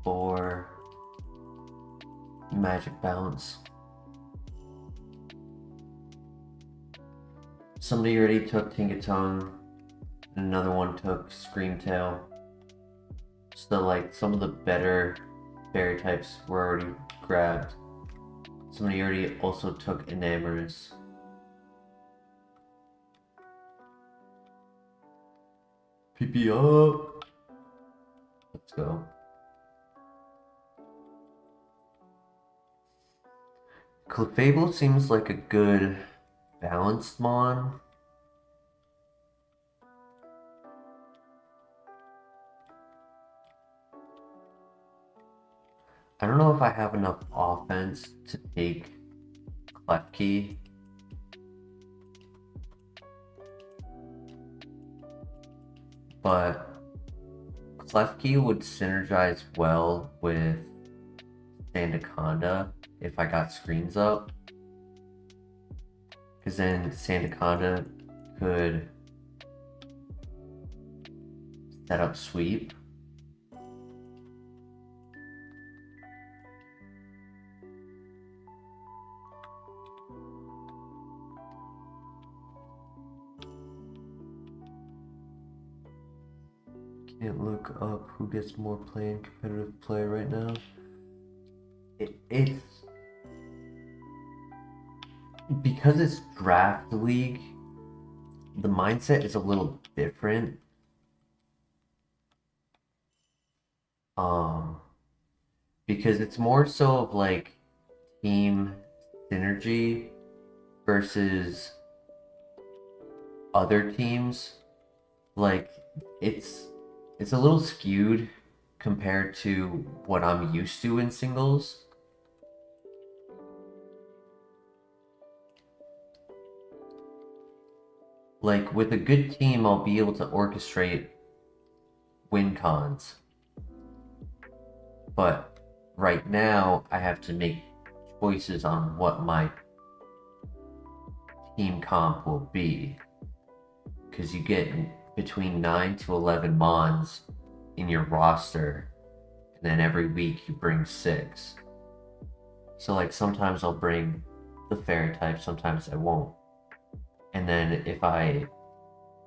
for Magic Bounce. Somebody already took Tinkaton, and another one took Screamtail. So like some of the better fairy types were already grabbed. Somebody already also took Enamorous. PP up! Let's go. Clefable seems like a good balanced mon. I don't know if I have enough offense to take Klefki. But Klefki would synergize well with Sandaconda if I got screens up. Because then Sandaconda could set up sweep. Can't look up who gets more play in competitive play right now. It's because it's draft league, the mindset is a little different. Because it's more so of like team synergy versus other teams. Like it's a little skewed compared to what I'm used to in singles. Like with a good team, I'll be able to orchestrate win cons. But right now I have to make choices on what my team comp will be, because you get between 9 to 11 mons in your roster, and then every week you bring 6. So like sometimes I'll bring the fairy type, sometimes I won't. And then if I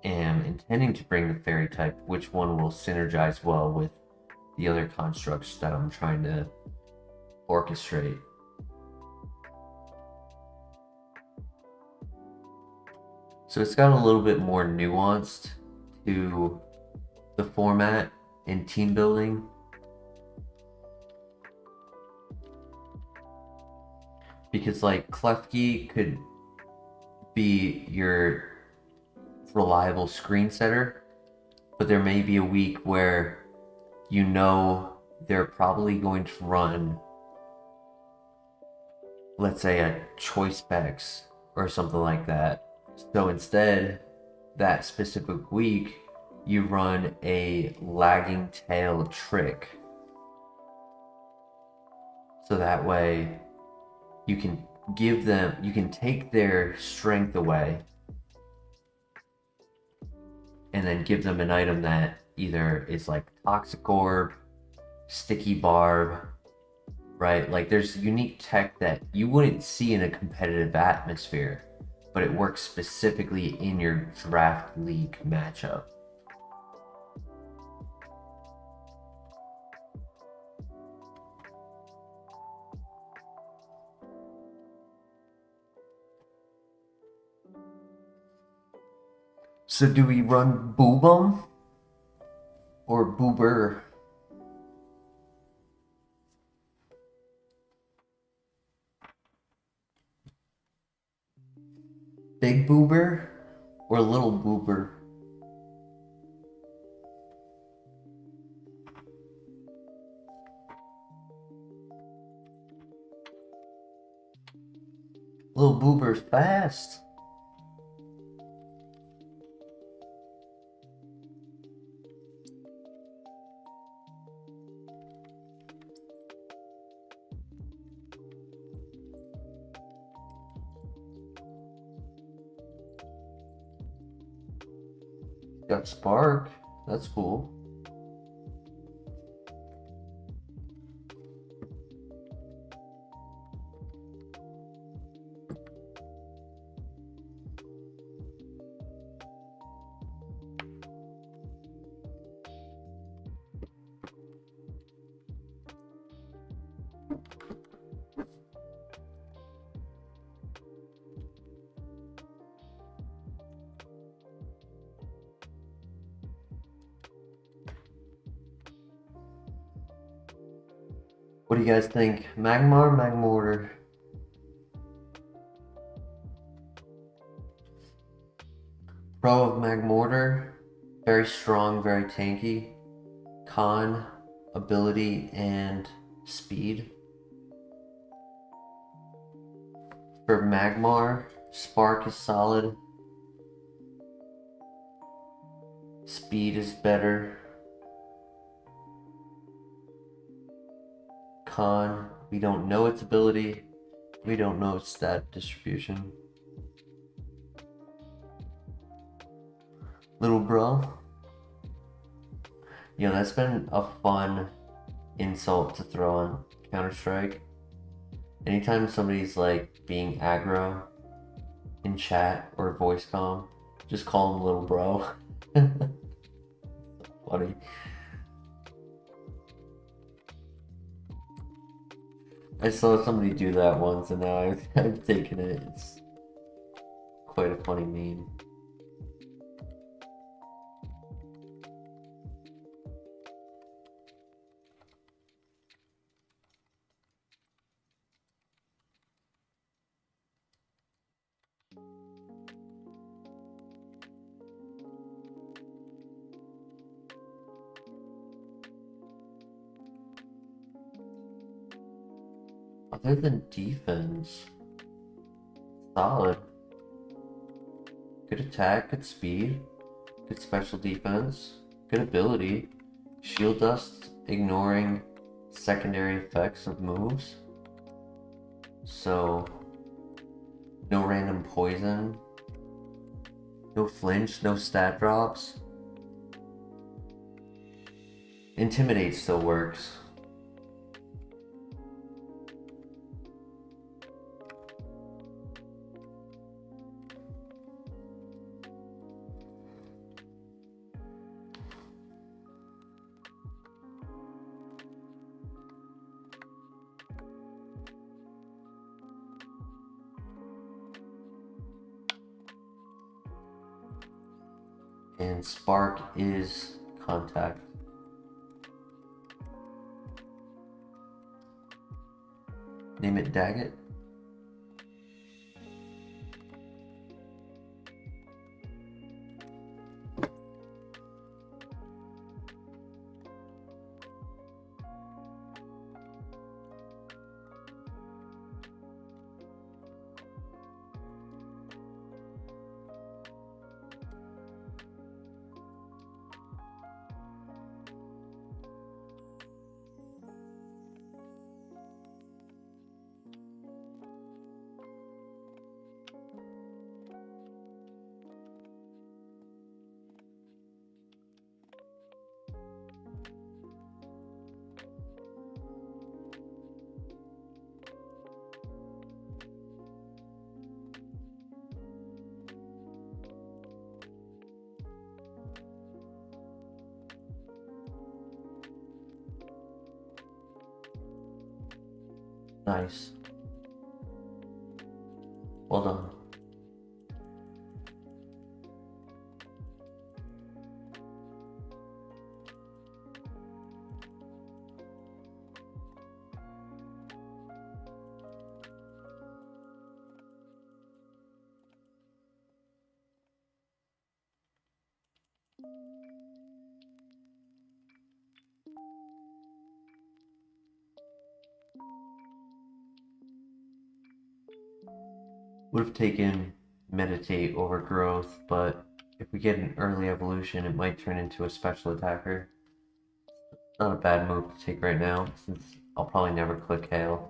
am intending to bring the fairy type, which one will synergize well with the other constructs that I'm trying to orchestrate. So it's got a little bit more nuanced to the format in team building. Because like Klefki could be your reliable screen setter, but there may be a week where you know they're probably going to run, let's say, a choice specs or something like that. So instead, that specific week, you run a lagging tail trick. So that way you can give them, you can take their strength away and then give them an item that either is like Toxic Orb, Sticky Barb, right? Like there's unique tech that you wouldn't see in a competitive atmosphere, but it works specifically in your draft league matchup. So do we run Boobum or Boober? Big Boober or Little Boober? Little Boober's fast. Got Spark. That's cool. What do you guys think? Magmar, Magmortar? Pro of Magmortar, very strong, very tanky. Con, ability, and speed. For Magmar, Spark is solid. Speed is better. Con, we don't know its ability. We don't know its stat distribution. Little bro. You know, that's been a fun insult to throw on Counter-Strike. Anytime somebody's like being aggro in chat or voice comm, just call them little bro. Funny. I saw somebody do that once and now I've taken it. It's quite a funny meme. Other than defense, solid. Good attack, good speed, good special defense, good ability. Shield Dust, ignoring secondary effects of moves. So, no random poison, no flinch, no stat drops. Intimidate still works. And Spark is contact. Name it Daggett. Nice. Well done. Would have taken Meditate over Growth, but if we get an early evolution, it might turn into a special attacker. Not a bad move to take right now, since I'll probably never click Hail.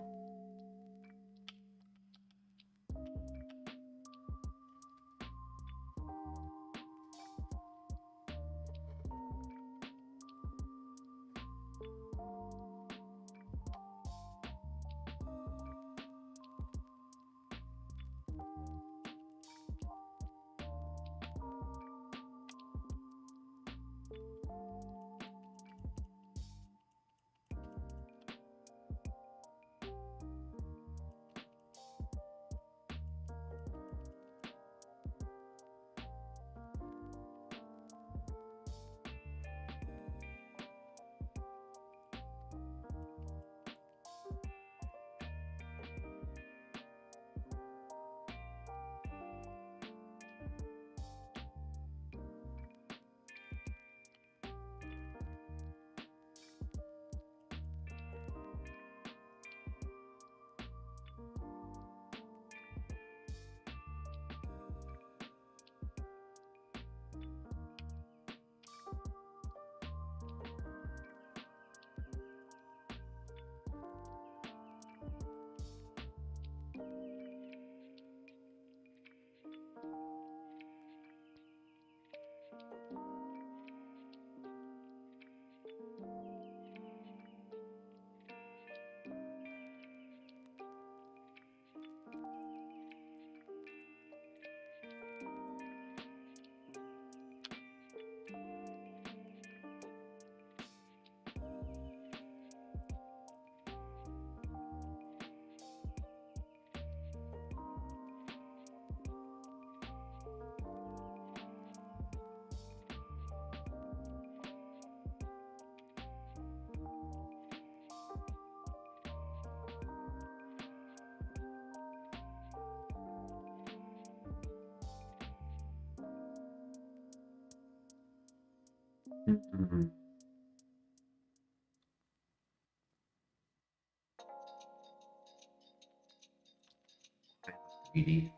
Greedy.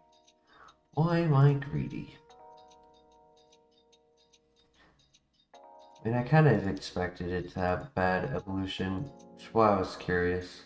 Why am I greedy? I mean, I kind of expected it to have bad evolution That's why I was curious.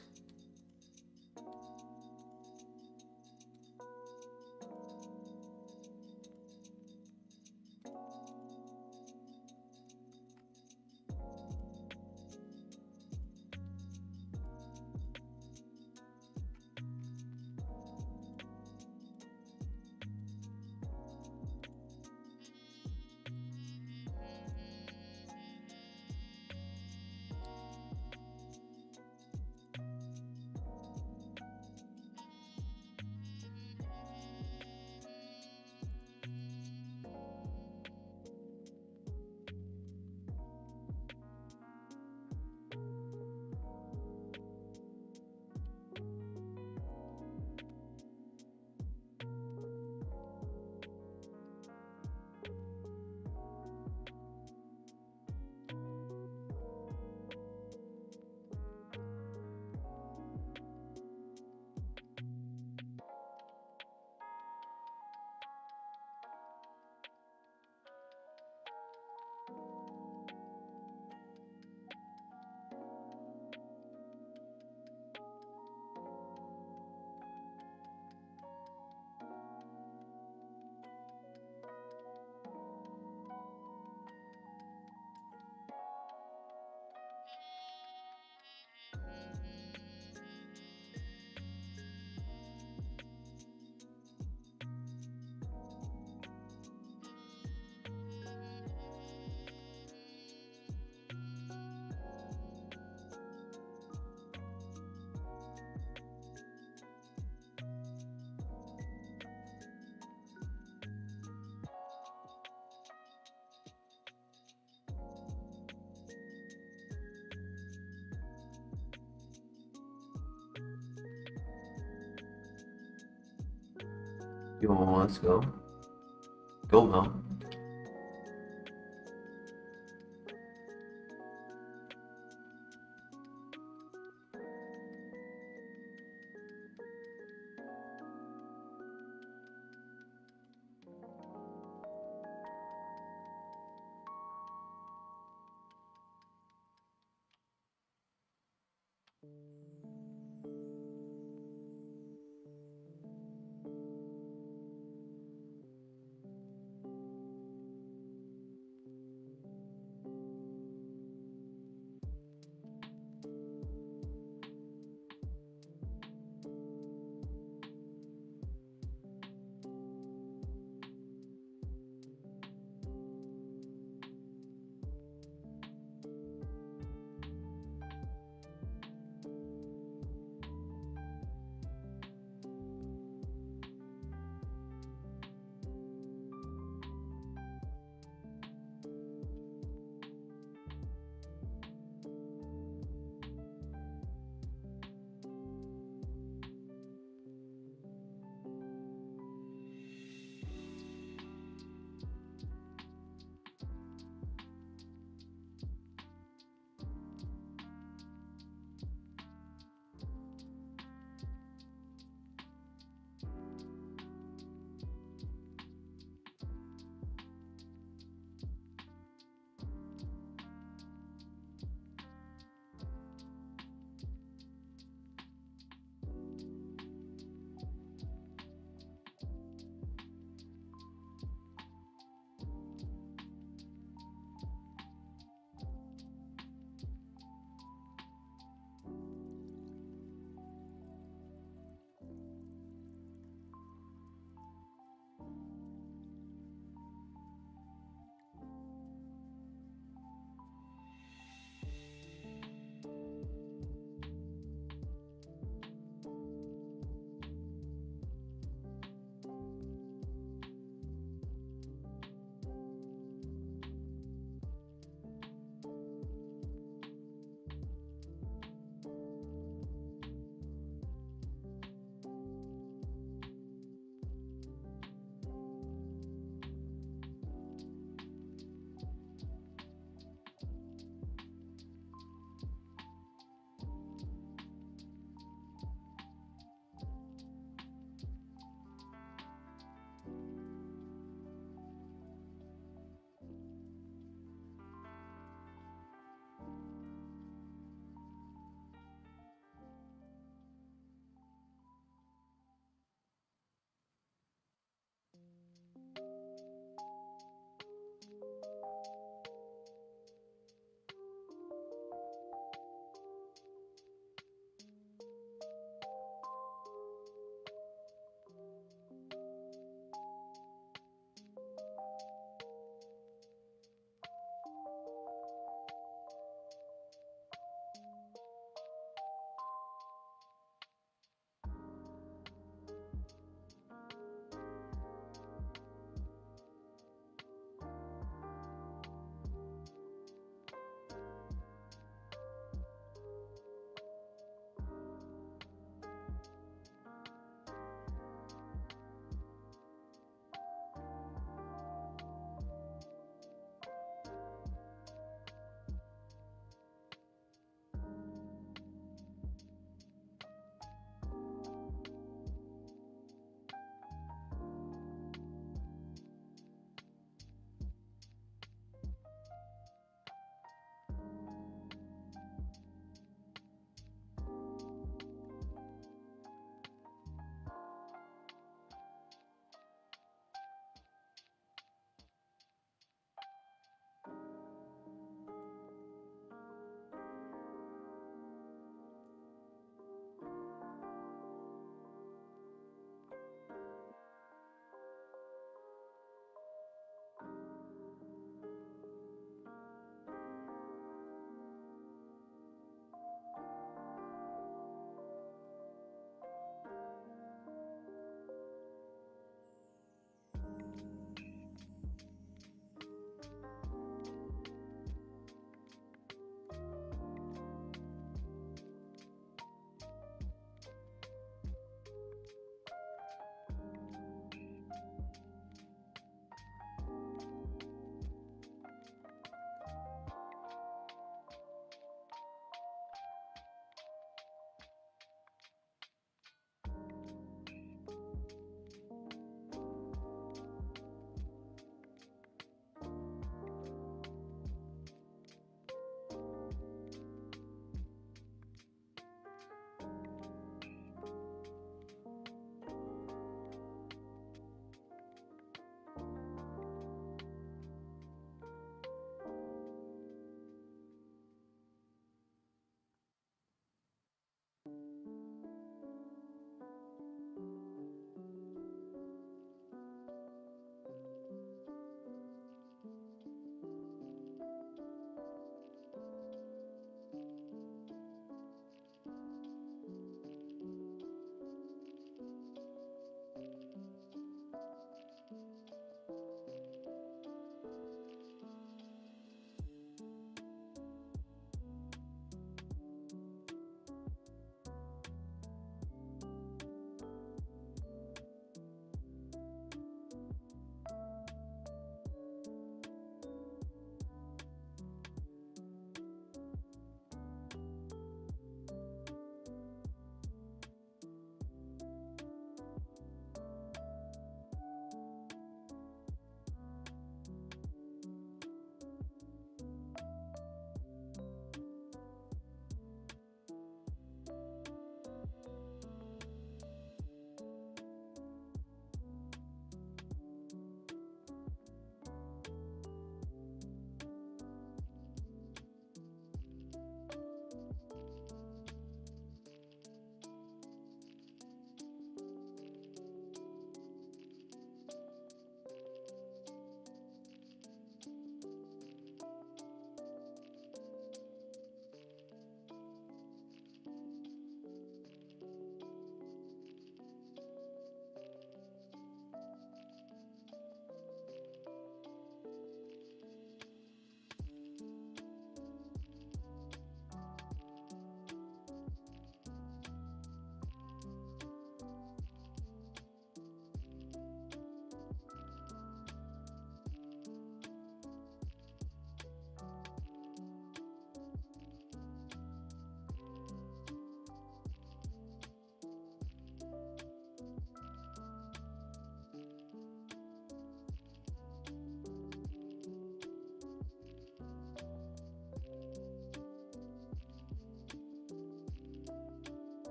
You want let's go? Go, Mel.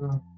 Mm.